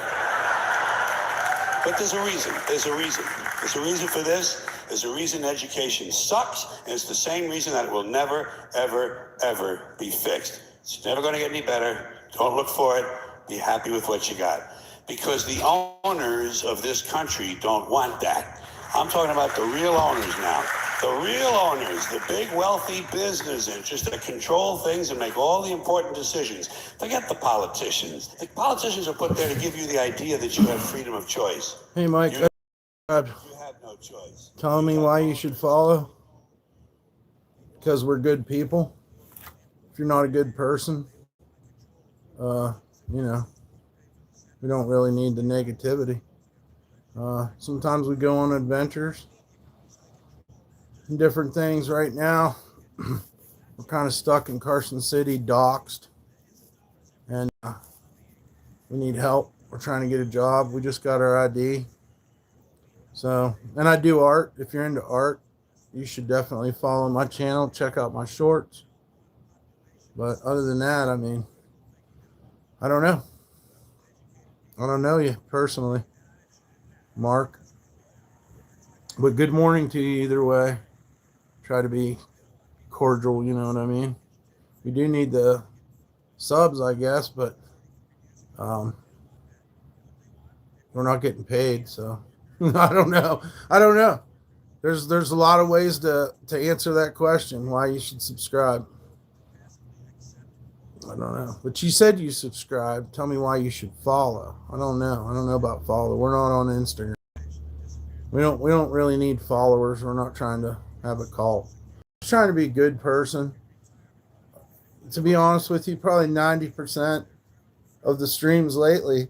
But there's a reason. There's a reason. There's a reason for this. There's a reason education sucks, and it's the same reason that it will never, ever, ever be fixed. It's never going to get any better. Don't look for it. Be happy with what you got. Because the owners of this country don't want that. I'm talking about the real owners now. The real owners, the big wealthy business interests that control things and make all the important decisions. Forget the politicians. The politicians are put there to give you the idea that you have freedom of choice. Hey, Mike. You have no choice. Telling me why you should follow? Because we're good people. If you're not a good person, you know, we don't really need the negativity. Sometimes we go on adventures and different things. Right now, we're kind of stuck in Carson City, doxxed, and we need help. We're trying to get a job. We just got our ID. So, and I do art. If you're into art, you should definitely follow my channel. Check out my shorts. But other than that, I mean, I don't know. I don't know you personally, Mark. But good morning to you either way. Try to be cordial, you know what I mean? We do need the subs, I guess, but we're not getting paid, so I don't know. There's a lot of ways to answer that question, why you should subscribe. I don't know. But you said you subscribe. Tell me why you should follow. I don't know about follow. We're not on Instagram. We don't really need followers. We're not trying to have a cult. Just trying to be a good person. To be honest with you, probably 90% of the streams lately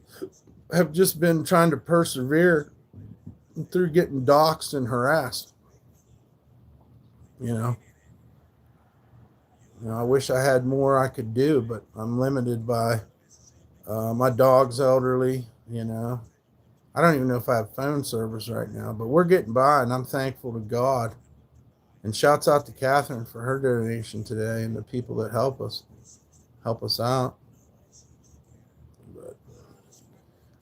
have just been trying to persevere through getting doxxed and harassed. You know, I wish I had more I could do, but I'm limited by my dog's elderly, you know. I don't even know if I have phone service right now, but we're getting by, and I'm thankful to God. And shouts out to Catherine for her donation today and the people that help us out. But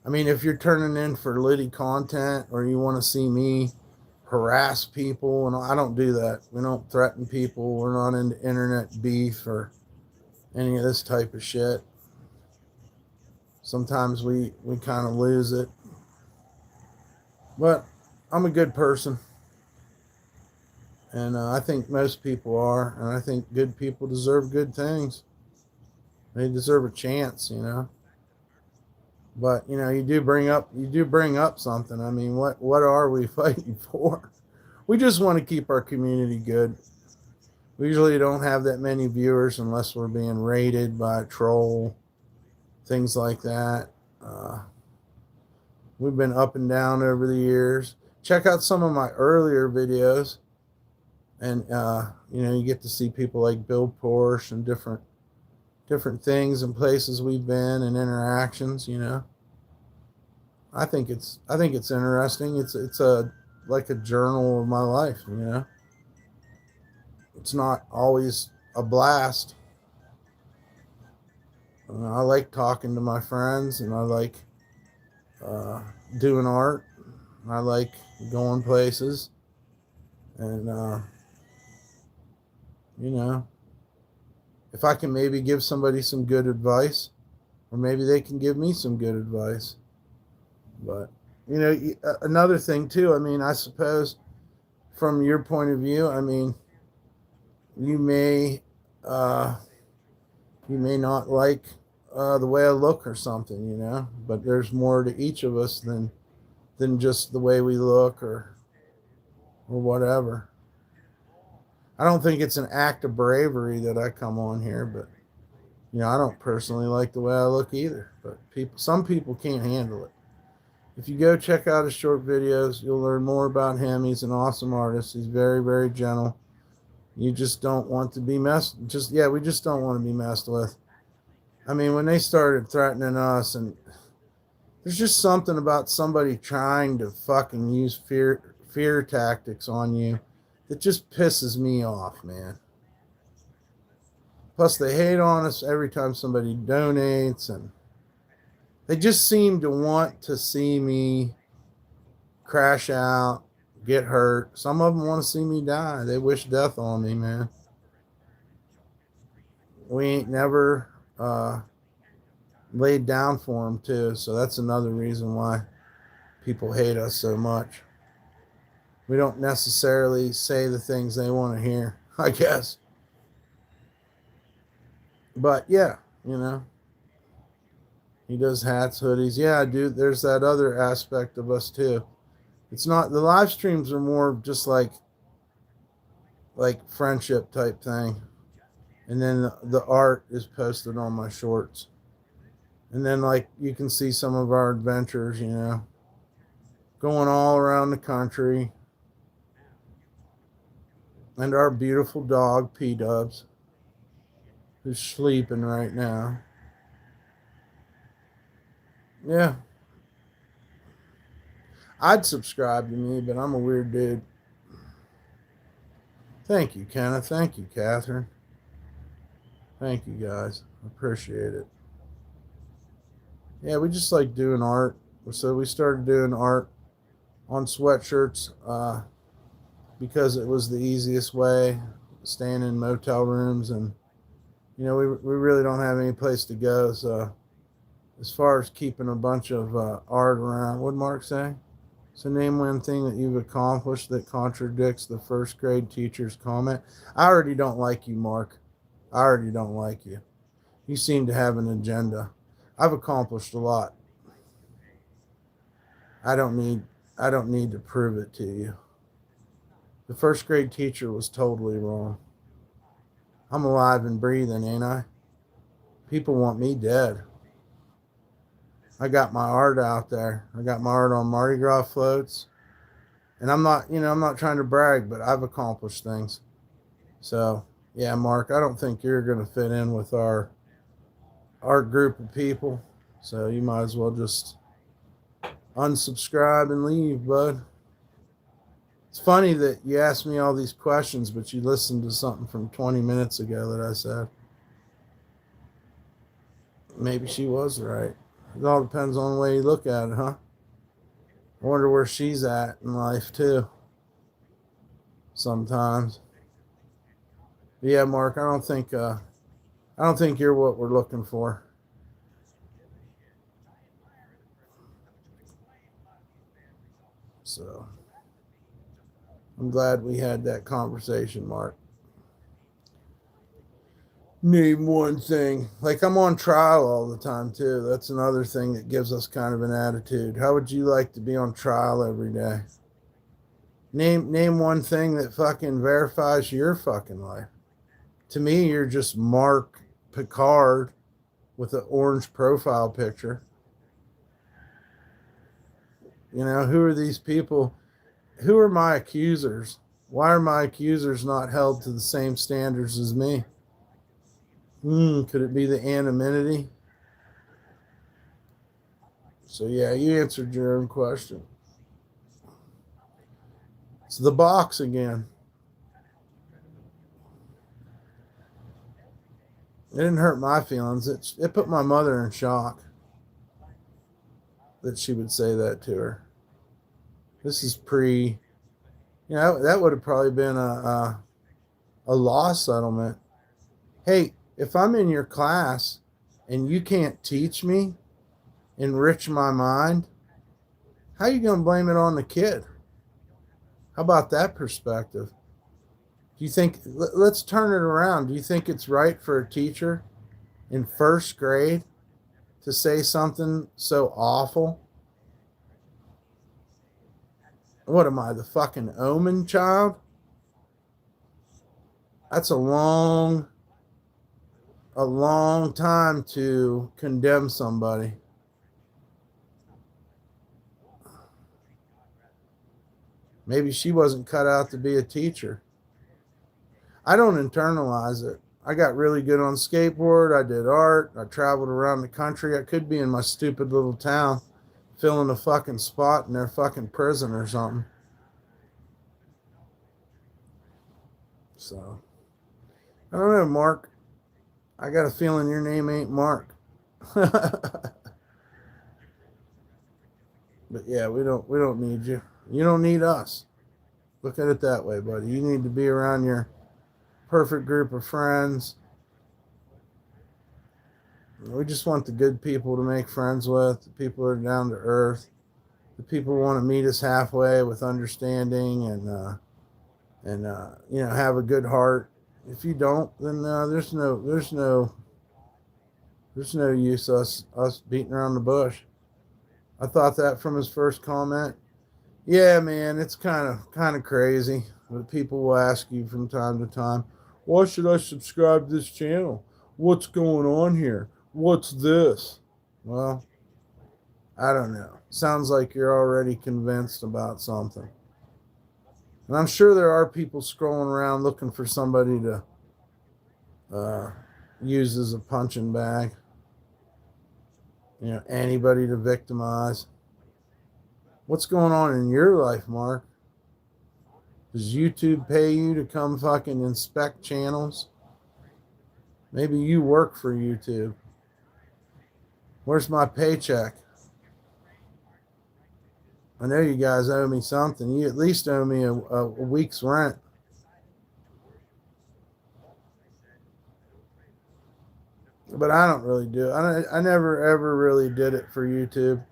I mean, if you're turning in for Liddy content or you want to see me harass people, and I don't do that. We don't threaten people. We're not into internet beef or any of this type of shit. Sometimes we kind of lose it. But I'm a good person. And I think most people are. And I think good people deserve good things. They deserve a chance, you know. But, you know, you do bring up something. I mean, what are we fighting for? We just want to keep our community good. We usually don't have that many viewers unless we're being raided by a troll, things like that. We've been up and down over the years. Check out some of my earlier videos. And, you know, you get to see people like Bill Porsche and different things and places we've been and interactions, you know. I think it's interesting. It's like a journal of my life, you know. It's not always a blast. I like talking to my friends, and I like doing art. I like going places, and you know, if I can maybe give somebody some good advice, or maybe they can give me some good advice. But, you know, another thing too, I mean, I suppose from your point of view, I mean, you may not like the way I look or something, you know, but there's more to each of us than just the way we look or whatever. I don't think it's an act of bravery that I come on here, but you know, I don't personally like the way I look either. But some people can't handle it. If you go check out his short videos, you'll learn more about him. He's an awesome artist. He's very, very gentle. You just don't want to be we just don't want to be messed with. I mean, when they started threatening us, and there's just something about somebody trying to fucking use fear tactics on you that just pisses me off, man. Plus, they hate on us every time somebody donates, and they just seem to want to see me crash out, get hurt. Some of them want to see me die. They wish death on me, man. We ain't never laid down for them, too. So that's another reason why people hate us so much. We don't necessarily say the things they want to hear, I guess. But yeah, you know, he does hats, hoodies. Yeah, dude, there's that other aspect of us too. It's not, the live streams are more just like friendship type thing. And then the art is posted on my shorts. And then like you can see some of our adventures, you know, going all around the country. And our beautiful dog, P-Dubs, who's sleeping right now. Yeah. I'd subscribe to me, but I'm a weird dude. Thank you, Kenneth. Thank you, Catherine. Thank you, guys. I appreciate it. Yeah, we just like doing art. So we started doing art on sweatshirts because it was the easiest way, staying in motel rooms, and you know, we really don't have any place to go. So as far as keeping a bunch of art around, what'd Mark say? So name one thing that you've accomplished that contradicts the first grade teacher's comment. I already don't like you, Mark. I already don't like you. You seem to have an agenda. I've accomplished a lot. I don't need to prove it to you. The first grade teacher was totally wrong. I'm alive and breathing, ain't I? People want me dead. I got my art out there. I got my art on Mardi Gras floats. And I'm not trying to brag, but I've accomplished things. So, yeah, Mark, I don't think you're going to fit in with our group of people. So you might as well just unsubscribe and leave, bud. It's funny that you asked me all these questions, but you listened to something from 20 minutes ago that I said. Maybe she was right. It all depends on the way you look at it, huh? I wonder where she's at in life, too. Sometimes. But yeah, Mark, I don't think you're what we're looking for. So I'm glad we had that conversation, Mark. Name one thing. Like, I'm on trial all the time, too. That's another thing that gives us kind of an attitude. How would you like to be on trial every day? Name one thing that fucking verifies your fucking life. To me, you're just Mark Picard with an orange profile picture. You know, who are these people? Who are my accusers? Why are my accusers not held to the same standards as me? Could it be the anonymity? So yeah, you answered your own question. It's the box again. It didn't hurt my feelings. It put my mother in shock that she would say that to her. This is that would have probably been a law settlement. Hey, if I'm in your class and you can't teach me, enrich my mind, how are you going to blame it on the kid? How about that perspective? Do you think, let's turn it around. Do you think it's right for a teacher in first grade to say something so awful? What am I, the fucking omen child? That's a long time to condemn somebody. Maybe she wasn't cut out to be a teacher. I don't internalize it. I got really good on skateboard. I did art. I traveled around the country. I could be in my stupid little town filling a fucking spot in their fucking prison or something. So, I don't know, Mark. I got a feeling your name ain't Mark. But yeah, we don't need you. You don't need us. Look at it that way, buddy. You need to be around your perfect group of friends. We just want the good people to make friends with, the people who are down to earth, the people who want to meet us halfway with understanding and you know, have a good heart. If you don't, then there's no use us beating around the bush. I thought that from his first comment. Yeah, man, it's kind of crazy. But people will ask you from time to time, why should I subscribe to this channel? What's going on here? What's this? Well, I don't know. Sounds like you're already convinced about something. And I'm sure there are people scrolling around looking for somebody to use as a punching bag. You know, anybody to victimize. What's going on in your life, Mark? Does YouTube pay you to come fucking inspect channels? Maybe you work for YouTube. Where's my paycheck? I know you guys owe me something. You at least owe me a week's rent. But I don't really do it. I never ever really did it for YouTube.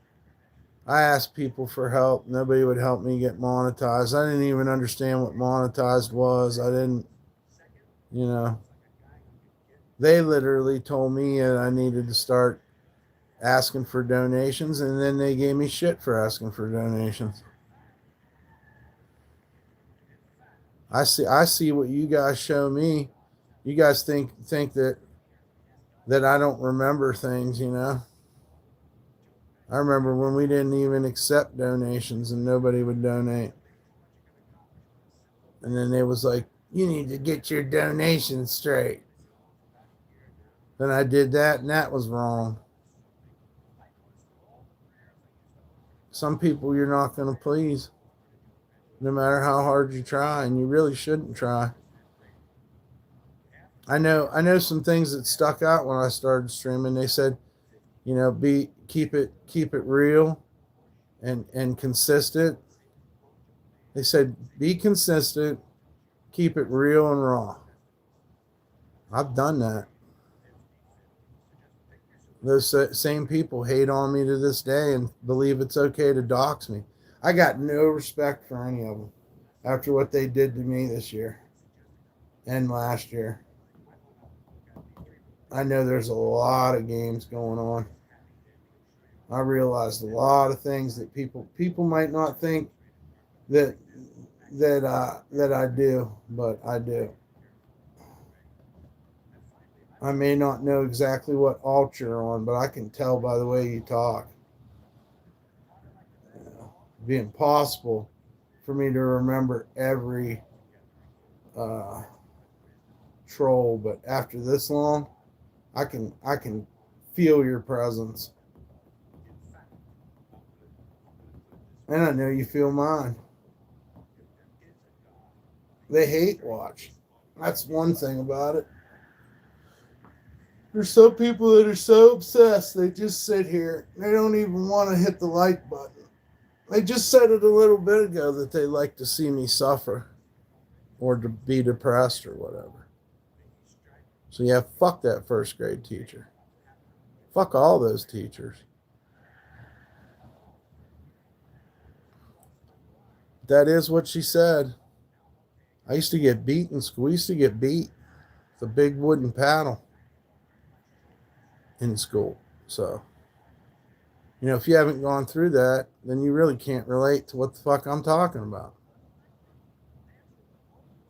I asked people for help. Nobody would help me get monetized. I didn't even understand what monetized was. I didn't, you know. They literally told me that I needed to start asking for donations, and then they gave me shit for asking for donations. I see what you guys show me. You guys think that I don't remember things, you know. I remember when we didn't even accept donations and nobody would donate. And then they was like, you need to get your donations straight. Then I did that, and that was wrong. Some people you're not going to please, no matter how hard you try, and you really shouldn't try. I know some things that stuck out when I started streaming. They said, you know, keep it real and consistent. They said, be consistent, keep it real and raw. I've done that. Those same people hate on me to this day and believe it's okay to dox me. I got no respect for any of them after what they did to me this year and last year. I know there's a lot of games going on. I realized a lot of things that people might not think that I do, but I do. I may not know exactly what alt you're on, but I can tell by the way you talk. You know, it'd be impossible for me to remember every troll, but after this long, I can feel your presence. And I know you feel mine. They hate watch. That's one thing about it. There's some people that are so obsessed, they just sit here. They don't even want to hit the like button. They just said it a little bit ago that they like to see me suffer or to be depressed or whatever. So yeah, fuck that first grade teacher. Fuck all those teachers. That is what she said. I used to get beat in school. We used to get beat with a big wooden paddle in school. So, if you haven't gone through that, then you really can't relate to what the fuck I'm talking about.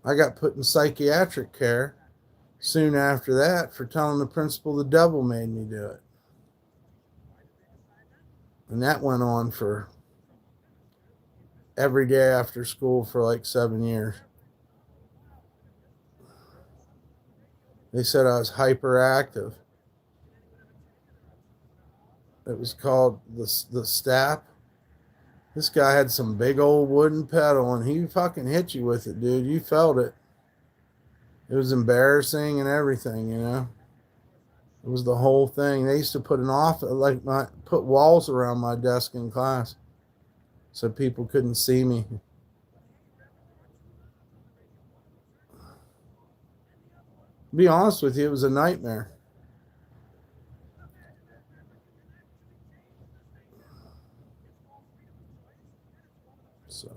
I got put in psychiatric care soon after that for telling the principal the devil made me do it. And that went on for every day after school for like 7 years. They said I was hyperactive. It was called the stap. This guy had some big old wooden pedal, and he fucking hit you with it, dude. You felt it. It was embarrassing and everything, It was the whole thing. They used to put put walls around my desk in class so people couldn't see me. To be honest with you, it was a nightmare. So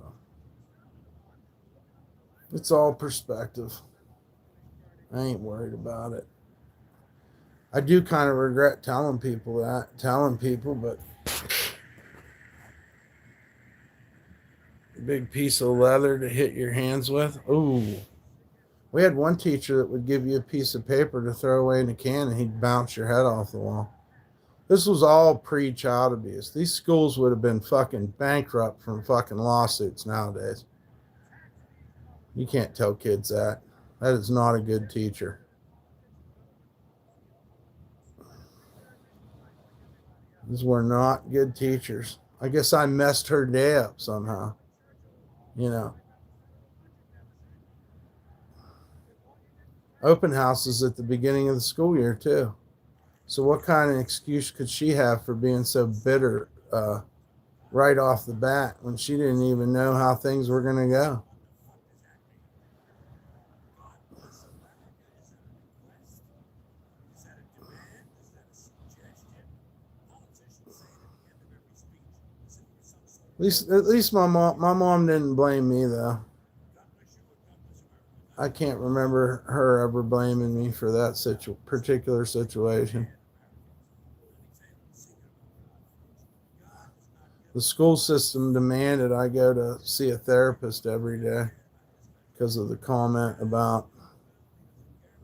it's all perspective. I ain't worried about it. I do kind of regret telling people, but a big piece of leather to hit your hands with. Ooh. We had one teacher that would give you a piece of paper to throw away in a can, and he'd bounce your head off the wall. This was all pre-child abuse. These schools would have been fucking bankrupt from fucking lawsuits nowadays. You can't tell kids that. That is not a good teacher. These were not good teachers. I guess I messed her day up somehow. Open houses at the beginning of the school year, too. So what kind of excuse could she have for being so bitter right off the bat when she didn't even know how things were going to go? At least my mom didn't blame me, though. I can't remember her ever blaming me for that particular situation. The school system demanded I go to see a therapist every day because of the comment about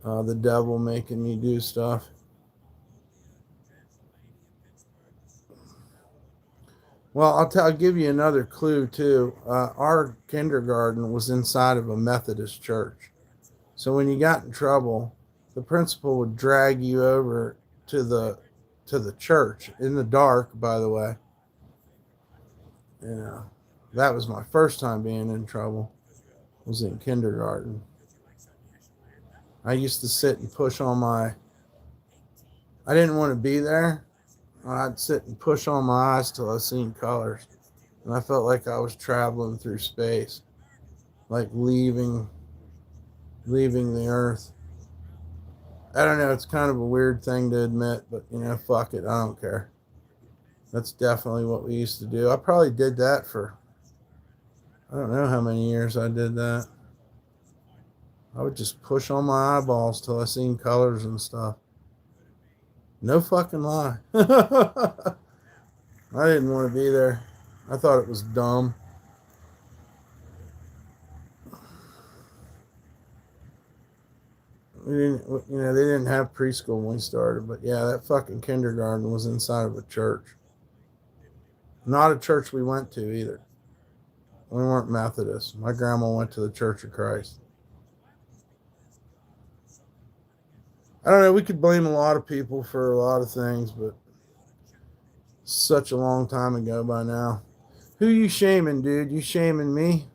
the devil making me do stuff. Well, I'll give you another clue too. Our kindergarten was inside of a Methodist church. So when you got in trouble, the principal would drag you over to the church in the dark, by the way. That was my first time being in trouble. Was in kindergarten. I used to sit and push on I didn't want to be there. I'd sit and push on my eyes till I seen colors. And I felt like I was traveling through space. Like leaving the earth. I don't know, it's kind of a weird thing to admit, but fuck it, I don't care. That's definitely what we used to do. I probably did that for, I don't know how many years I did that. I would just push on my eyeballs till I seen colors and stuff. No fucking lie. I didn't want to be there. I thought it was dumb. They didn't have preschool when we started, but yeah, that fucking kindergarten was inside of a church. Not a church we went to either. We weren't Methodist. My grandma went to the Church of Christ. I don't know, we could blame a lot of people for a lot of things, but such a long time ago by now. Who you shaming, dude? You shaming me?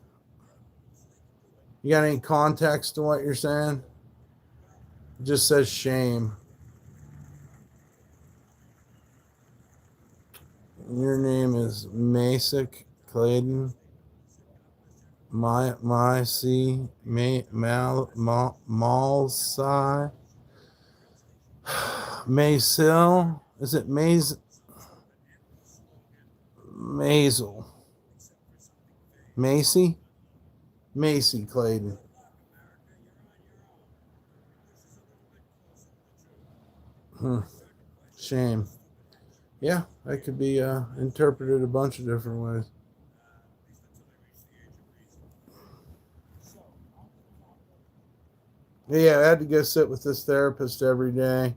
You got any context to what you're saying? It just says shame. Your name is Masick Clayton. Malsai. Maisel. Is it Maisel? Macy? Macy Clayton. Shame. Yeah, that could be interpreted a bunch of different ways. Yeah, I had to go sit with this therapist every day,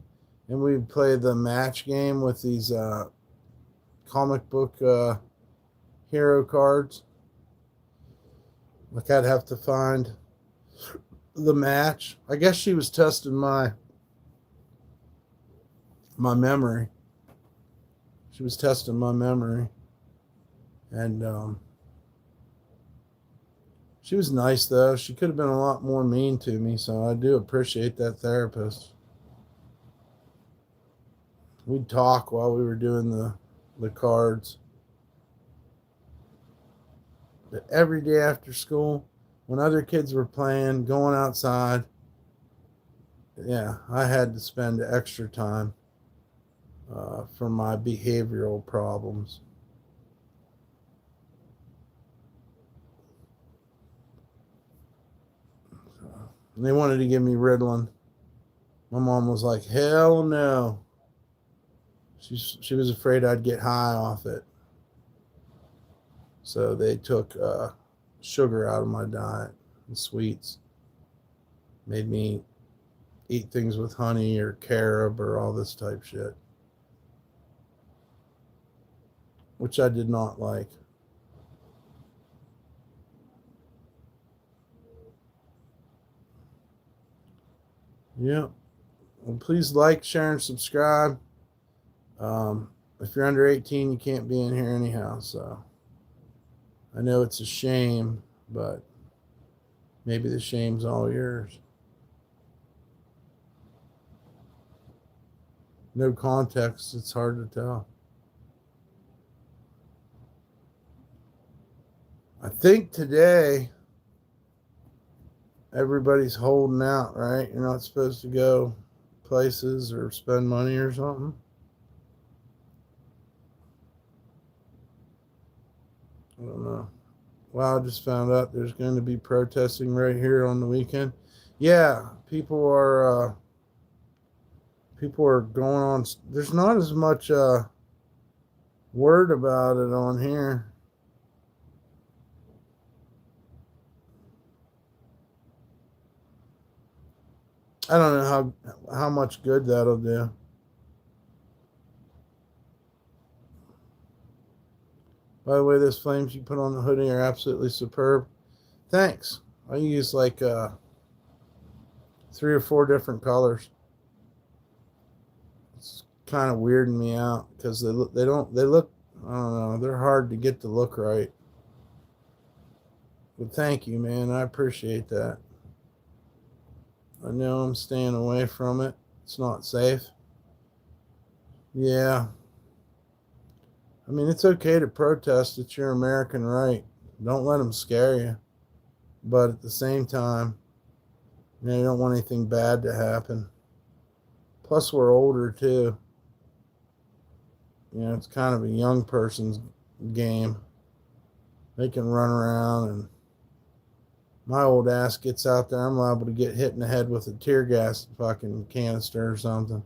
and we'd play the match game with these comic book hero cards. Like I'd have to find the match. I guess she was testing my memory. She was testing my memory, and she was nice though. She could have been a lot more mean to me, so I do appreciate that therapist. We'd talk while we were doing the cards. But every day after school, when other kids were playing, going outside, yeah, I had to spend extra time for my behavioral problems. And they wanted to give me Ritalin. My mom was like, hell no. She was afraid I'd get high off it. So they took sugar out of my diet and sweets. Made me eat things with honey or carob or all this type shit, which I did not like. Yeah. Well, please like, share, and subscribe. If you're under 18, you can't be in here anyhow. So I know it's a shame, but maybe the shame's all yours. No context, it's hard to tell. I think today everybody's holding out, right? You're not supposed to go places or spend money or something. I don't know. Wow, I just found out there's going to be protesting right here on the weekend. Yeah, people are going on. There's not as much word about it on here. I don't know how much good that'll do. By the way, those flames you put on the hoodie are absolutely superb. Thanks. I use like 3 or 4 different colors. It's kind of weirding me out because they look I don't know, they're hard to get to look right. But thank you, man. I appreciate that. I know I'm staying away from it. It's not safe. Yeah. I mean, it's okay to protest. It's your American right. Don't let them scare you. But at the same time, you don't want anything bad to happen. Plus, we're older, too. It's kind of a young person's game. They can run around, and my old ass gets out there. I'm liable to get hit in the head with a tear gas fucking canister or something.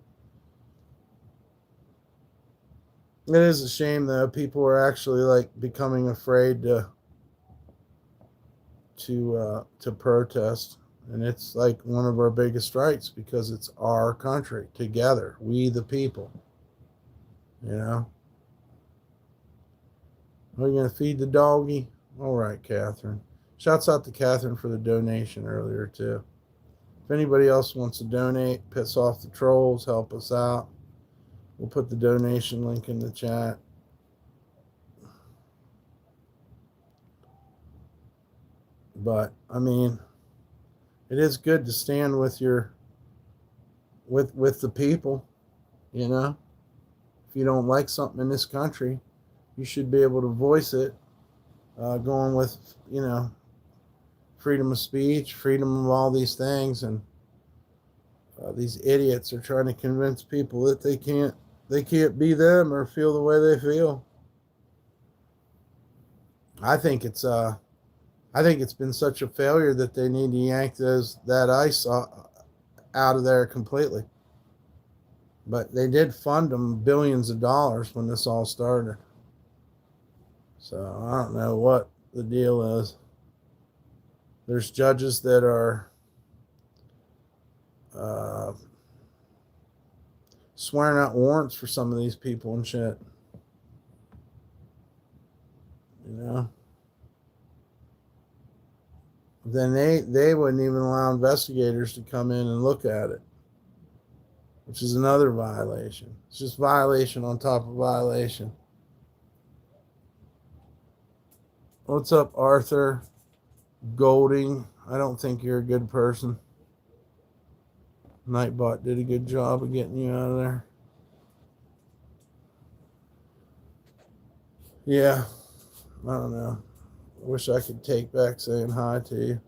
It is a shame, though. People are actually like becoming afraid to protest, and it's like one of our biggest rights because it's our country together, we the people. Are you gonna feed the doggy? All right, Catherine. Shouts out to Catherine for the donation earlier too. If anybody else wants to donate, piss off the trolls, help us out, we'll put the donation link in the chat. But I mean, it is good to stand with with the people. If you don't like something in this country, you should be able to voice it. Going with freedom of speech, freedom of all these things, and These idiots are trying to convince people that they can't be them or feel the way they feel. I think it's been such a failure that they need to yank that ice out of there completely. But they did fund them billions of dollars when this all started. So I don't know what the deal is. There's judges that are swearing out warrants for some of these people and shit. You know? Then they wouldn't even allow investigators to come in and look at it, which is another violation. It's just violation on top of violation. What's up, Arthur Golding? I don't think you're a good person. Nightbot did a good job of getting you out of there. Yeah, I don't know. I wish I could take back saying hi to you.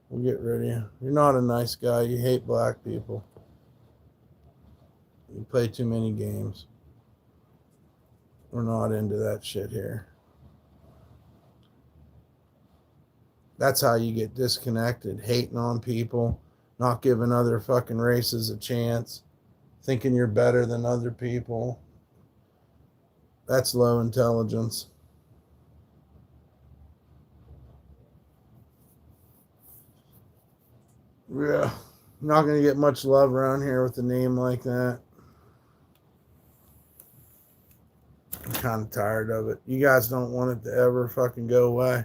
We'll get rid of you. You're not a nice guy. You hate black people. You play too many games. We're not into that shit here. That's how you get disconnected. Hating on people. Not giving other fucking races a chance. Thinking you're better than other people. That's low intelligence. Yeah. Not going to get much love around here with a name like that. I'm kind of tired of it. You guys don't want it to ever fucking go away.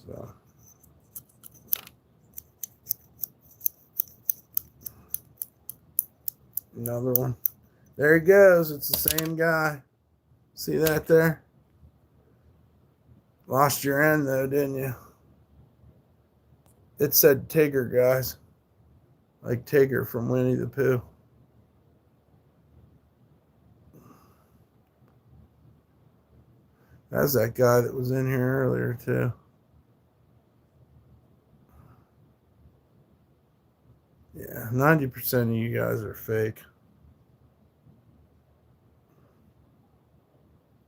So. Another one. There he goes. It's the same guy. See that there? Lost your end though, didn't you? It said Tigger, guys. Like Tigger from Winnie the Pooh. That's that guy that was in here earlier too. Yeah, 90% of you guys are fake.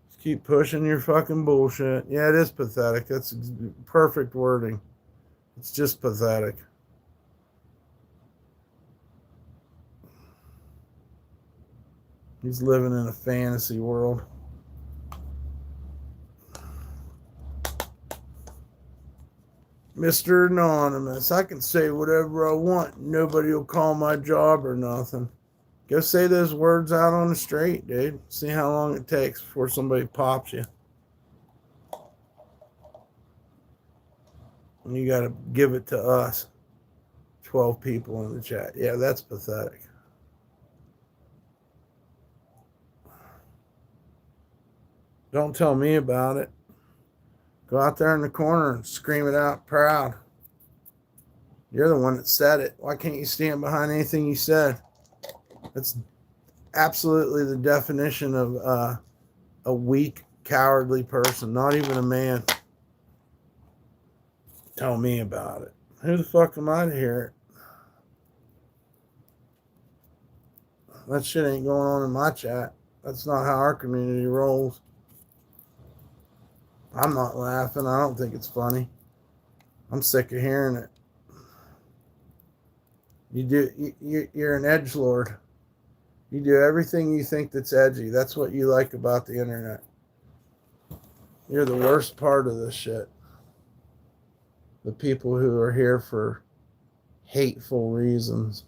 Just keep pushing your fucking bullshit. Yeah, it is pathetic. That's perfect wording. It's just pathetic. He's living in a fantasy world. Mr. Anonymous, I can say whatever I want. Nobody will call my job or nothing. Go say those words out on the street, dude. See how long it takes before somebody pops you. And you got to give it to us. 12 people in the chat. Yeah, that's pathetic. Don't tell me about it. Go out there in the corner and scream it out proud. You're the one that said it. Why can't you stand behind anything you said? That's absolutely the definition of a weak, cowardly person. Not even a man. Tell me about it. Who the fuck am I to hear it? That shit ain't going on in my chat. That's not how our community rolls. I'm not laughing. I don't think it's funny. I'm sick of hearing it. You're an edgelord. You do everything you think that's edgy. That's what you like about the internet. You're the worst part of this shit. The people who are here for hateful reasons.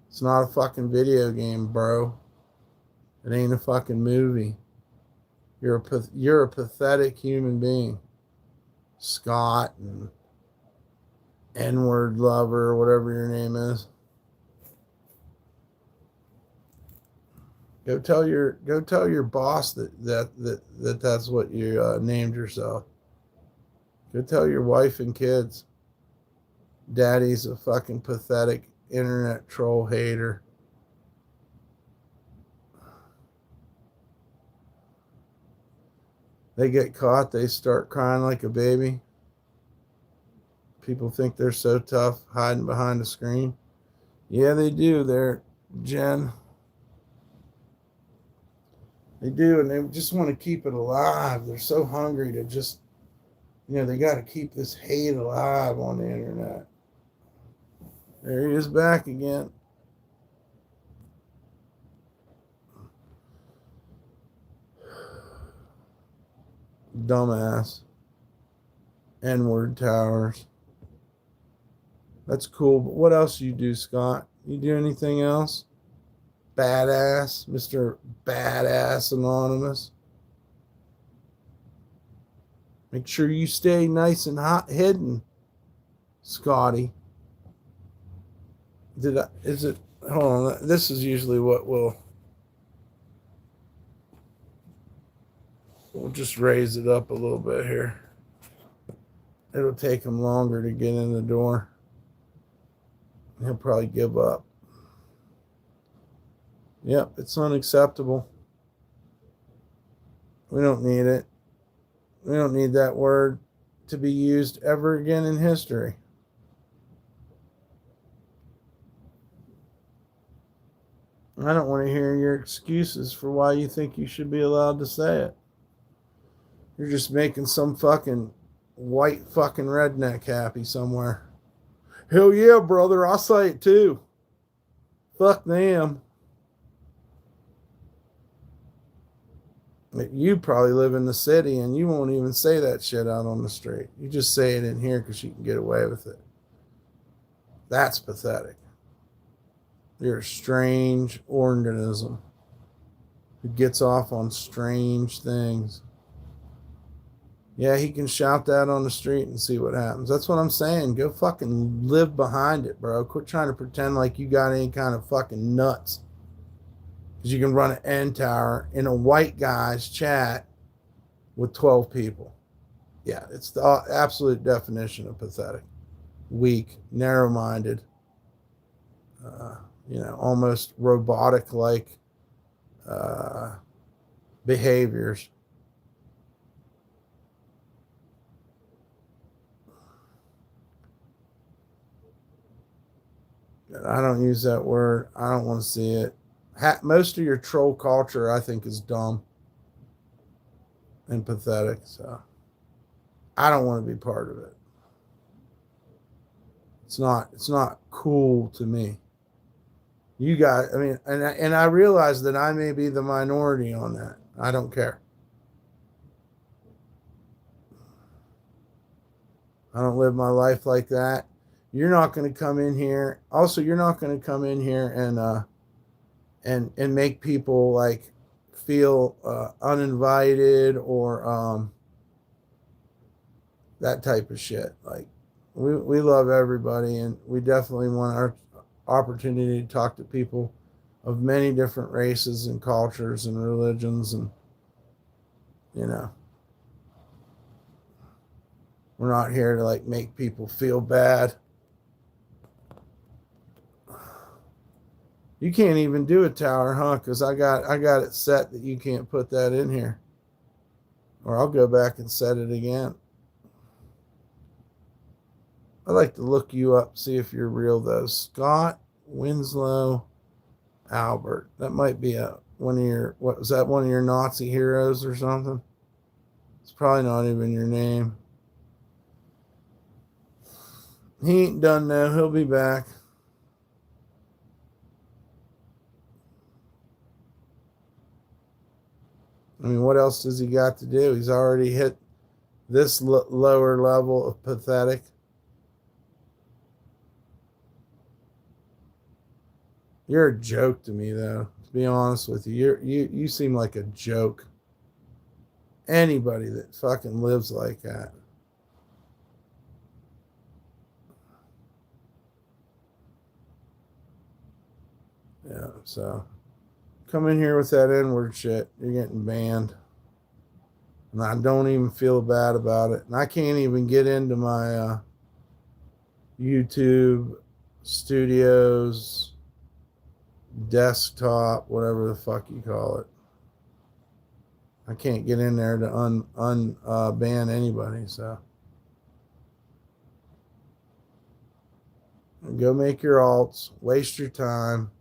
It's not a fucking video game, bro. It ain't a fucking movie. You're a pathetic human being. Scott and N-word lover, or whatever your name is. Go tell your boss that's what you named yourself. Go tell your wife and kids. Daddy's a fucking pathetic internet troll hater. They get caught, they start crying like a baby. People think they're so tough hiding behind a screen. Yeah, they do. They're Jen. They do, and they just want to keep it alive. They're so hungry to just, they got to keep this hate alive on the internet. There he is back again. Dumbass. N-word towers. That's cool, but what else you do, Scott? You do anything else? Badass, Mr. Badass Anonymous. Make sure you stay nice and hot hidden, Scotty. Hold on, this is usually what we'll just raise it up a little bit here. It'll take him longer to get in the door. He'll probably give up. Yep, it's unacceptable. We don't need it. We don't need that word to be used ever again in history. I don't want to hear your excuses for why you think you should be allowed to say it. You're just making some fucking white fucking redneck happy somewhere. Hell yeah, brother, I'll say it too. Fuck them. You probably live in the city and you won't even say that shit out on the street. You just say it in here because you can get away with it. That's pathetic. You're a strange organism who gets off on strange things. Yeah, he can shout that on the street and see what happens. That's what I'm saying. Go fucking live behind it, bro. Quit trying to pretend like you got any kind of fucking nuts. Because you can run an end tower in a white guy's chat with 12 people. Yeah, it's the absolute definition of pathetic. Weak, narrow-minded, almost robotic-like behaviors. I don't use that word. I don't want to see it. Most of your troll culture, I think, is dumb and pathetic. So I don't want to be part of it. It's not cool to me. You guys, I mean, and I realize that I may be the minority on that. I don't care. I don't live my life like that. You're not going to come in here. Also, you're not going to come in here and make people like feel uninvited or that type of shit. Like we love everybody, and we definitely want our opportunity to talk to people of many different races and cultures and religions, and we're not here to like make people feel bad. You can't even do a tower, huh? Because I got it set that you can't put that in here. Or I'll go back and set it again. I'd like to look you up, see if you're real though. Scott Winslow Albert. That might be one of your Nazi heroes or something? It's probably not even your name. He ain't done now. He'll be back. I mean, what else does he got to do? He's already hit this lower level of pathetic. You're a joke to me, though. To be honest with you, you seem like a joke. Anybody that fucking lives like that. Yeah, so come in here with that N-word shit. You're getting banned. And I don't even feel bad about it. And I can't even get into my YouTube studios, desktop, whatever the fuck you call it. I can't get in there to ban anybody, so go make your alts, waste your time.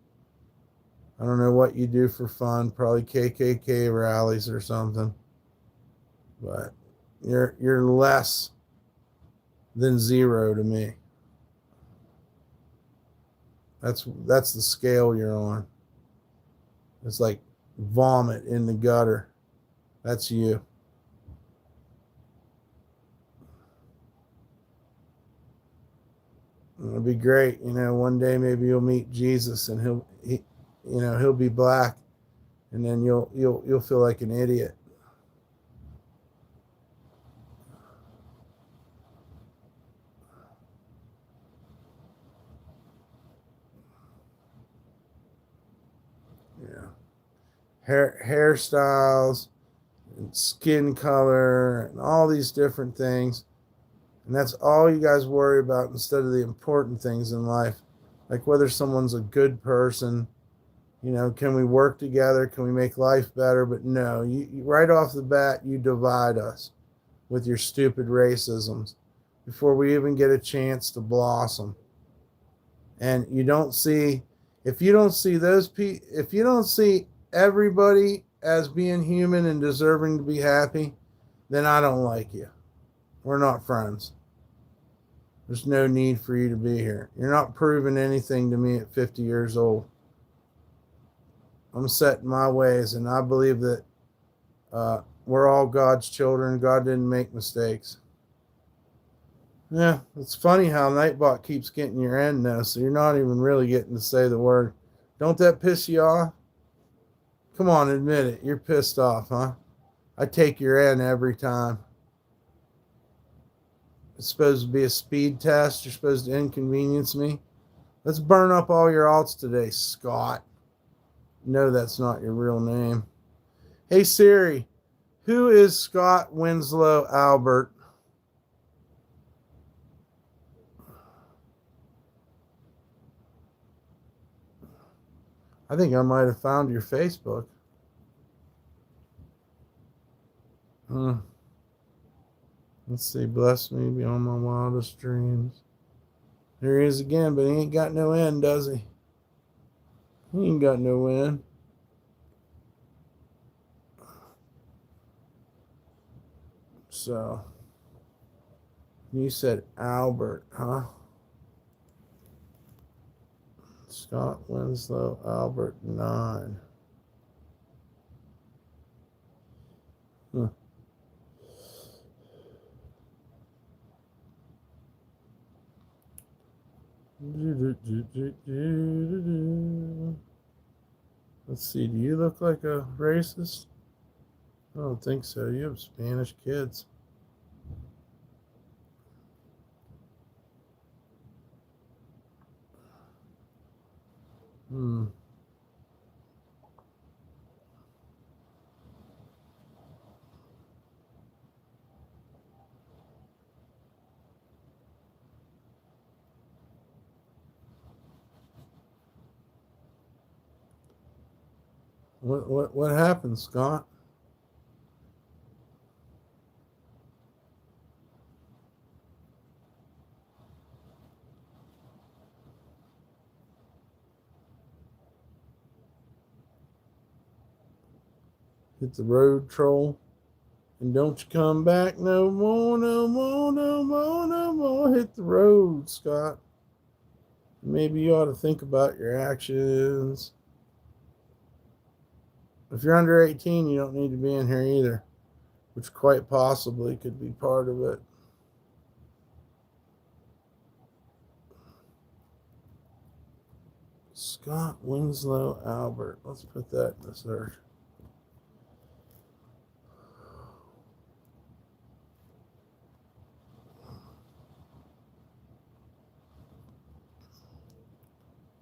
I don't know what you do for fun, probably KKK rallies or something. But you're less than zero to me. That's the scale you're on. It's like vomit in the gutter. That's you. It'll be great. One day maybe you'll meet Jesus and he'll be black, and then you'll feel like an idiot. Yeah. Hairstyles and skin color and all these different things. And that's all you guys worry about instead of the important things in life. Like whether someone's a good person, can we work together? Can we make life better? But no, you right off the bat, you divide us with your stupid racisms before we even get a chance to blossom. And you don't see, if you don't see those people, if you don't see everybody as being human and deserving to be happy, then I don't like you. We're not friends. There's no need for you to be here. You're not proving anything to me at 50 years old. I'm set in my ways, and I believe that we're all God's children. God didn't make mistakes. Yeah, it's funny how Nightbot keeps getting your end though, so you're not even really getting to say the word. Don't that piss you off? Come on, admit it. You're pissed off, huh? I take your end every time. It's supposed to be a speed test. You're supposed to inconvenience me. Let's burn up all your alts today, Scott. No, that's not your real name. Hey Siri, who is Scott Winslow Albert? I think I might have found your Facebook. Let's see. Bless me beyond my wildest dreams. There he is again, but he ain't got no end, does he? He ain't got no end. So, you said Albert, huh? Scott Winslow Albert 9. Huh. Let's see, do you look like a racist? I don't think so. You have Spanish kids. What happened, Scott? Hit the road, troll. And don't you come back no more, no more, no more, no more. Hit the road, Scott. Maybe you ought to think about your actions. If you're under 18, you don't need to be in here either, which quite possibly could be part of it. Scott Winslow Albert. Let's put that in the search.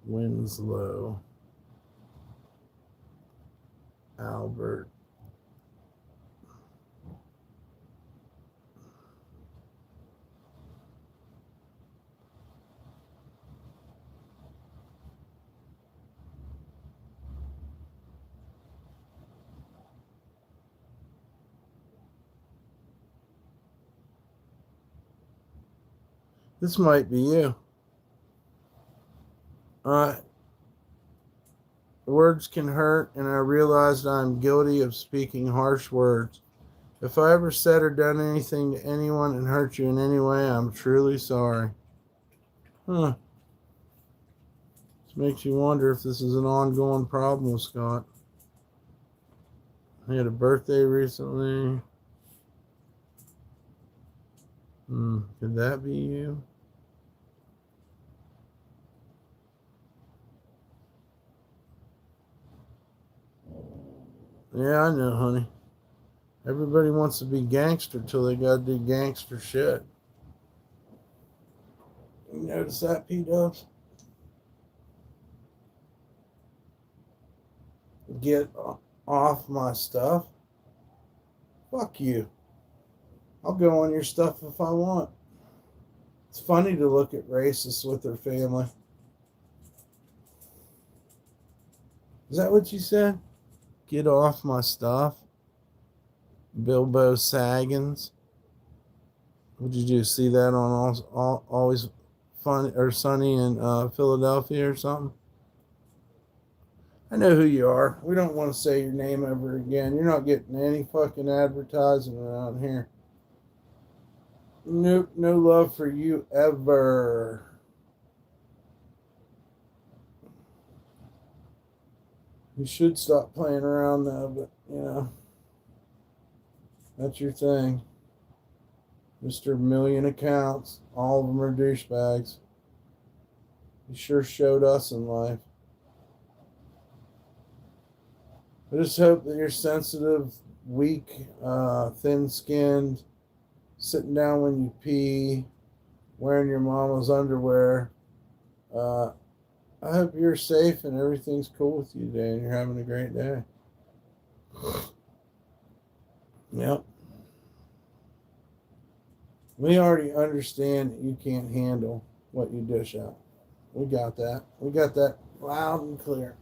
Winslow Albert. This might be you. Words can hurt, and I realized I'm guilty of speaking harsh words. If I ever said or done anything to anyone and hurt you in any way, I'm truly sorry. Huh. This makes you wonder if this is an ongoing problem with Scott. He had a birthday recently. Could that be you? Yeah, I know, honey. Everybody wants to be gangster till they gotta do gangster shit. You notice that, P-Dubs? Get off my stuff? Fuck you. I'll go on your stuff if I want. It's funny to look at racists with their family. Is that what you said? Get off my stuff? Bilbo Saggins. What'd you do? See that on Always Funny or Sunny in Philadelphia or something? I know who you are. We don't want to say your name ever again. You're not getting any fucking advertising around here. Nope, no love for you ever. You should stop playing around though, but you know, that's your thing. Mr. Million Accounts. All of them are douchebags. You sure showed us in life. I just hope that you're sensitive, weak, thin-skinned, sitting down when you pee, wearing your mama's underwear. I hope you're safe and everything's cool with you today and you're having a great day. Yep. We already understand that you can't handle what you dish out. We got that. We got that loud and clear.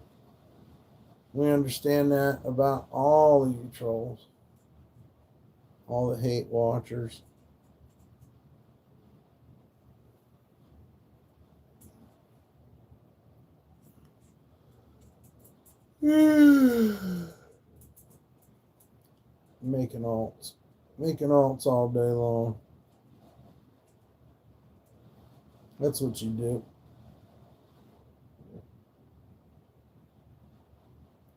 We understand that about all of you trolls. All the hate watchers. Making alts. Making alts all day long. That's what you do.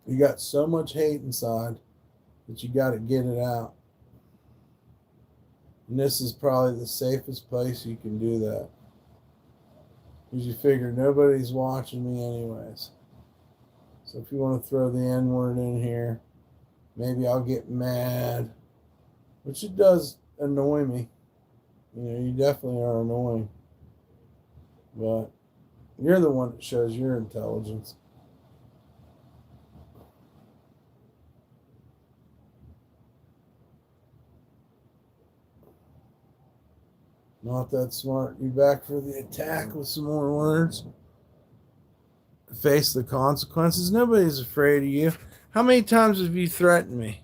You got so much hate inside that you got to get it out. And this is probably the safest place you can do that. Because you figure nobody's watching me anyways. So if you want to throw the N-word in here, maybe I'll get mad. Which it does annoy me. You know, you definitely are annoying. But you're the one that shows your intelligence. Not that smart. You back for the attack with some more words? Face the consequences. Nobody's afraid of you. How many times have you threatened me?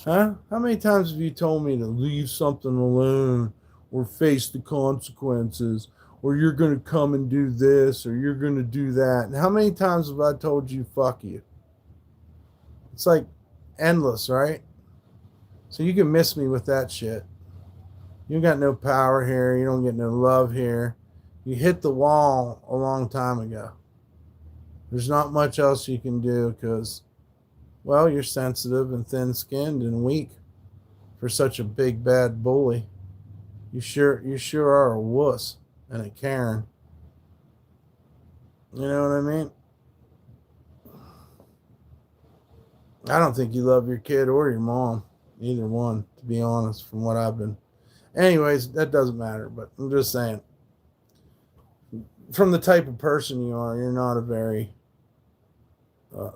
Huh? How many times have you told me to leave something alone or face the consequences or you're going to come and do this or you're going to do that? And how many times have I told you fuck you? It's like endless, right? So you can miss me with that shit. You got no power here. You don't get no love here. You hit the wall a long time ago. There's not much else you can do because, well, you're sensitive and thin-skinned and weak for such a big bad bully. You sure are a wuss and a Karen. You know what I mean? I don't think you love your kid or your mom. Either one, to be honest, from what I've been. Anyways, that doesn't matter, but I'm just saying. From the type of person you are, you're not a very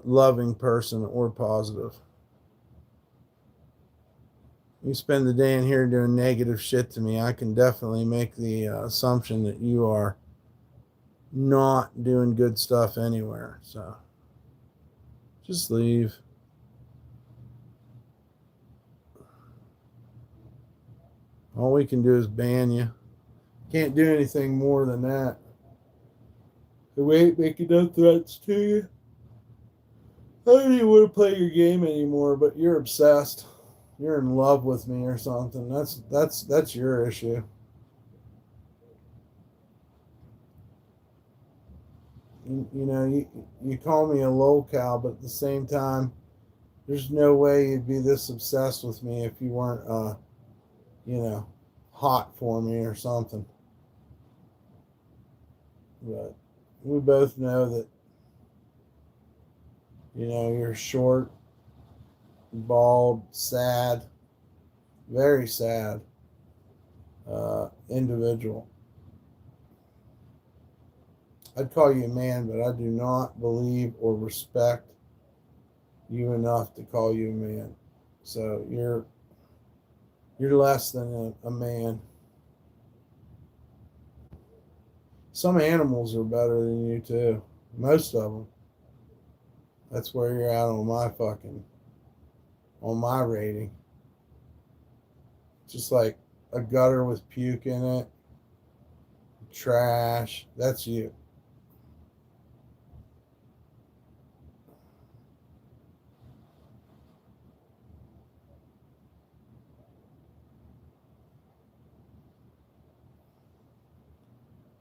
loving person or positive. You spend the day in here doing negative shit to me, I can definitely make the assumption that you are not doing good stuff anywhere. So just leave. All we can do is ban you. Can't do anything more than that. We ain't making no threats to you. I don't even want to play your game anymore, but you're obsessed. You're in love with me or something. That's your issue. You call me a lolcow, but at the same time, there's no way you'd be this obsessed with me if you weren't, hot for me or something. But we both know that, you're short, bald, sad, very sad individual. I'd call you a man, but I do not believe or respect you enough to call you a man. So you're less than a man. Some animals are better than you too. Most of them. That's where you're at on my rating. Just like a gutter with puke in it, trash. That's you.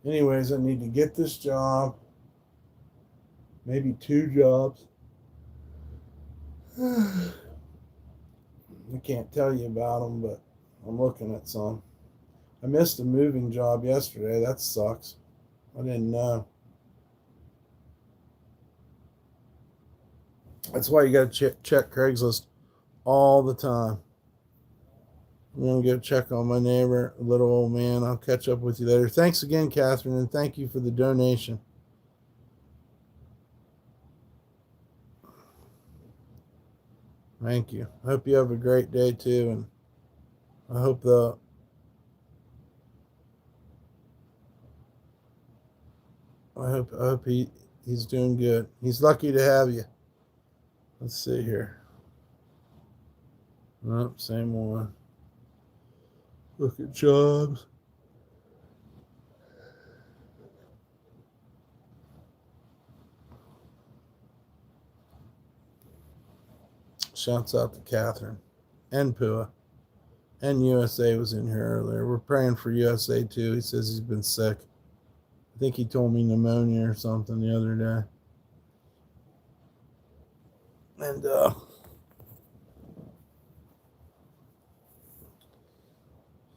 Anyways, I need to get this job. Maybe 2 jobs. I can't tell you about them, but I'm looking at some. I missed a moving job yesterday. That sucks. I didn't know. That's why you got to check Craigslist all the time. I'm going to go check on my neighbor, little old man. I'll catch up with you later. Thanks again, Catherine, and thank you for the donation. Thank you. I hope you have a great day too, and I hope he's doing good. He's lucky to have you. Let's see here. Nope, same one. Look at jobs. Shouts out to Catherine and Pua. And USA was in here earlier. We're praying for USA too. He says he's been sick. I think he told me pneumonia or something the other day. And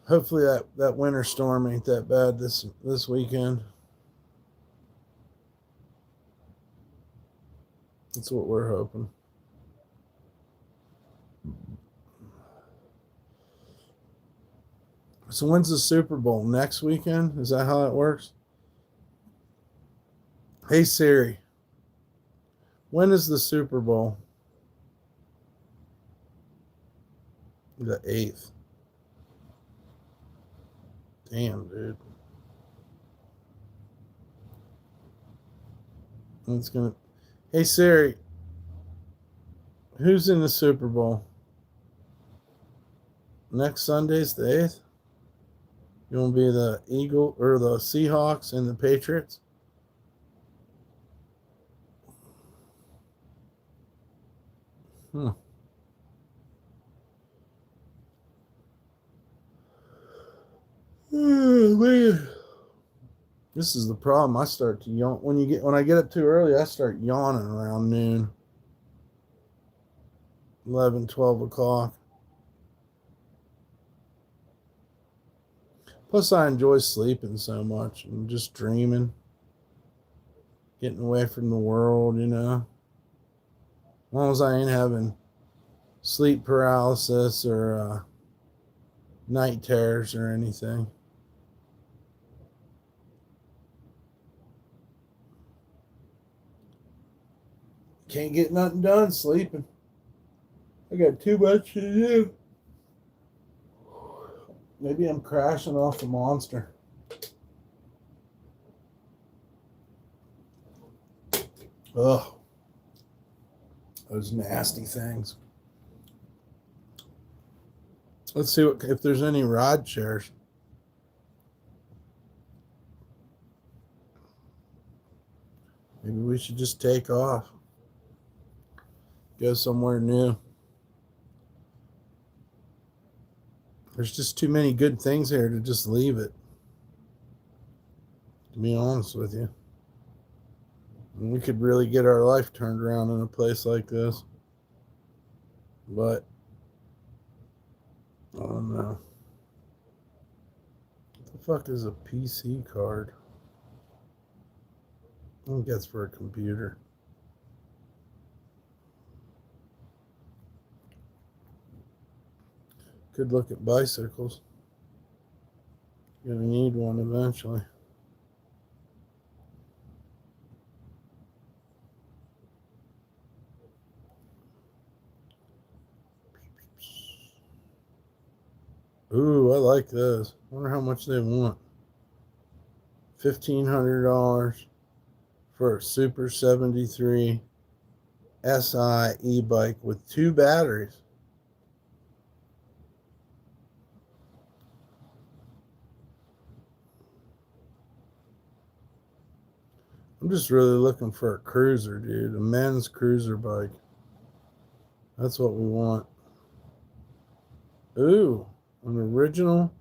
hopefully that winter storm ain't that bad this weekend. That's what we're hoping. So when's the Super Bowl? Next weekend? Is that how it works? Hey Siri, when is the Super Bowl? The 8th. Damn, dude. It's gonna. Hey Siri, who's in the Super Bowl? Next Sunday's the 8th? You want to be the Eagle or the Seahawks and the Patriots? Oh, man. This is the problem. I start to yawn when I get up too early. I start yawning around noon, 11, 12 o'clock. Plus, I enjoy sleeping so much and just dreaming, getting away from the world, As long as I ain't having sleep paralysis or night terrors or anything. Can't get nothing done sleeping. I got too much to do. Maybe I'm crashing off the monster. Ugh. Those nasty things. Let's see if there's any ride shares. Maybe we should just take off. Go somewhere new. There's just too many good things here to just leave it. To be honest with you. And we could really get our life turned around in a place like this. But I don't know. What the fuck is a PC card? I think that's for a computer. Could look at bicycles. Gonna need one eventually. Ooh, I like this. Wonder how much they want. $1,500 for a Super 73 SI e-bike with 2 batteries. I'm just really looking for a cruiser, dude. A men's cruiser bike. That's what we want. Ooh, an original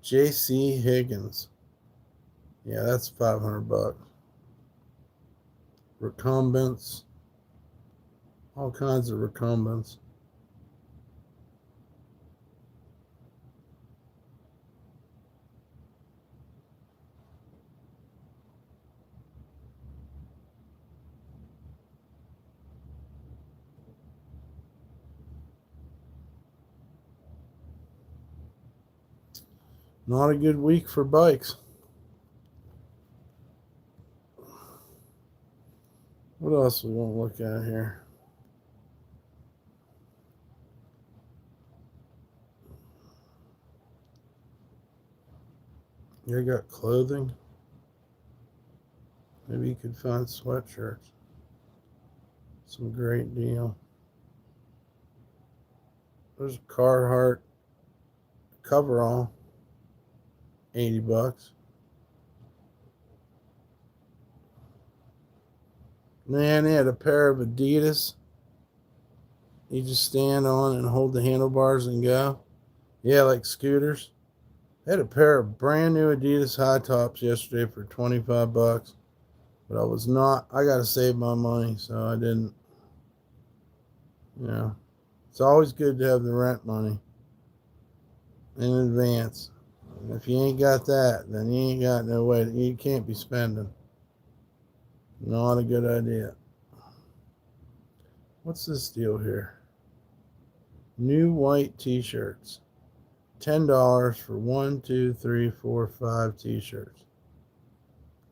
J.C. Higgins. Yeah, that's $500. Recumbents. All kinds of recumbents. Not a good week for bikes. What else we want to look at here? You got clothing. Maybe you could find sweatshirts. Some great deal. There's a Carhartt coverall. $80. Man, they had a pair of Adidas. You just stand on and hold the handlebars and go. Yeah, like scooters. They had a pair of brand new Adidas high tops yesterday for $25. But I got to save my money, so I didn't. You know, it's always good to have the rent money in advance. And if you ain't got that, then you ain't got no way. You can't be spending. Not a good idea. What's this deal here? New white t-shirts. $10 for 1, 2, 3, 4, 5 t-shirts.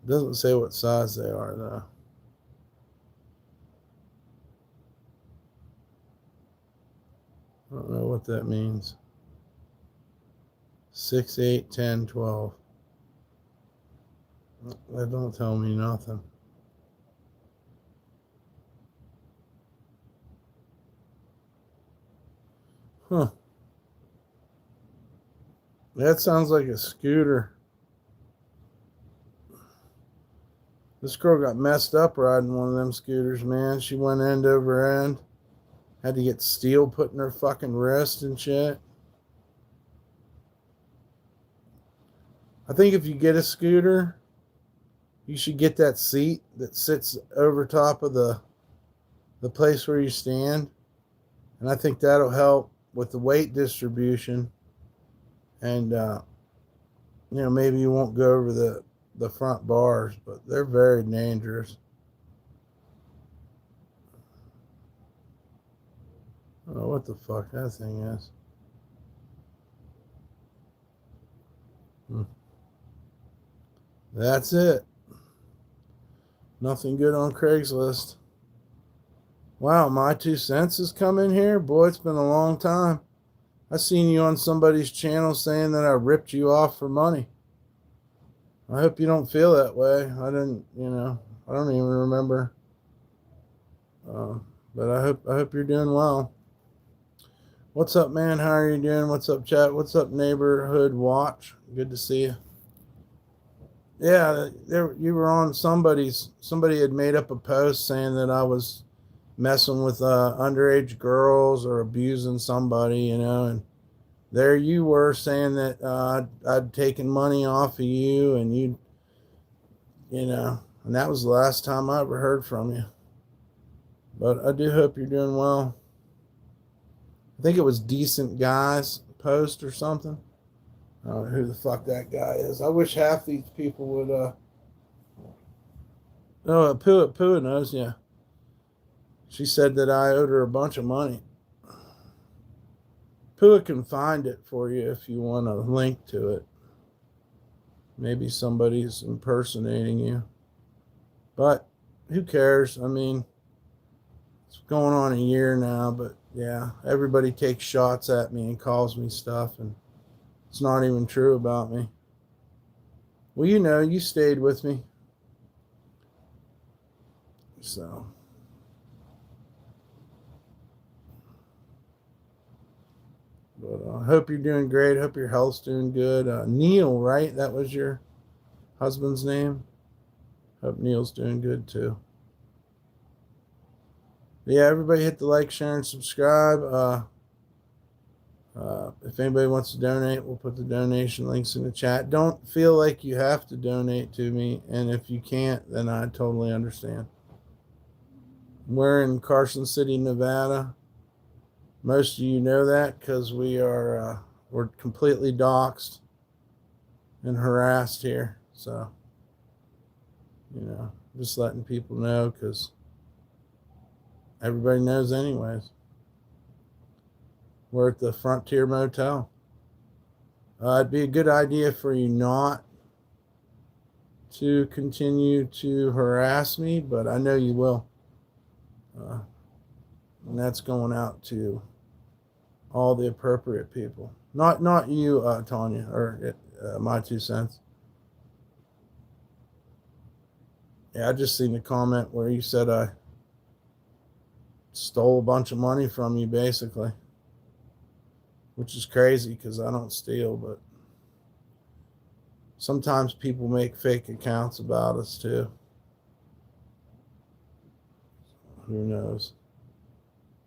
Doesn't say what size they are, though. I don't know what that means. 6, 8, 10, 12. That don't tell me nothing. Huh. That sounds like a scooter. This girl got messed up riding one of them scooters, man. She went end over end. Had to get steel put in her fucking wrist and shit. I think if you get a scooter, you should get that seat that sits over top of the place where you stand. And I think that'll help with the weight distribution. And, maybe you won't go over the front bars, but they're very dangerous. I don't know what the fuck that thing is. That's it. Nothing good on Craigslist. Wow, my 2 cents has come in here? Boy, it's been a long time. I seen you on somebody's channel saying that I ripped you off for money. I hope you don't feel that way. I don't even remember. But I hope you're doing well. What's up, man? How are you doing? What's up, chat? What's up, neighborhood watch? Good to see you. Yeah, you were on somebody had made up a post saying that I was messing with underage girls or abusing somebody, and there you were saying that I'd taken money off of you, and and that was the last time I ever heard from you. But I do hope you're doing well. I think it was Decent Guys post or something. I don't know who the fuck that guy is. I wish half these people would. Oh, Pua knows. Yeah, she said that I owed her a bunch of money. Pua can find it for you if you want a link to it. Maybe somebody's impersonating you, but who cares? I mean, it's going on a year now, but yeah, everybody takes shots at me and calls me stuff, and it's not even true about me. Well, you stayed with me. So, but I hope you're doing great. Hope your health's doing good. Neil, right? That was your husband's name? Hope Neil's doing good too. Yeah, everybody hit the like, share, and subscribe. If anybody wants to donate, we'll put the donation links in the chat. Don't feel like you have to donate to me, and if you can't, then I totally understand. We're in Carson City, Nevada. Most of you know that because we're completely doxxed and harassed here. So, just letting people know because everybody knows anyways. We're at the Frontier Motel. It'd be a good idea for you not to continue to harass me, but I know you will. And that's going out to all the appropriate people. Not you, Tanya, or my 2 cents. Yeah, I just seen the comment where you said I stole a bunch of money from you, basically. Which is crazy because I don't steal, but sometimes people make fake accounts about us too. Who knows?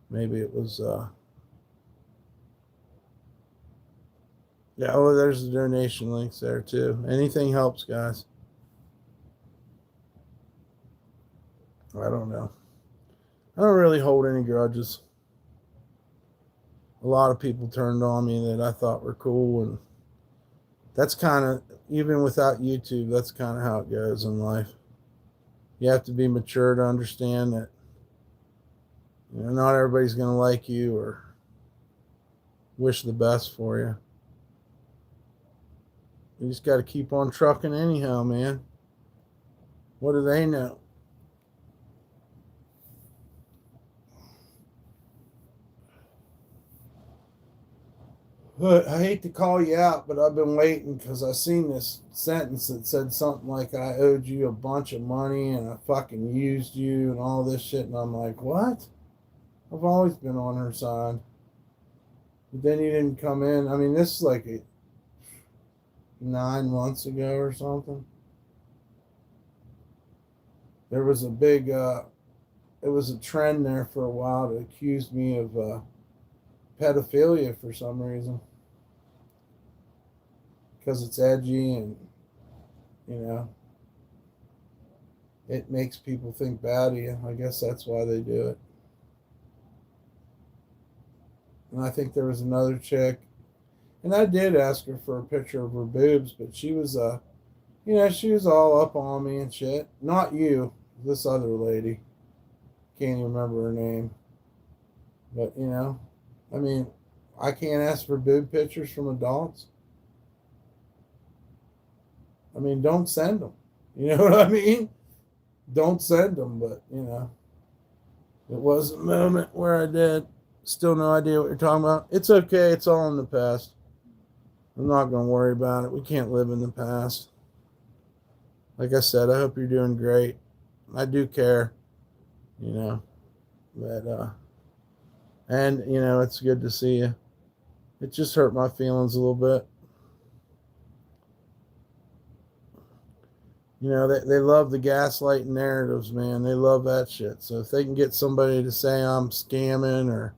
Maybe it was yeah, oh, there's the donation links there too. Anything helps, guys. I don't know. I don't really hold any grudges. A lot of people turned on me that I thought were cool, and that's kind of, even without YouTube, that's kind of how it goes in life. You have to be mature to understand that not everybody's going to like you or wish the best for you. You just got to keep on trucking anyhow, man. What do they know? But I hate to call you out, but I've been waiting because I seen this sentence that said something like I owed you a bunch of money and I fucking used you and all this shit. And I'm like, what? I've always been on her side. But then you didn't come in. I mean, this is like 9 months ago or something. There was a big, it was a trend there for a while to accuse me of pedophilia for some reason. Because it's edgy and, it makes people think bad of you. I guess that's why they do it. And I think there was another chick, and I did ask her for a picture of her boobs, but she was, she was all up on me and shit. Not you, this other lady. Can't even remember her name. But, I mean, I can't ask for boob pictures from adults. I mean, don't send them. You know what I mean? Don't send them, but, it was a moment where I did. Still no idea what you're talking about. It's okay. It's all in the past. I'm not going to worry about it. We can't live in the past. Like I said, I hope you're doing great. I do care, but, and, it's good to see you. It just hurt my feelings a little bit. You know, they love the gaslighting narratives, man. They love that shit. So if they can get somebody to say I'm scamming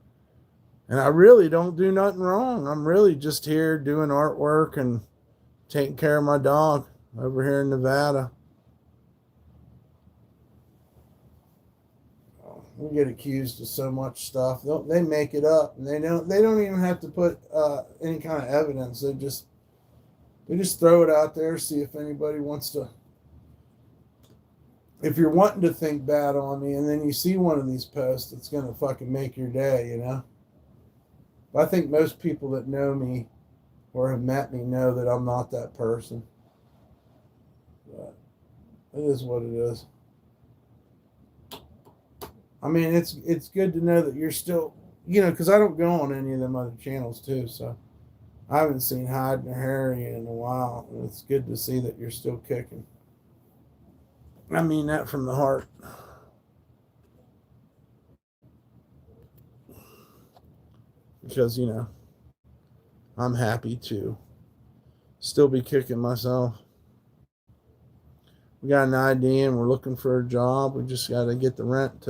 and I really don't do nothing wrong. I'm really just here doing artwork and taking care of my dog over here in Nevada. We get accused of so much stuff. They make it up, and they don't even have to put any kind of evidence. They just throw it out there, see if anybody wants to. If you're wanting to think bad on me, and then you see one of these posts, it's gonna fucking make your day, you know. But I think most people that know me or have met me know that I'm not that person. But it is what it is. I mean, it's good to know that you're still, you know, because I don't go on any of them other channels too. So I haven't seen Hyde or Harry in a while, and it's good to see that you're still kicking. I mean that from the heart. Because, you know, I'm happy to still be kicking myself. We got an ID and we're looking for a job. We just got to get the rent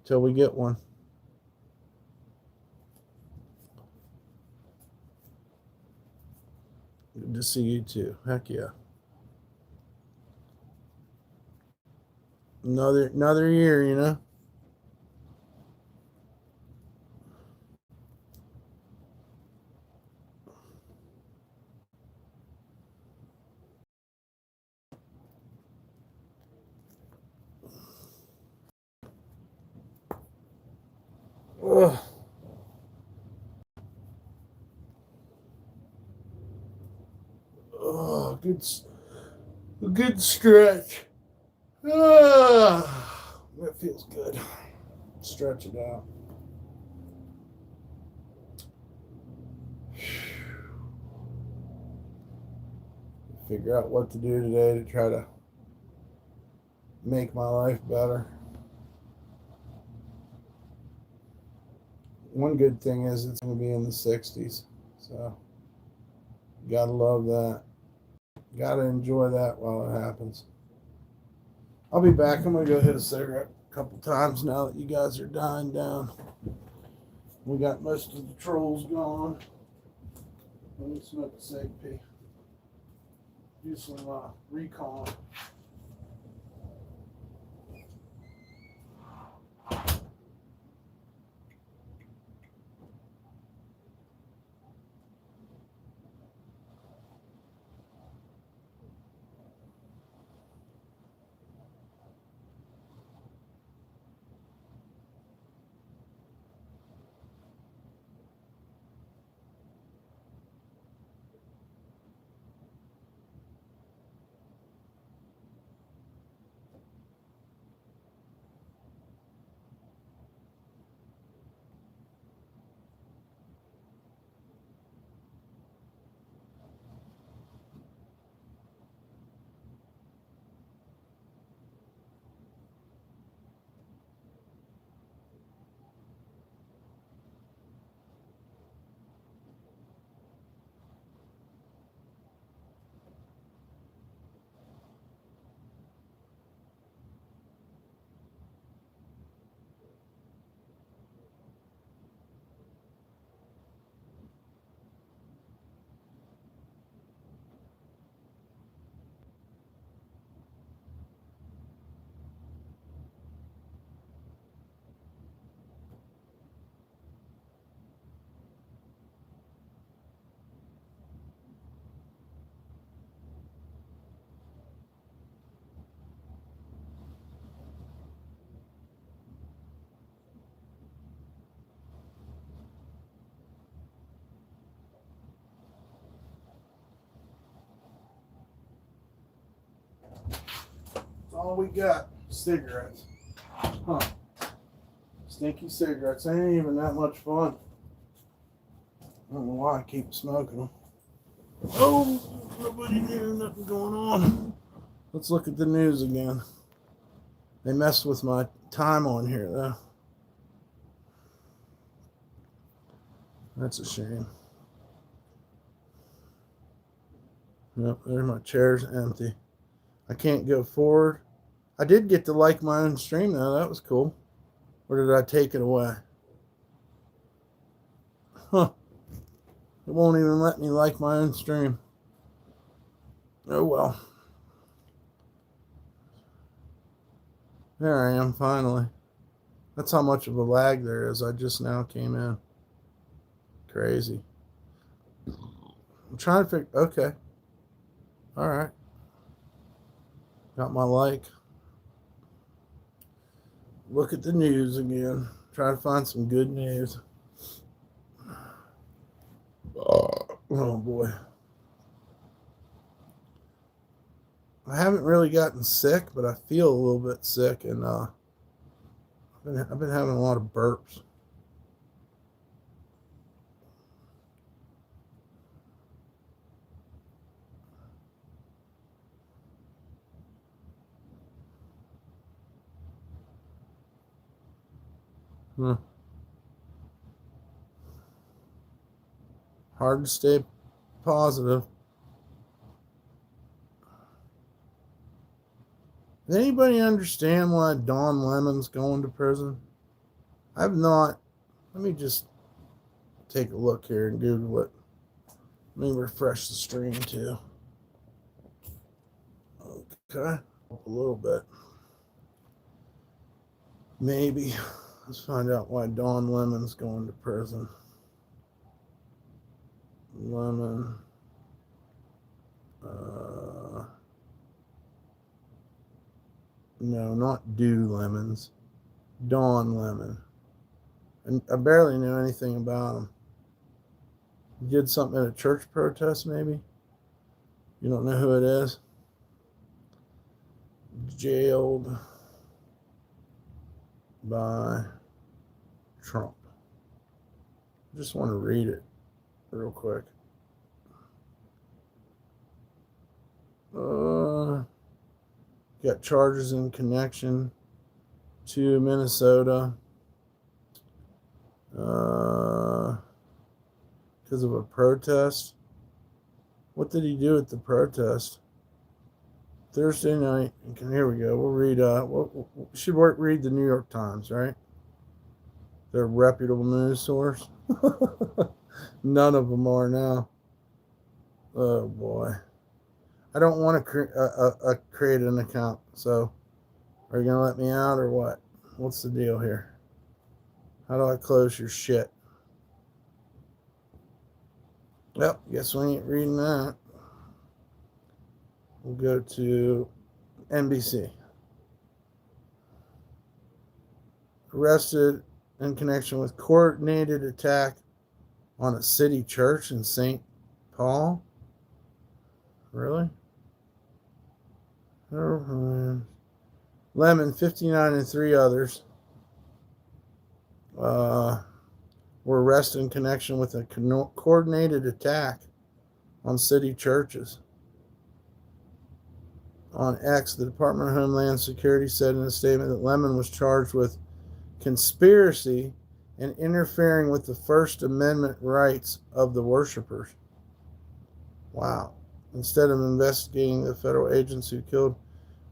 till we get one. Good to see you too. Heck yeah. Another year, you know. Ugh. Oh, good stretch. Ah, that feels good. Stretch it out. Figure out what to do today to try to make my life better. One good thing is it's going to be in the 60s. So, gotta love that. Gotta enjoy that while it happens. I'll be back. I'm going to go hit a cigarette a couple times now that you guys are dying down. We got most of the trolls gone. Let me smoke a cig pea. Do some recon. That's all we got. Cigarettes. Huh. Stinky cigarettes. Ain't even that much fun. I don't know why I keep smoking them. Oh, nobody there, nothing going on. Let's look at the news again. They messed with my time on here, though. That's a shame. Yep, there my chair's empty. I can't go forward. I did get to like my own stream, though. That was cool. Or did I take it away? Huh. It won't even let me like my own stream. Oh, well. There I am, finally. That's how much of a lag there is. I just now came in. Crazy. I'm trying to figure... Okay. All right. Got my like. Look at the news again. Try to find some good news. Oh boy. I haven't really gotten sick, but I feel a little bit sick, and I've been having a lot of burps. Hard to stay positive. Does anybody understand why Don Lemon's going to prison? I've not. Let me just take a look here and Google it. Let me refresh the stream too. Okay, up a little bit. Maybe. Let's find out why Don Lemon's going to prison. Lemon. No, not Dew Lemons. Don Lemon. And I barely knew anything about him. He did something at a church protest, maybe? You don't know who it is? Jailed by Trump. I just want to read it real quick. Got charges in connection to Minnesota because of a protest. What did he do at the protest? Thursday night. Here we go. We'll read. We should read the New York Times, right? They're a reputable news source. None of them are now. Oh boy. I don't want to create an account. So, are you gonna let me out or what? What's the deal here? How do I close your shit? Well, guess we ain't reading that. We'll go to NBC. Arrested in connection with coordinated attack on a city church in St. Paul. Really? Lemon, 59, and 3 others were arrested in connection with a coordinated attack on city churches. On X, the Department of Homeland Security said in a statement that Lemon was charged with conspiracy and interfering with the First Amendment rights of the worshipers. Wow. Instead of investigating the federal agents who killed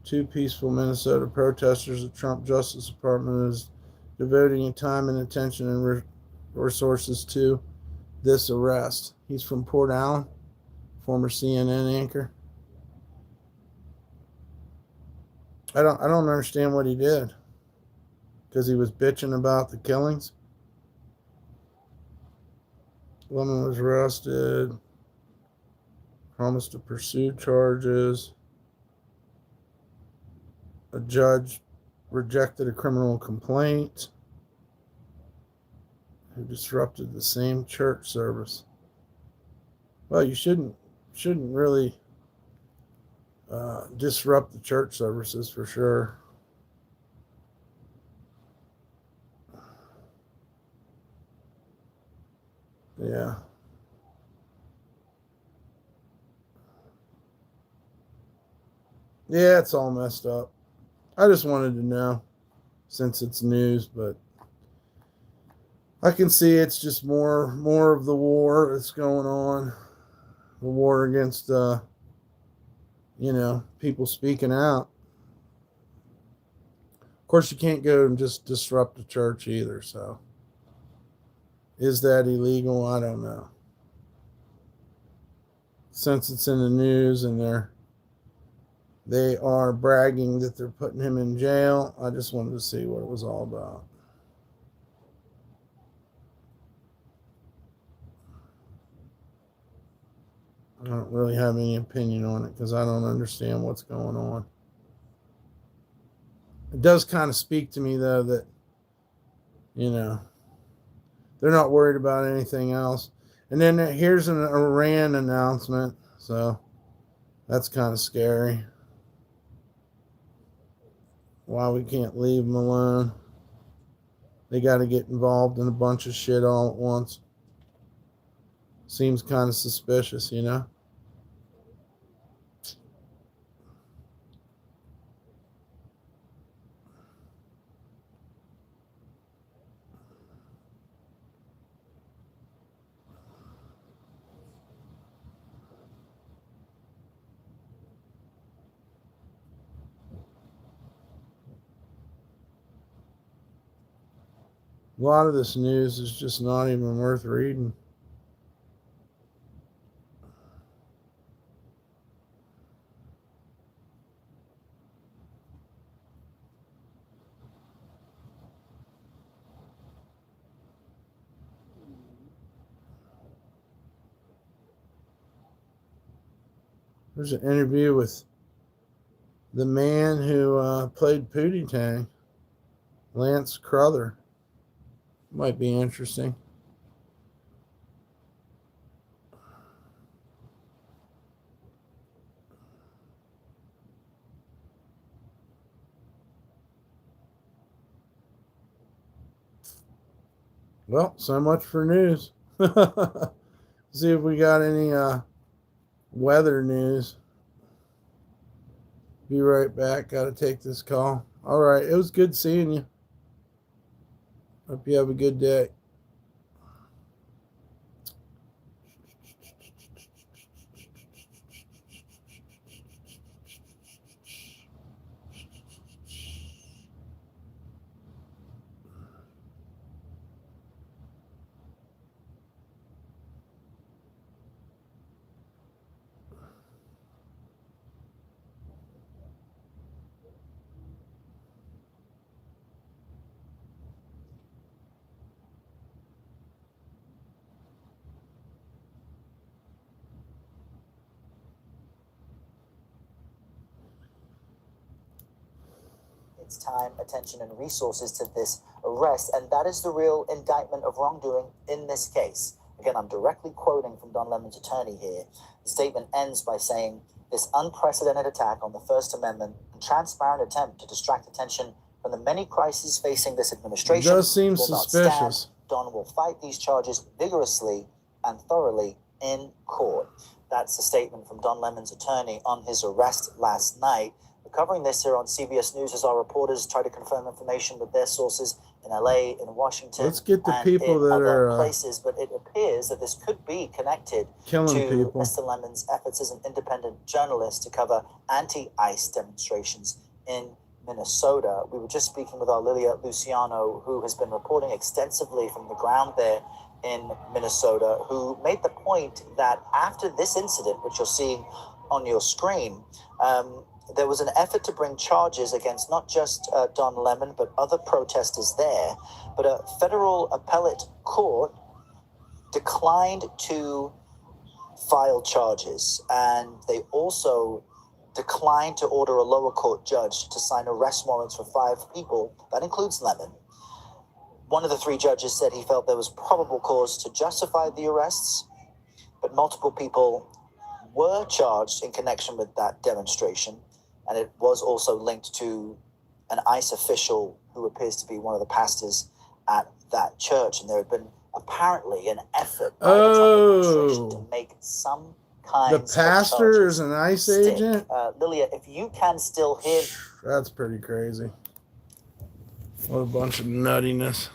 2 peaceful Minnesota protesters, the Trump Justice Department is devoting time and attention and resources to this arrest. He's from Port Allen, former CNN anchor. I don't understand what he did. Because he was bitching about the killings. Lemon was arrested. Promised to pursue charges. A judge rejected a criminal complaint. Who disrupted the same church service. Well, you shouldn't really disrupt the church services for sure. Yeah. Yeah, it's all messed up. I just wanted to know since it's news, but I can see it's just more of the war that's going on. The war against people speaking out. Of course, you can't go and just disrupt the church either. So, is that illegal? I don't know. Since it's in the news and they are bragging that they're putting him in jail, I just wanted to see what it was all about. I don't really have any opinion on it because I don't understand what's going on. It does kind of speak to me, though, that, they're not worried about anything else. And then here's an Iran announcement. So that's kind of scary. Why we can't leave them alone. They got to get involved in a bunch of shit all at once. Seems kind of suspicious, A lot of this news is just not even worth reading. There's an interview with the man who played Pootie Tang, Lance Crowther. Might be interesting. Well, so much for news. See if we got any weather news. Be right back. Got to take this call. All right. It was good seeing you. Hope you have a good day. its time, attention, and resources to this arrest, and that is the real indictment of wrongdoing in this case. Again, I'm directly quoting from Don Lemon's attorney here. The statement ends by saying, "This unprecedented attack on the First Amendment and transparent attempt to distract attention from the many crises facing this administration It does seem will suspicious. not stand. Don will fight these charges vigorously and thoroughly in court." That's a statement from Don Lemon's attorney on his arrest last night. We're covering this here on CBS News as our reporters try to confirm information with their sources in LA, in Washington, Let's get the and people in that other are places. But it appears that this could be connected killing to people. Mr. Lemon's efforts as an independent journalist to cover anti-ICE demonstrations in Minnesota. We were just speaking with our Lilia Luciano, who has been reporting extensively from the ground there in Minnesota, who made the point that after this incident, which you're seeing on your screen, there was an effort to bring charges against not just Don Lemon, but other protesters there. But a federal appellate court declined to file charges, and they also declined to order a lower court judge to sign arrest warrants for 5 people. That includes Lemon. One of the 3 judges said he felt there was probable cause to justify the arrests, but multiple people were charged in connection with that demonstration, and it was also linked to an ICE official who appears to be one of the pastors at that church. And there had been apparently an effort by the Trump administration to make some kinds of charges. The pastor is an ICE agent? Lilia, if you can still hear... That's pretty crazy. What a bunch of nuttiness.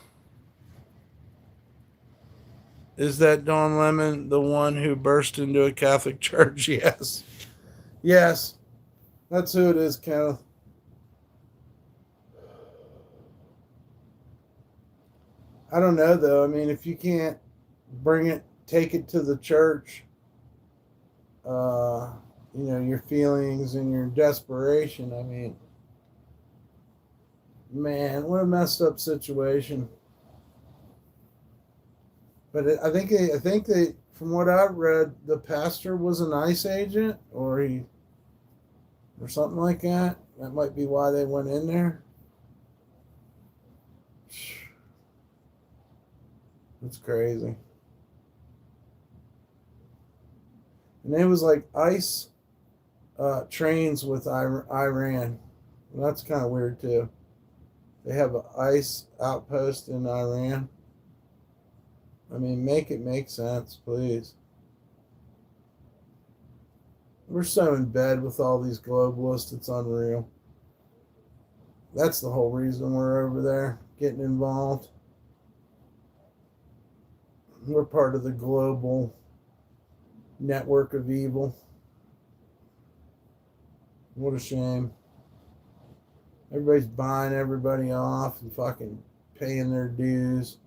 Is that Don Lemon the one who burst into a Catholic church? Yes. Yes. That's who it is, Kenneth. I don't know though. I mean, if you can't take it to the church, uh, your feelings and your desperation. I mean, man, what a messed up situation. But I think they, from what I've read, the pastor was an ICE agent, or something like that. That might be why they went in there. It's crazy. And it was like ICE trains with Iran. And that's kind of weird too. They have an ICE outpost in Iran. I mean, make it make sense, please. We're so in bed with all these globalists, it's unreal. That's the whole reason we're over there getting involved. We're part of the global network of evil. What a shame. Everybody's buying everybody off and fucking paying their dues.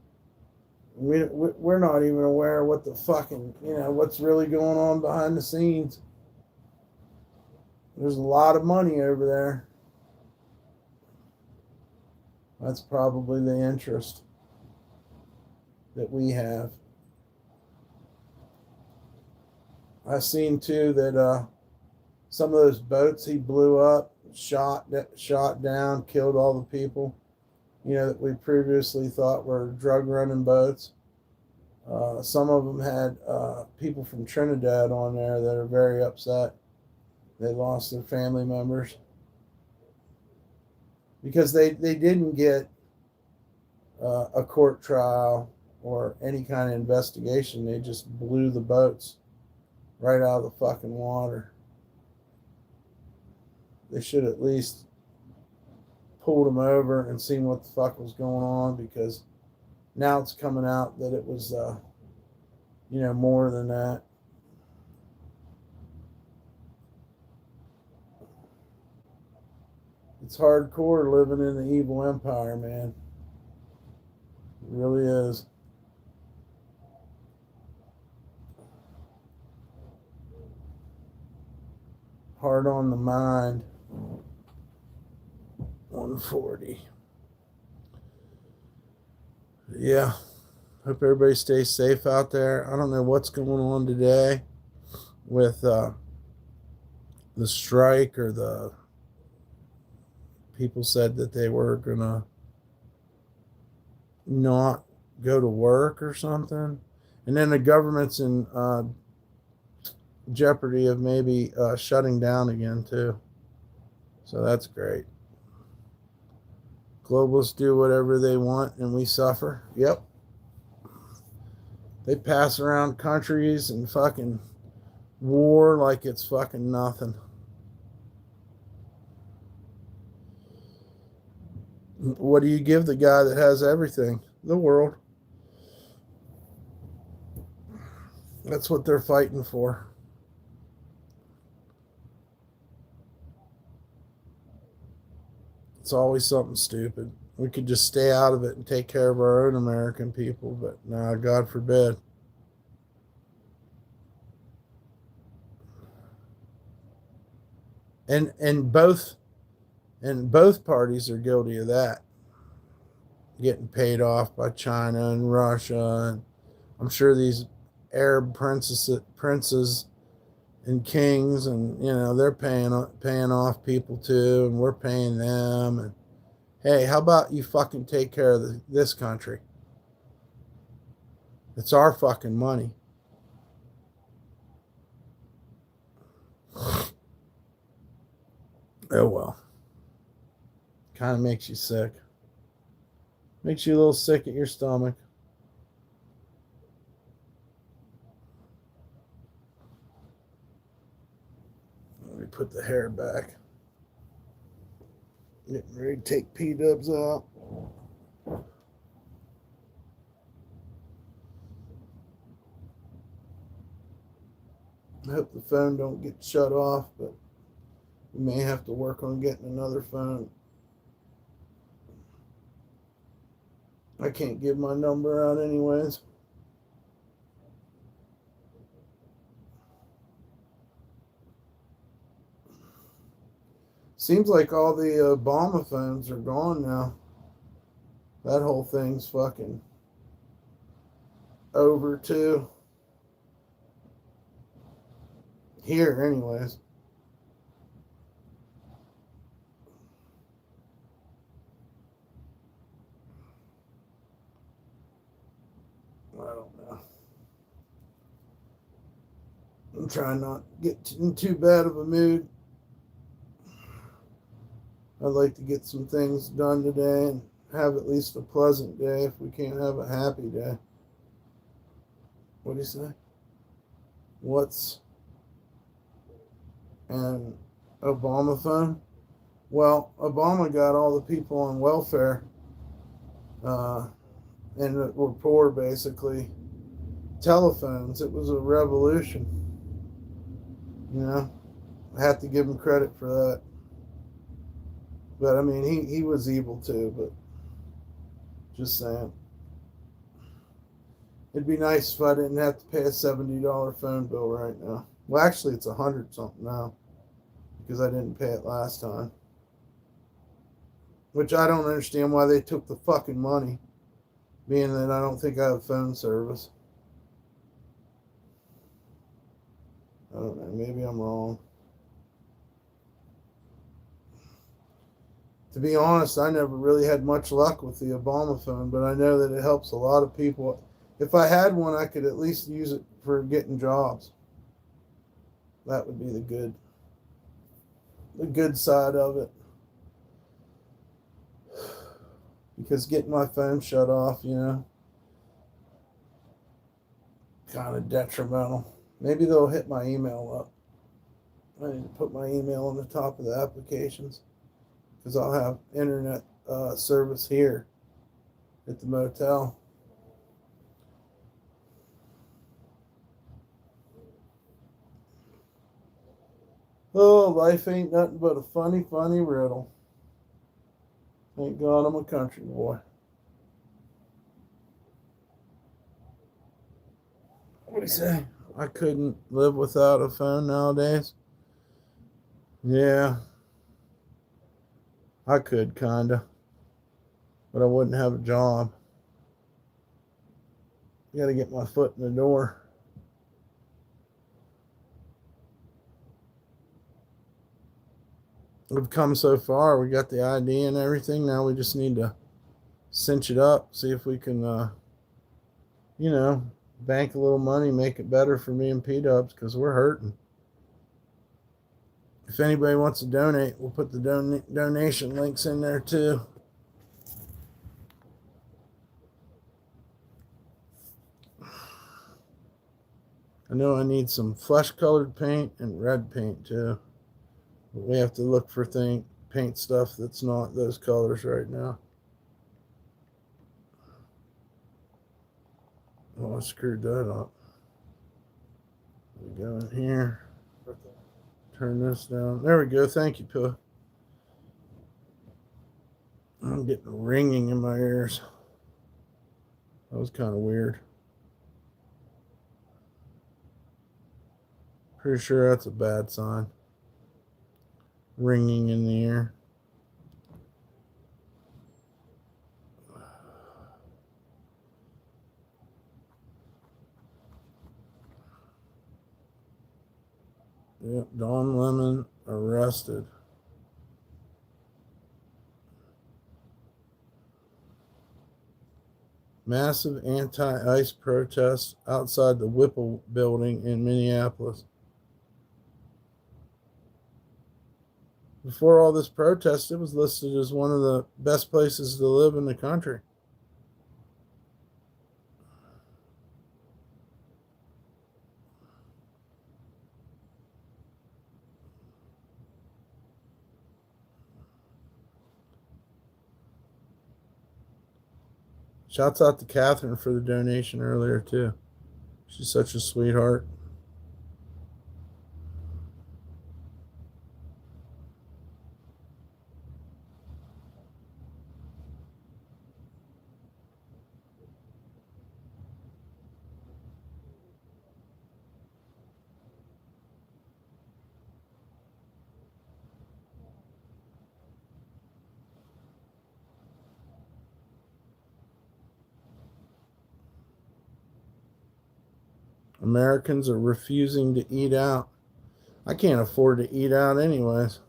We're not even aware of what the fucking, what's really going on behind the scenes. There's a lot of money over there. That's probably the interest that we have. I've seen too that some of those boats he blew up, shot down, killed all the people, that we previously thought were drug running boats. Some of them had people from Trinidad on there that are very upset. They lost their family members because they didn't get a court trial or any kind of investigation. They just blew the boats right out of the fucking water. They should at least pulled them over and seen what the fuck was going on, because now it's coming out that it was more than that. It's hardcore living in the evil empire, man. It really is. Hard on the mind. 140. Yeah. Hope everybody stays safe out there. I don't know what's going on today with the strike, or the people said that they were gonna not go to work or something, and then the government's in jeopardy of maybe shutting down again too. So that's great. Globalists do whatever they want and we suffer. Yep. They pass around countries and fucking war like it's fucking nothing. What do you give the guy that has everything? The world. That's what they're fighting for. It's always something stupid. We could just stay out of it and take care of our own American people, but no, God forbid. And both parties are guilty of that. Getting paid off by China and Russia, and I'm sure these Arab princes and kings, and they're paying off people too, and we're paying them. And hey, how about you fucking take care of this country? It's our fucking money. Oh well. Kind of makes you sick. Makes you a little sick at your stomach. Let me put the hair back. Getting ready to take P-dubs out. I hope the phone don't get shut off, but We may have to work on getting another phone. I can't give my number out anyways. Seems like all the Obama phones are gone now. That whole thing's fucking over too. Here, anyways. I don't know. I'm trying not to get in too bad of a mood. I'd like to get some things done today and have at least a pleasant day if we can't have a happy day. What do you say? What's an Obama phone? Well, Obama got all the people on welfare and that were poor, basically, telephones. It was a revolution. You know, I have to give him credit for that. But I mean, he was evil too, but just saying. It'd be nice if I didn't have to pay a $70 phone bill right now. Well, actually, it's $100 something now because I didn't pay it last time. Which I don't understand why they took the fucking money, being that I don't think I have phone service. I don't know. Maybe I'm wrong. To be honest, I never really had much luck with the Obama phone, but I know that it helps a lot of people. If I had one, I could at least use it for getting jobs. That would be the good side of it. Because getting my phone shut off, you know, kind of detrimental. Maybe they'll hit my email up. I need to put my email on the top of the applications because I'll have internet service here at the motel. Oh, life ain't nothing but a funny, funny riddle. Thank God I'm a country boy. What do you say? I couldn't live without a phone nowadays. Yeah, I could, kinda. But I wouldn't have a job. I gotta get my foot in the door. We've come so far. We got the ID and everything. Now we just need to cinch it up, see if we can, you know, bank a little money, make it better for me and P-Dubs because we're hurting. If anybody wants to donate, we'll put the donation links in there too. I know I need some flesh-colored paint and red paint too. But we have to look for paint stuff that's not those colors right now. Oh, I screwed that up. We go in here. Turn this down. There we go. Thank you, Pooh. I'm getting ringing in my ears. That was kind of weird. Pretty sure that's a bad sign. Ringing in the ear. Yep, Don Lemon arrested. Massive anti-ICE protest outside the Whipple building in Minneapolis. Before all this protest, it was listed as one of the best places to live in the country. Shouts out to Catherine for the donation earlier, too. She's such a sweetheart. Americans are refusing to eat out. I can't afford to eat out anyways.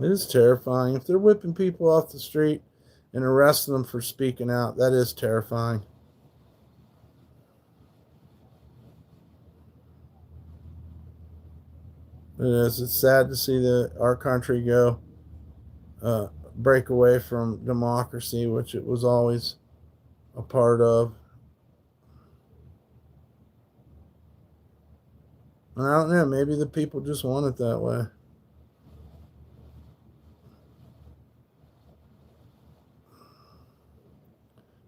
It is terrifying. If they're whipping people off the street and arresting them for speaking out, that is terrifying. It is. It's sad to see our country go break away from democracy, which it was always a part of. And I don't know, maybe the people just want it that way.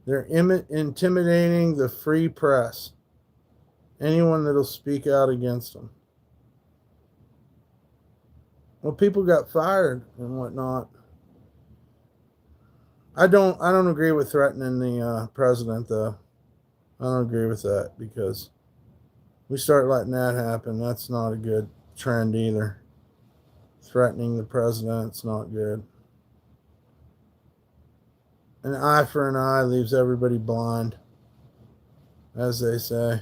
They're intimidating the free press. Anyone that'll speak out against them. Well, people got fired and whatnot. I don't agree with threatening the president, though. I don't agree with that, because we start letting that happen. That's not a good trend either. Threatening the president's not good. An eye for an eye leaves everybody blind, as they say.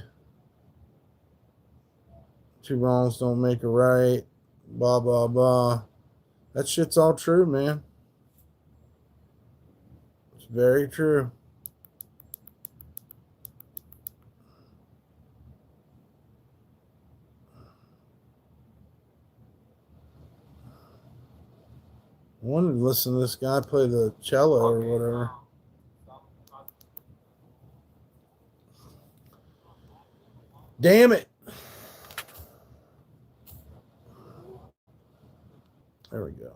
Two wrongs don't make a right. Blah, blah, blah. That shit's all true, man. It's very true. I wanted to listen to this guy play the cello or whatever. Damn it. There we go.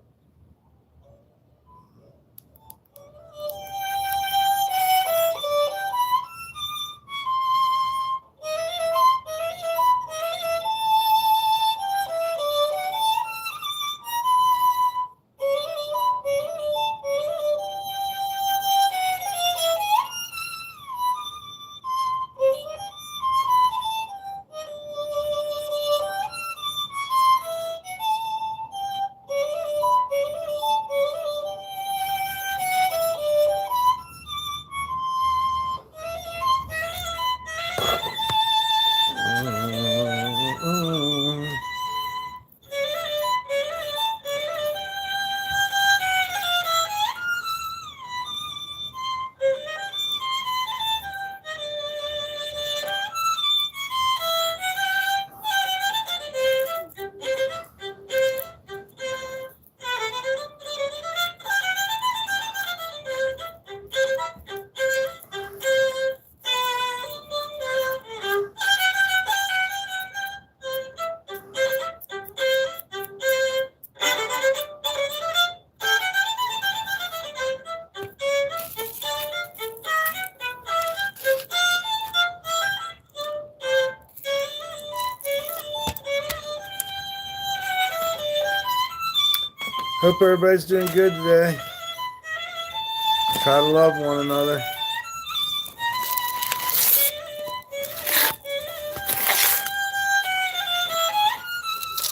Hope everybody's doing good today. Try to love one another.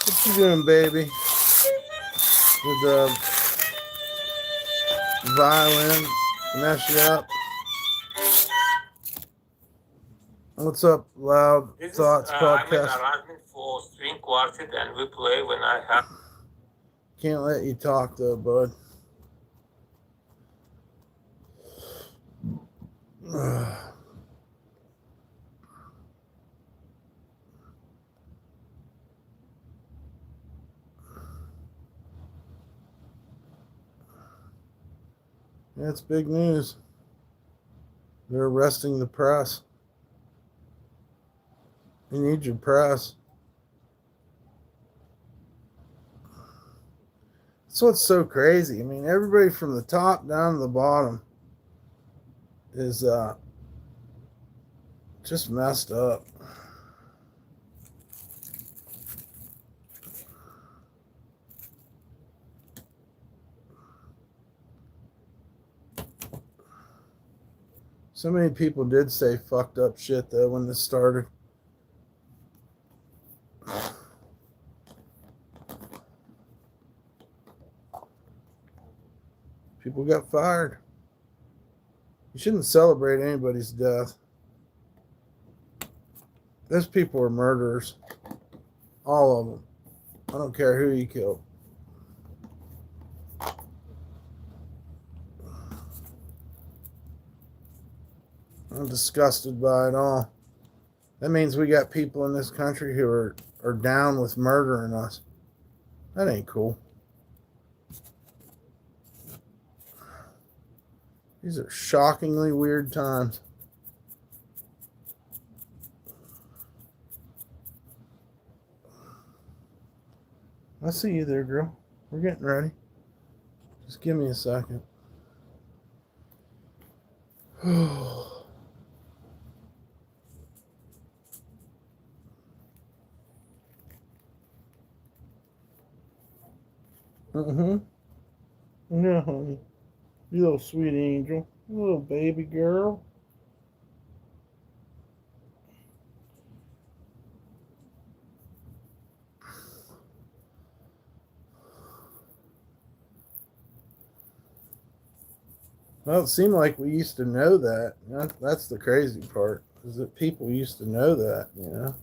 What you doing, baby? With the violin mess you up? What's up, Loud Thoughts Podcast? I'm in arrangement for string quartet, and we play when I have. Can't let you talk though, bud. That's big news. They're arresting the press. You need your press. That's what's so crazy. I mean, everybody from the top down to the bottom is just messed up. So many people did say fucked up shit though when this started. People got fired. You shouldn't celebrate anybody's death. Those people are murderers. All of them. I don't care who you killed. I'm disgusted by it all. That means we got people in this country who are down with murdering us. That ain't cool. These are shockingly weird times. I see you there, girl. We're getting ready. Just give me a second. Mm-hmm. Yeah, honey. You little sweet angel. You little baby girl. Well, it seemed like we used to know that. That's the crazy part, is that people used to know that, you know.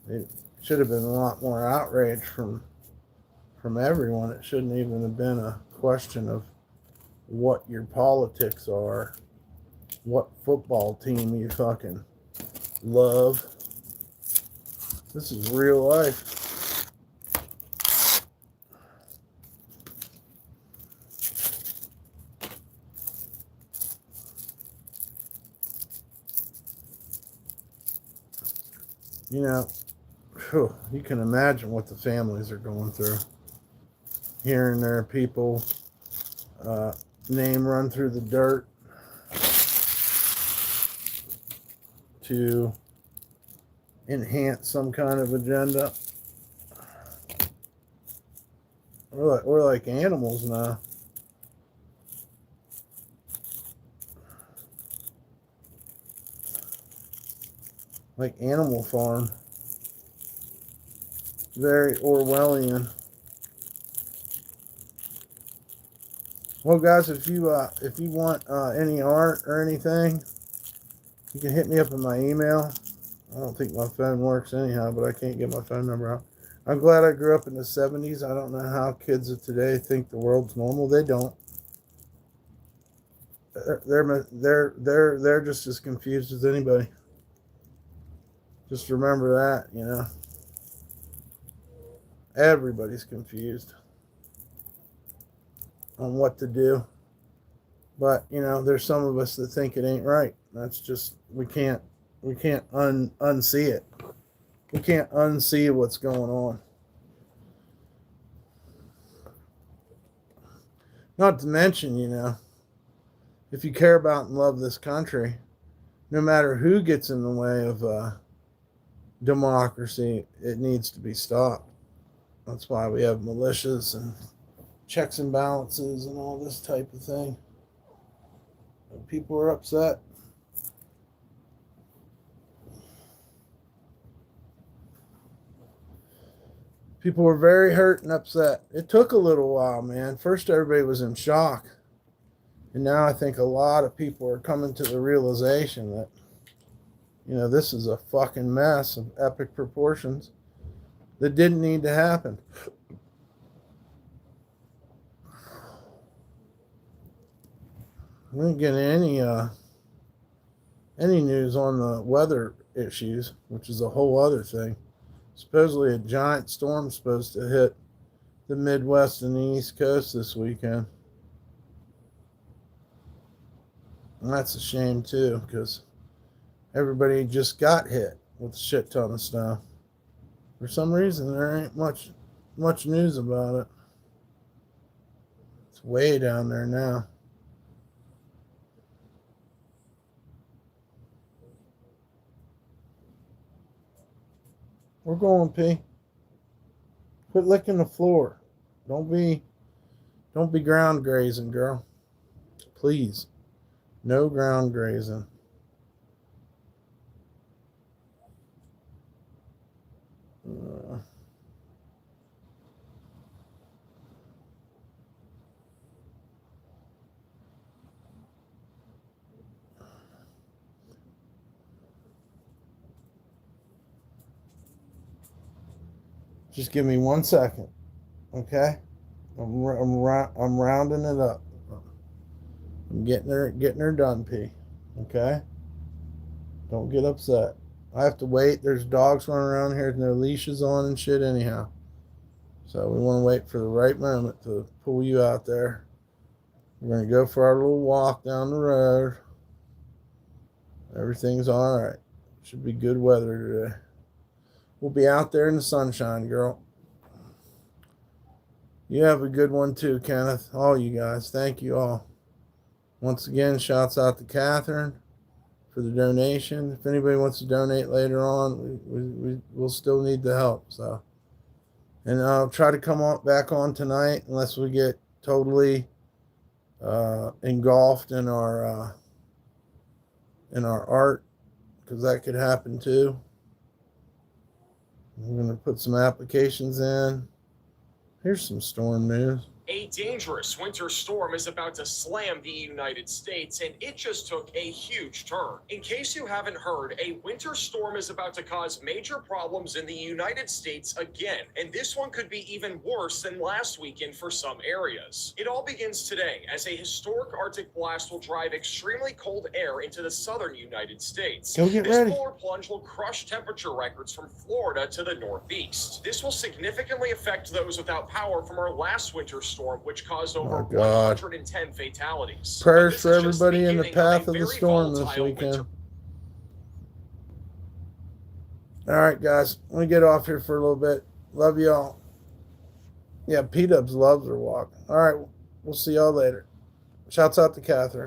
It should have been a lot more outrage from everyone. It shouldn't even have been a question of what your politics are, what football team you fucking love. This is real life. You know, you can imagine what the families are going through. Hearing their people name run through the dirt to enhance some kind of agenda. We're like animals now. Like Animal Farm. Very Orwellian. Well, guys, if you want any art or anything, you can hit me up in my email. I don't think my phone works anyhow, but I can't get my phone number out. I'm glad I grew up in the 70s. I don't know how kids of today think the world's normal. They don't. They're just as confused as anybody. Just remember that, you know. Everybody's confused on what to do. But, you know, there's some of us that think it ain't right. That's just, we can't unsee it. We can't unsee what's going on. Not to mention, you know, if you care about and love this country, no matter who gets in the way of democracy, it needs to be stopped. That's why we have militias and checks and balances and all this type of thing. People are upset. People were very hurt and upset. It took a little while, man. First, everybody was in shock. And now I think a lot of people are coming to the realization that, you know, this is a fucking mess of epic proportions that didn't need to happen. We didn't get any news on the weather issues, which is a whole other thing. Supposedly a giant storm's supposed to hit the Midwest and the East Coast this weekend. And that's a shame too, because everybody just got hit with a shit ton of snow. For some reason, there ain't much news about it. It's way down there now. We're going, P. Quit licking the floor. Don't be ground grazing, girl. Please. No ground grazing. Just give me 1 second, okay? I'm rounding it up. I'm getting her done, P. Okay? Don't get upset. I have to wait. There's dogs running around here with no leashes on and shit anyhow. So we want to wait for the right moment to pull you out there. We're going to go for our little walk down the road. Everything's all right. Should be good weather today. We'll be out there in the sunshine, girl. You have a good one too, Kenneth. All you guys. Thank you all. Once again, shouts out to Catherine for the donation. If anybody wants to donate later on, we'll still need the help. So, and I'll try to come back on tonight unless we get totally engulfed in our art, because that could happen too. I'm going to put some applications in. Here's some storm news. A dangerous winter storm is about to slam the United States, and it just took a huge turn. In case you haven't heard, a winter storm is about to cause major problems in the United States again, and this one could be even worse than last weekend for some areas. It all begins today as a historic Arctic blast will drive extremely cold air into the southern United States. Go get this ready. polar plunge will crush temperature records from Florida to the northeast. This will significantly affect those without power from our last winter storm, which caused over 110 fatalities. Prayers for everybody in the path of the storm this weekend. All right, guys. Let me get off here for a little bit. Love y'all. Yeah, P-Dubs loves her walk. All right. We'll see y'all later. Shouts out to Catherine.